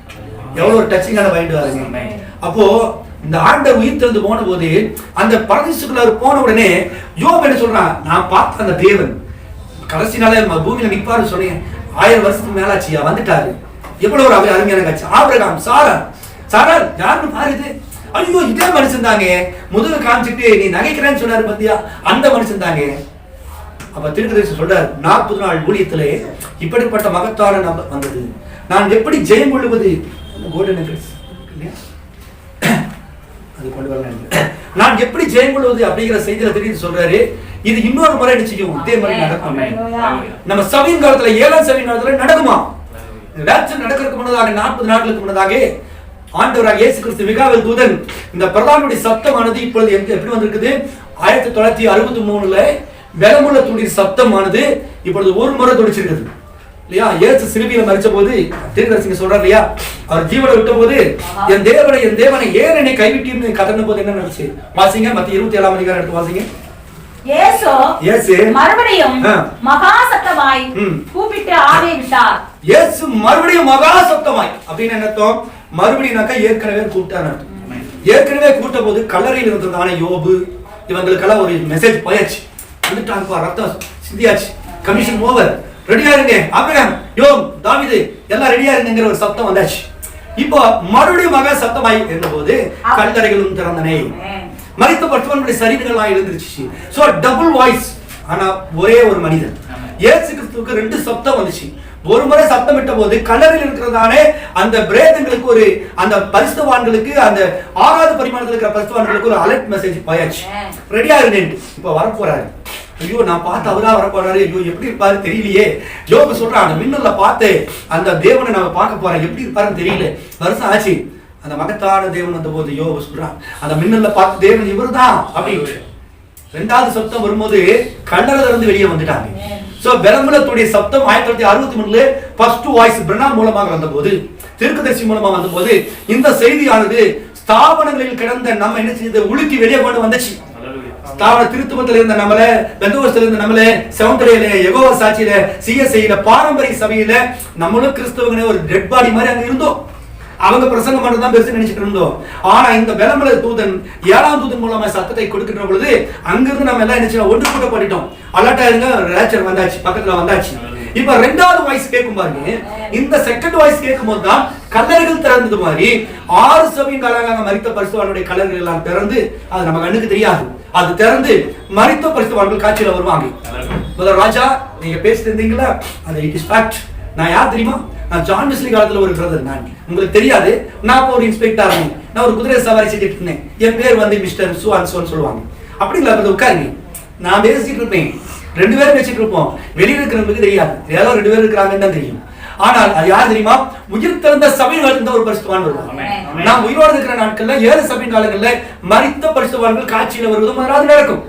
எவ்வளவு ஒரு டச்சிங்கான பாயிண்ட். அப்போ இந்த ஆண்டவர் உயிர் தெரிந்து போன போது அந்த பரதேசுக்குள்ள போன உடனே யோபு என்ன சொல்றான், நான் பார்த்த அந்த தேவன் கடைசி நாளே பூமியில நிற்பாரு சொன்னேன். 1000 வருஷத்துக்கு மேலாச்சியா வந்துட்டாரு. எவ்வளவு ஒரு அருமையான காட்சி. ஆபிரகாம் சாரால் யாருன்னு பாருது. ஐயோ, இதே மனுஷன் தாங்க முதுகு காமிச்சிட்டு நீ நகைக்கிறேன்னு சொன்னாரு பத்தியா, அந்த மனுஷன் தாங்க. அப்ப தீர்க்கதரிசி சொல்றார், 40 நாள் ஊழியத்திலே இப்படிப்பட்ட மகத்தான நம்பர் வந்தது. நான் எப்படி ஜெயம் கொள்ளுவது? நான் எப்படி ஜெயம் கொள்வது அப்படிங்கிற செய்தியில தெரிஞ்சு சொல்றாரு. இது இன்னொரு முறை நிச்சயம் இதே மாதிரி நடக்கும். நம்ம சபையின் காலத்துல 7ஆம் சபையின் காலத்துல நடக்குமா? நடக்கிறதுக்கு முன்னதாக 40 நாட்களுக்கு முன்னதாக ஆண்டவராக இயேசு கிறிஸ்து மிகாவேல் தூதன் இந்த பிரதானுடைய சத்தமானது இப்பொழுது எப்படி வந்திருக்குது? 1963ல வெலமுள்ள துளிர் சத்தமானது இப்பொழுது ஒரு முறை துடிச்சிருக்குது இல்லையா? இயேசு சிலுவையில மரிச்ச போது தீர்க்கதரிசி சொல்றார் இல்லையா, அவர் ஜீவனை விட்ட போது என் தேவனை ஏன் என்னை கைவிட்டீர்னு கதறின போது என்ன நடந்துச்சு? வாசிங்க, மத்திய 27ஆம் அதிகாரம் எடுத்து வாசிங்க. இயேசு மறுபடியும் மகா சத்தமாய் கூப்பிட்டு ஆவியை விட்டார். இயேசு மறுபடியும் மகா சத்தமாய் அப்படின்னு என்ன அர்த்தம்? மறுபடியும் ஏற்கனவே கூப்பிட்டார். ஏற்கனவே கூட்ட போது கல்லறையில் இருந்ததான யோபு இவங்களுக்கெல்லாம் ஒரு மெசேஜ் போயாச்சு, வந்துட்டாங்க, ரத்தம் சிந்தியாச்சு, கமிஷன் ஓவர், ரெடியா இருங்க, ஆபிரகாம், யோப், தாவீது எல்லாம் ரெடியா இருங்கிற ஒரு சத்தம் வந்தாச்சு. இப்போ மறுபடியும் மகா சத்தமாய் இருந்த போது கல்லறைகளும் திறந்தனே, மரித்த பட்டவனுடைய சரீரங்கள்லாம் எழுந்துருச்சு. So double voice. ஆனா ஒரே ஒரு மனிதன். இயேசு கிறிஸ்துவுக்கு 2 சத்தம் வந்துச்சு. ஒரு முறை சத்தமிட்ட போது கல்லறையில் இருக்கிறதானே அந்த பிரேதங்களுக்கு ஒரு, அந்த பரிசுத்தவான்களுக்கு, அந்த 6வது பரிமாணத்தில் இருக்கிற பரிசுத்தவான்களுக்கு ஒரு அலர்ட் மெசேஜ் போயாச்சு, ரெடியா இருங்க. இப்ப வரப்போறாரு ஐயோ நான் பார்த்து அவரா வர போறாரு, ஐயோ எப்படி இருப்பாரு தெரியலையே. யோபு சொல்றான், அந்த மின்னல்ல பார்த்து அந்த தேவனை நம்ம பார்க்க போறோம், எப்படி இருப்பாருன்னு தெரியல. வருஷம் ஆச்சு. அந்த மகத்தான தேவன் வந்த போது யோபு சொல்றான், அந்த மின்னல்ல பார்த்து தேவன் இவர்தான் அப்படின்னு. ரெண்டாவது சப்தம் வரும்போது கல்லறையில இருந்து வெளியே வந்துட்டாங்க. சோ பெலமுலத்துடைய சப்தம் 1963 ஃபர்ஸ்ட் வாய்ஸ் பிரணாம் மூலமாக வந்தபோது, தீர்க்கதரிசி மூலமா வந்தபோது இந்த செய்தியானது ஸ்தாபனங்களில் கிடந்த நம்ம என்ன செய்து உலுக்கி வெளியே கொண்டு வந்துச்சு. ஸ்தாபன திருத்துவத்தில் இருந்த நம்மள, பெந்தோஸ்தில் இருந்த நம்மள, செவன்டரேல, யெகோவா சாட்சியில, சிஎஸ்ஐல, பாரம்பரிய சபையில நம்மளும் கிறிஸ்தவங்களே ஒரு டெட் பாடி மாதிரி அங்க இருந்தோம். அவங்க பிரசங்கம் மட்டும் தான் பெருசு நினைச்சிட்டு இருந்தோம். ஆனா இந்த பெலமுல தூதன் 7ஆம் தூதன் மூலமா சத்தத்தை கொடுக்கின்ற பொழுது அங்கிருந்து நம்ம எல்லாம் என்ன ஒன்று கூட்டப்பட்டுட்டோம். அலர்ட்டா இருங்க, ரேச்சர் வந்தாச்சு, பக்கத்துல வந்தாச்சு. இப்ப ரெண்டாவது வாய்ஸ் கேட்கும் பாருங்க. இந்த செகண்ட் வாய்ஸ் கேட்கும் போது தான் கல்லறைகள் திறந்தது மாதிரி 6 சபையின் காலமாக மரித்த பரிசுத்தவான்களுடைய கல்லறைகள் எல்லாம் திறந்து, அது நம்ம கண்ணுக்கு தெரியாது, அது திறந்து மரித்த பரிசுத்தவான்கள் காட்சியில வருவாங்க. முதல் ராஜா நீங்க பேசிட்டு இருந்தீங்களா, அது இட் இஸ் ஃபேக்ட். நான் யார் தெரியுமா? நான் ஜான் வெஸ்லி காலத்துல ஒரு பிரதர். நான் உங்களுக்கு தெரியாது, நான் ஒரு இன்ஸ்பெக்டர், நான் ஒரு குதிரை சவாரி செஞ்சுட்டு இருந்தேன். என் பேர் வந்து மிஸ்டர் சுவான் சொல்லுவாங்க. அப்படிங்களா உட்காருங்க, நான் பேசிட்டு இருப்பேன், 2 பேரும் பேசிட்டு இருப்போம். வெளியே இருக்கிறவங்களுக்கு தெரியாது, ஏதோ 2 பேர் இருக்கிறாங்கன்னு தான் தெரியும். ஆனால் அது யார் தெரியுமா? உயிர் திறந்த சபையில் இருந்த ஒரு பரிசுத்தவான் வருவாங்க. நான் உயிரோடு இருக்கிற நாட்கள்ல 7 சபை காலங்கள்ல மரித்த பரிசுத்தவான்கள் காட்சியில வருவதும் வராது நடக்கும்.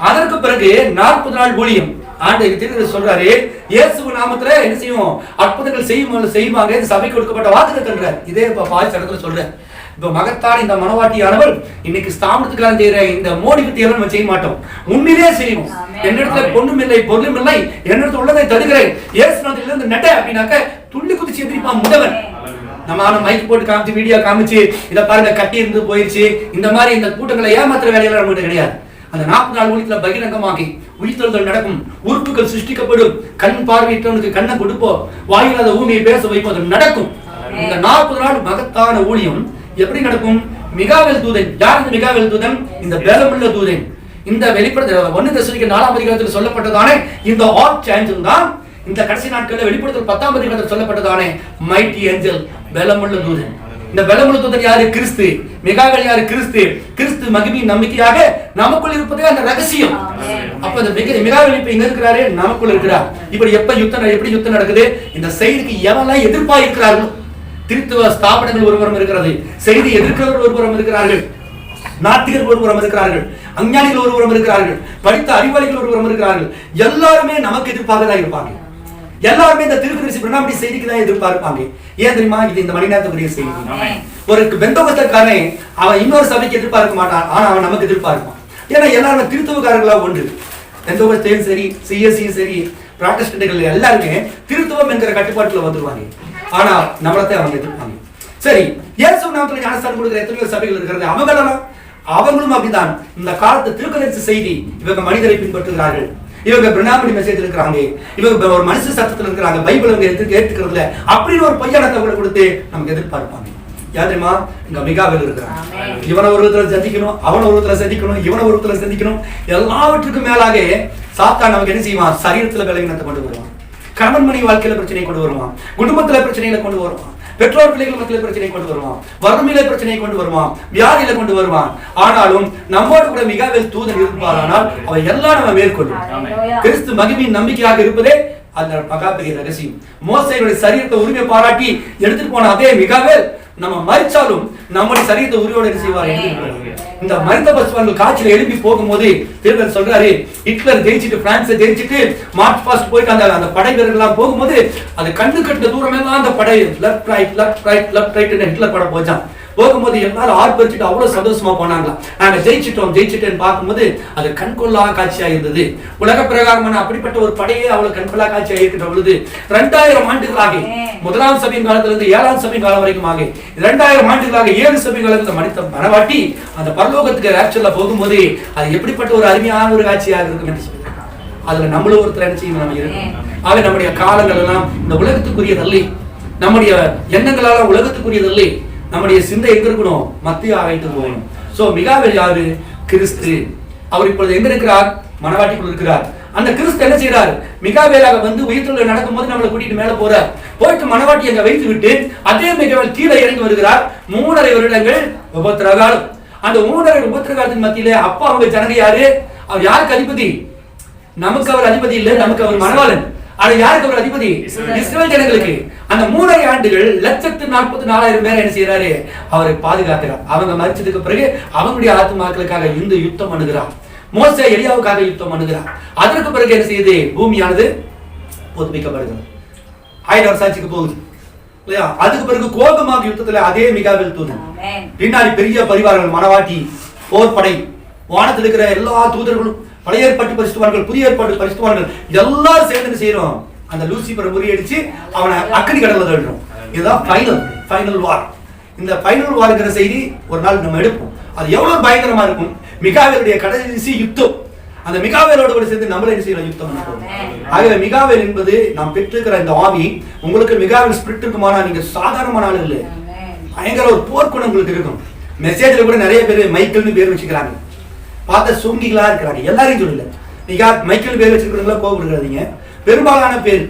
அதற்கு பிறகு 40 நாள் ஊழியம் ஆண்டவர் திருத்தர் சொல்றாரு, இயேசு நாமத்துல என்ன செய்வோம், அற்புதங்கள் செய்வாங்க, இது சபைக்கு கொடுக்கப்பட்ட வாக்குத்தத்தம்ன்றார். இதே பாய்ஸ் இடத்துல சொல்றேன். இப்ப மகத்தான இந்த மனவாட்டியானவர் இன்னைக்கு ஸ்தாபனத்துக்காரன் செய்யற இந்த மோடி வித்தியெல்லாம் நம்ம செய்ய மாட்டோம், உண்மையிலே செய்வோம். என்னிடத்துல பொண்ணும் இல்லை பொருளும் இல்லை, என்னிடத்துல உள்ளதை தடுக்கிறேன், இயேசு நாமத்தில இருந்து நட அப்படின்னாக்க துள்ளி குதிச்சு எந்திரிப்பான் முதவன். நம்ம மைக் போட்டு காமிச்சு, வீடியோ காமிச்சு, இதை பாருங்க கட்டி இருந்து போயிருச்சு, இந்த மாதிரி இந்த கூட்டங்களை ஏமாத்துற வேலையெல்லாம் நம்மகிட்ட கிடையாது. அந்த 40 நாள் ஊழியத்துல பகிரங்கமாகி உயிர்த்தெழுதல் நடக்கும், உறுப்புகள் சிருஷ்டிக்கப்படும், கண் பார்வையற்றவனுக்கு கண்ணை கொடுப்போம், வாயில்லாத ஊமையை பேச வைப்போம், அது நடக்கும். இந்த 40 நாள் மகத்தான ஊழியம் எப்படி நடக்கும்? மிகாவேல் தூதன். யார் இந்த மிகாவேல் தூதன்? இந்த பெலமுள்ள தூதன். இந்த வெளிப்படுத்தல் 1 தெசலோனிக்கேயர் 4ஆம் அதிகாரத்தில் சொல்லப்பட்டதானே இந்த ஆர்ச் ஏஞ்சல் தான் இந்த கடைசி நாட்களில் வெளிப்படுத்தல் 10ஆம் அதிகாரத்தில் சொல்லப்பட்டதானே மைட்டி ஏஞ்சல், பெலமுள்ள தூதன். இந்த பெலமுள்ள தூதன் யாரு? கிறிஸ்து. மிகாவேல் யாரு? கிறிஸ்து. கிறிஸ்து மகிமையின் நம்பிக்கையாக நமக்குள் இருப்பதே அந்த ரகசியம். அப்ப இந்த மிகாவேல் இப்ப எங்க இருக்கிறாரு? நமக்குள்ள இருக்கிறார். இப்படி எப்படி யுத்தம் நடக்குது? இந்த செய்திக்கு எவெல்லாம் எதிர்ப்பா இருக்கிறார்கள்? திருத்துவ ஸ்தாபனங்கள் ஒருபுறம் இருக்கிறது, செய்தி எதிர்க்கிறவர்கள் ஒருபுறம் இருக்கிறார்கள், நாத்திகர்கள் ஒருபுறம் இருக்கிறார்கள், அஞ்ஞானிகள் ஒருபுறம் இருக்கிறார்கள், படித்த அறிவாளிகள் ஒருபுறம் இருக்கிறார்கள். எல்லாருமே நமக்கு எதிர்ப்பாக தான் இருப்பாங்க. எல்லாருமே இந்த திருக்குறள் பிரணாமடி செய்திக்கு தான் எதிர்பார்ப்பாங்க. ஏன் தெரியுமா? இது இந்த மணி நேரத்துக்குரிய செய்தி. ஒரு பெந்தோகஸ்தக்காரன் அவன் இன்னொரு சபைக்கு எதிர்பார்க்க மாட்டான், ஆனா அவன் நமக்கு எதிர்பார்ப்பான். ஏன்னா எல்லாருமே திருத்துவக்காரர்களா ஒன்று. பெந்தோகஸ்தையும் சரி, சிஎஸ்சியும் சரி, புராட்டஸ்டன்ட்கள் எல்லாருமே திருத்துவம் என்கிற கட்டுப்பாட்டுல வந்துருவாங்க. ஆனா நம்மளத்தை அவங்க எதிர்ப்பாங்க. சரி, இயேசு நாமத்துல ஞானஸ்தானம் கொடுக்கிற எத்தனையோ சபைகள் இருக்கிறது, அவங்களும் அப்படிதான். இந்த காலத்து திருக்குறள் செய்தி, இவங்க மனிதரை பின்பற்றுகிறார்கள், இவங்க பிரணாமணி மெசேஜ் இருக்கிறாங்க, இவங்க ஒரு மனுஷ சத்தத்தில் இருக்கிறாங்க, பைபிள் அவங்க ஏற்றுக்கிறதுல அப்படின்னு ஒரு பொய்யான தகவலை கொடுத்து நமக்கு எதிர்பார்ப்பாங்க. யார் தெரியுமா? இங்க மிகாவேல் இருக்கிறான். இவனை ஒருத்தர சந்திக்கணும், அவனை ஒருத்தர சந்திக்கணும், இவனை ஒருத்தர சந்திக்கணும். எல்லாவற்றுக்கும் மேலாக சாத்தான் நமக்கு என்ன செய்வான்? சரீரத்துல பலவீனத்தை கொண்டு வருவான், கணவன் மனைவி வாழ்க்கையில பிரச்சனையை கொண்டு வருவான், குடும்பத்துல பிரச்சனைகளை கொண்டு வருவான், பெற்றோர் பிள்ளைகள் மத்தியில பிரச்சனை கொண்டு வருவான், வறுமையில பிரச்சனையை கொண்டு வருவான், வியாதியில கொண்டு வருவான். ஆனாலும் நம்மோடு கூட மிகாவேல் தூதன் இருப்பாரானால் அவை எல்லாம் நம்ம மேற்கொள்ளும். கிறிஸ்து மகிமையின் நம்பிக்கையாக இருப்பதே அந்த மகா பெரிய ரகசியம். மோசேயுடைய சரீரத்தை உரிமை பாராட்டி எடுத்துட்டு போன அதே மிகாவேல் நம்ம மரிச்சாலும் நம்முடைய சரீரத்தை உரிமையோட செய்வார். இந்த மரித்த பசுவான்கள் காட்சியில எழுப்பி போகும்போது திருடர் சொல்றாரு, ஹிட்லர் ஜெயிச்சுட்டு, பிரான்ஸை ஜெயிச்சுட்டு மார்ச் பாஸ்ட் போயிட்டு அந்த படை வீரர்கள் எல்லாம் போகும்போது அது கண்ணு கட்டுற தூரமே தான் அந்த படை left right left right left right Hitler படம் போச்சான். போகும்போது எல்லாரும் ஆர்ப்பரிச்சுட்டு அவ்வளவு சந்தோஷமா போனாங்களா. நாங்க ஜெயிச்சிட்டோம் பார்க்கும்போது அது கண்கொள்ளா காட்சியா இருந்தது. உலக பிரகாரமான அப்படிப்பட்ட ஒரு படையே அவ்வளவு கண்கொள்ளா காட்சியா இருக்கின்ற பொழுது 2000 ஆண்டுகளாக, 1ஆம் சபையின் காலத்துல இருந்து 7ஆம் சபையின் காலம் வரைக்கும் ஆக 2000 ஆண்டுகளாக 7 சபை காலத்துல மனித மனவாட்டி அந்த பரலோகத்துக்கு ஆக்சுவலா போகும்போது அது எப்படிப்பட்ட ஒரு அருமையான ஒரு காட்சியாக இருக்கும் என்று சொல்லுங்க. அதுல நம்மளும் ஒருத்தர் என்ன செய்யணும்? நம்ம இருக்கணும். ஆக நம்முடைய காலங்கள் எல்லாம் இந்த உலகத்துக்குரியதல்ல, நம்முடைய எண்ணங்களால உலகத்துக்குரியதல்ல, நம்முடைய சிந்தை எங்க இருக்கணும்? மத்திய ஆகாயத்துக்கு போகணும். சோ மிகாவேல் யாரு? கிறிஸ்து. அவர் இப்பொழுது எங்க இருக்கிறார்? மனவாட்டிக்குள் இருக்கிறார். அந்த கிறிஸ்து என்ன செய்யறார்? மிகாவேலாக வந்து உயிர்த்தெழுதல் நடக்கும்போது நம்மளை கூட்டிட்டு மேல போறார். போயிட்டு மனவாட்டி அங்க வைத்து விட்டு அதே மிகாவேல் கீழே இறங்கி வருகிறார். 3.5 வருடங்கள் உபத்திரவ காலம். அந்த 3.5 உபத்திரவ காலத்தின் மத்தியில அப்பா அவங்க ஜனங்க யாரு? அவர் யாருக்கு அதிபதி? நமக்கு அவர் அதிபதி இல்லை, நமக்கு அவர் மணவாளன். ஆனா யாருக்கு அவர் அதிபதி? இஸ்ரவேல் ஜனங்களுக்கு. அந்த 3.5 ஆண்டுகள் 144,000 பேர் என்ன செய்யறாரு? அவரை பாதுகாக்கிறார். அவங்க மரிச்சதுக்கு பிறகு அவங்களுடைய ஆத்துமாக்களுக்காக இந்த யுத்தம் பண்ணுகிறார். மோசே எலியாவுக்காக யுத்தம் பண்ணுகிறார். அதற்கு பிறகு என்ன செய்யுது? பூமியானது புதுப்பிக்கப்படுகிறது. 1000 வருஷத்துக்கு போகுது இல்லையா? அதுக்கு பிறகு கோகமாக யுத்தத்துல அதே மிகாவேல் தூதன் பின்னாடி பெரிய பரிவாரங்கள், மணவாட்டி, போர்படை, வானத்தில் இருக்கிற எல்லா தூதர்களும், பழைய ஏற்பாட்டு பரிசுத்தவான்கள், புதிய ஏற்பாட்டு பரிசுத்தவான்கள் எல்லாரும் சேர்ந்து செய்யறோம். அந்த லூசிபரை முறியடிச்சு அவனை அக்கடி கடல்ல தள்ளுறோம். இதுதான் ஃபைனல் வார். இந்த ஃபைனல் வார்ங்கிற செய்தி ஒரு நாள் நம்ம எடுப்போம். அது எவ்வளவு பயங்கரமா இருக்கும். மிகாவேலுடைய கடைசி யுத்தம். அந்த மிகாவேலோடு கூட சேர்ந்து நம்மள என்ன செய்யலாம்? யுத்தம் பண்ணுவோம். ஆகவே மிகாவேல் என்பது நாம் பெற்றிருக்கிற இந்த ஆவி. உங்களுக்கு மிகாவேல் ஸ்பிரிட் இருக்குமானா நீங்க சாதாரணமான ஆள் இல்லை. பயங்கர ஒரு போர்க்குணம் உங்களுக்கு இருக்கும். மெசேஜ்ல கூட நிறைய பேர் மைக்கேல்னு பேர் வச்சுக்கிறாங்க. பார்த்த சோங்கிகளா இருக்கிறாங்க. எல்லாரையும் சொல்லல. நீங்க மைக்கேல் பேர் வச்சிருக்கிறீங்களா? கோபப்படுறாதீங்க. பெரும்பாலான பேர்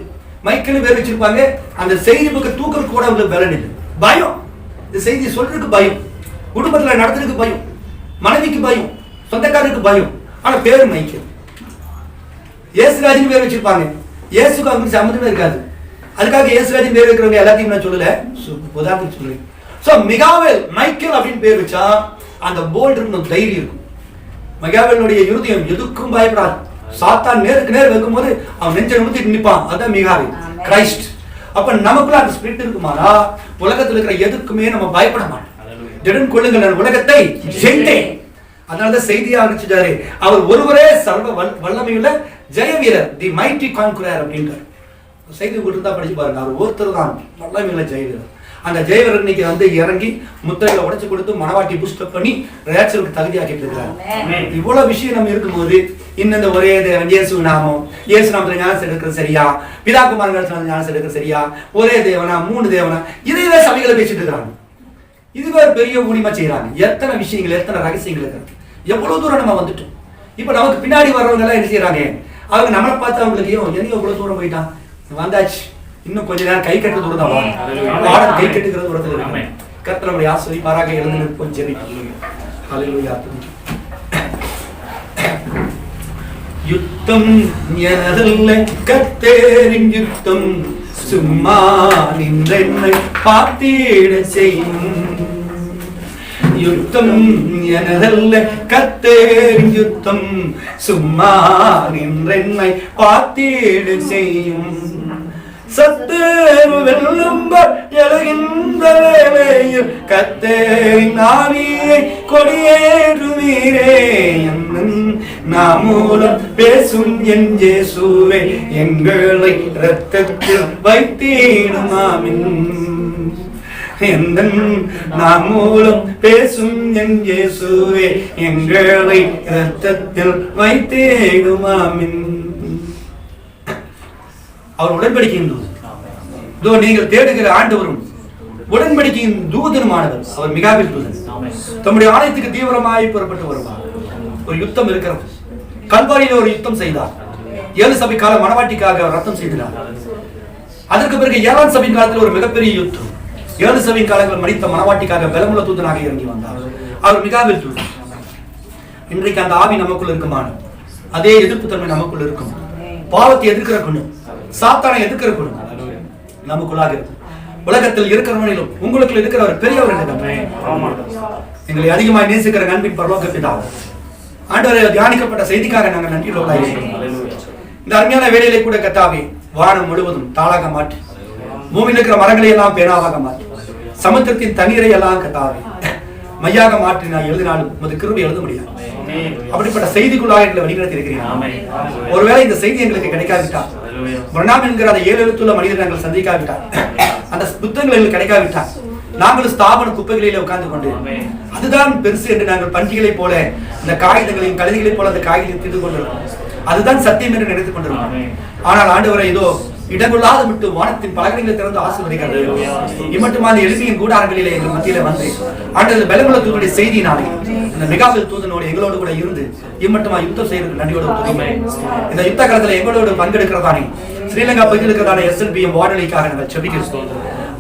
மைக்கேல் பேர் வச்சிருப்பாங்க. அந்த செய்தி பக்கம் தூக்கம் கூட உங்களுக்கு பலன் இல்லை. பயம். இந்த செய்தி சொல்றதுக்கு பயம், குடும்பத்துல நடத்துறதுக்கு பயம், மனைவிக்கு பயம், சொந்தக்காரருக்கு பயம். ஆனா பேரு மைக்கேல். இயேசுராஜின் பேர் வச்சிருப்பாங்க. இயேசுக்கு அவங்களுக்கு சம்மந்தமே இருக்காது. அதுக்காக இயேசுராஜின் பேர் வைக்கிறவங்க எல்லாத்தையும் நான் சொல்லல, உதாரணத்துக்கு சொல்றேன். சோ மிகாவேல், மைக்கேல் அப்படின்னு பேர் வச்சா அந்த போல்டு இருக்கும், தைரியம் இருக்கும். மிகாவேலுடைய இருதயம் எதுக்கும் பயப்படாது. சாத்தான் நேருக்கு நேர் வைக்கும்போது அவன் நெஞ்சை நிமிர்த்தி நிற்பான். அதான் மிகாவேல், கிரைஸ்ட். அப்ப நமக்குள்ள அந்த ஸ்பிரிட் இருக்குமானா உலகத்தில் இருக்கிற எதுக்குமே நம்ம பயப்பட மாட்டோம். திடன் கொள்ளுங்கள், நான் உலகத்தை ஜெயித்தேன். அதனாலதான் செய்தியா அனுப்பிச்சிட்டாரு. அவர் ஒருவரே சர்வ வல்லமையுள்ள ஜெய வீரர், தி மைட்டி கான்குரர் அப்படின்றார். செய்தி கொடுத்தா படிச்சு பாருங்க. அவர் ஒருத்தர் தான் வல்லமையுள்ள ஜெய வீரர். அந்த ஜெயவீரர் இன்னைக்கு வந்து இறங்கி முத்திரைகளை உடைச்சு கொடுத்து மனவாட்டி பூஸ்டப் பண்ணி ரேச்சலுக்கு தகுதியாக்கிட்டு இருக்கிறார். இவ்வளவு விஷயம் நம்ம இருக்கும்போது இந்த ஒரே தேவன், இயேசு நாமம், இயேசு நாமத்துல ஞானசம் எடுக்கிறது சரியா, பிதாகுமார் ஞானசம் எடுக்கிறது சரியா, ஒரே தேவனா, 3 தேவனா, இதையே சபைகளை பேசிட்டு இருக்கிறாங்க. இதுவே பெரிய ஊழியமா செய்யறாங்க. எத்தனை விஷயங்கள், எத்தனை ரகசியங்கள் இருக்கு. எவ்வளவு தூரம் நம்ம வந்துட்டோம். இப்ப நமக்கு பின்னாடி வர்றவங்க எல்லாம் என்ன செய்யறாங்க? அவங்க நம்மளை பார்த்து அவங்களுக்கு எங்க எவ்வளவு தூரம் போயிட்டான், வந்தாச்சு, இன்னும் கொஞ்ச நேரம் கை கட்டு தூரம் தான் வாடம், கை கட்டுகிற தூரத்தில் இருக்கு. கர்த்தர் நம்முடைய ஆசீர்வதிப்பாராக. எழுந்து நிற்போம், ஜெபிப்போம். ஹல்லேலூயா. யுத்தம் எனதல்ல, கர்த்தரின் யுத்தம், சும்மா நின்றென்னை பார்த்திட செய்யும். யுத்தம் எனதல்ல, கர்த்தரின் யுத்தம், சும்மா நின்றென்னை பார்த்திட செய்யும். சத்தேரு வெல்லும்பர் எழுகின்ற வேளையில் கர்த்தரின் ஆவியை கொடியேற்றுவீரே. நாம் மூலம் பேசும் என் இயேசுவே, எங்களை இரத்தத்தில் வைத்திடும் ஆமென். நாம் மூலம் பேசும் என் இயேசுவே, எங்களை இரத்தத்தில் வைத்திடும் ஆமென். அவர் உடன்படிக்கையின் தூதன். நீங்கள் தேடுகிற ஆண்டவரும் உடன்படிக்கையின் தூதனுமானவர். அவர் மிகாவேல் தூதன். தம்முடைய ஆலயத்துக்கு தீவிரமாய் புறப்பட்டு வருவார். ஒரு யுத்தம் இருக்கிறது. கல்வாரியில் ஒரு யுத்தம் செய்தார். 7 சபை கால மனவாட்டிக்காக அவர் ரத்தம் செய்தார். அதற்கு பிறகு 7ஆம் சபை காலத்தில் ஒரு மிகப்பெரிய யுத்தம். 7 சபை காலங்கள் மடித்த மனவாட்டிக்காக பலமுள்ள தூதனாக இறங்கி வந்தார். அவர் மிகாவேல் தூதன். இன்றைக்கு அந்த ஆவி நமக்குள் இருக்குமான அதே எதிர்ப்பு தன்மை நமக்குள் இருக்கும். பாவத்தை எதிர்க்கிற குணம், சாத்தானை எதிர்க்கிற குணம் நமக்குள்ளாக இருக்கும். உலகத்தில் இருக்கிறவனிலும் உங்களுக்குள் இருக்கிறவர் பெரியவர். எங்களை அதிகமாக நேசிக்கிற அன்பின் பரலோக பிதாவே, ஆண்டவரே, தியானிக்கப்பட்ட செய்திக்காக நாங்கள் நன்றி உள்ளவர்களாக இருக்கிறோம். இந்த அருமையான வேலையிலே கூட கர்த்தாவே, வானம் முழுவதும் தாளாக மாற்றி, பூமியில் இருக்கிற மரங்களை எல்லாம் பேனாவாக மாற்றி, சமுத்திரத்தின் தண்ணீரை எல்லாம் கர்த்தாவே மையாக மாற்றி நான் எழுதினாலும் உமது கிருபை எழுத முடியாது. அப்படிப்பட்ட செய்திக்குள்ளாக எங்களை வழிநடத்தி இருக்கிறீர்கள். ஒருவேளை இந்த செய்தி எங்களுக்கு கிடைக்காவிட்டால், பிரணாம் என்கிற அந்த 7 எழுத்துள்ள மனிதர் நாங்கள் சந்திக்காவிட்டால், அந்த புத்தகங்கள் எங்களுக்கு கிடைக்காவிட்டால், நாங்கள் ஸ்தாபன குப்பைகளிலே உட்கார்ந்து கொண்டு அதுதான் பெருசு என்று நாங்கள் பண்டிகளை போல இந்த காகிதங்களையும் கழுதிகளைப் போல அந்த காகிதத்தை தீர்த்து கொண்டிருக்கோம். அதுதான் சத்தியம் என்று நினைத்துக் கொண்டிருக்கோம். ஆனால் ஆண்டவரை இதோ இடங்கொள்ளாத விட்டு வானத்தின் பலகணிகளை திறந்து ஆசீர்வதிக்கிறது. இம்மட்டுமான எளிமையின் கூடாரங்களிலே எங்கள் மத்தியில வந்து ஆண்டவர் பலமுள்ள தூதனுடைய செய்தியினாலே இந்த மிகாவேல் தூதனோடு எங்களோடு கூட இருந்து இம்மட்டுமா யுத்தம் செய்வது நன்றியோடு ஒத்துழைமை. இந்த யுத்த காலத்தில் எங்களோடு பங்கெடுக்கிறதானே ஸ்ரீலங்கா பகுதியில் இருக்கிறதான SLBM வானொலிக்காக நாங்கள் ஜெபிக்கிறோம்.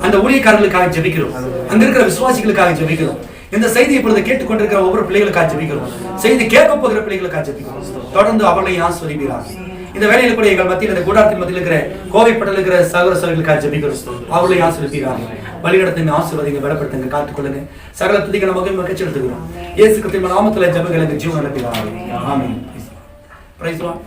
அந்த ஊழியக்காரர்களுக்காக ஜெபிக்கிறோம். அங்க இருக்கிற விசுவாசிகளுக்காக ஜெபிக்கிறோம். இந்த செய்தி இப்பொழுது கேட்டுக்கொண்டிருக்கிற ஒவ்வொரு பிள்ளைகளுக்காக ஜெபிக்கிறோம். செய்தி கேட்க போகிற பிள்ளைகளுக்காக ஜெபிக்கிறோம். தொடர்ந்து அவர்களை ஆசீர்வதிப்பீராக. இந்த வேலையில் கூட எங்கள் மத்தியில் இந்த கூடாரத்தின் மத்தியில் இருக்கிற கோவைப்பட்டில் இருக்கிற சகோதர சகோதரிகளுக்காக ஜெபிக்கிறோம். அவர்களை ஆசீர்வதிக்கிறாங்க. வழிநடத்துங்க, ஆசீர்வதிங்க, பலப்படுத்துங்க, காத்துக்கொள்ளுங்க. சகல துதிக்க நமக்கு மகிழ்ச்சி எடுத்துக்கிறோம். இயேசு கிறிஸ்துவின் நாமத்தில் ஜெபங்களுக்கு ஜீவன் நடத்துகிறார்கள். ஆமென். Praise the Lord.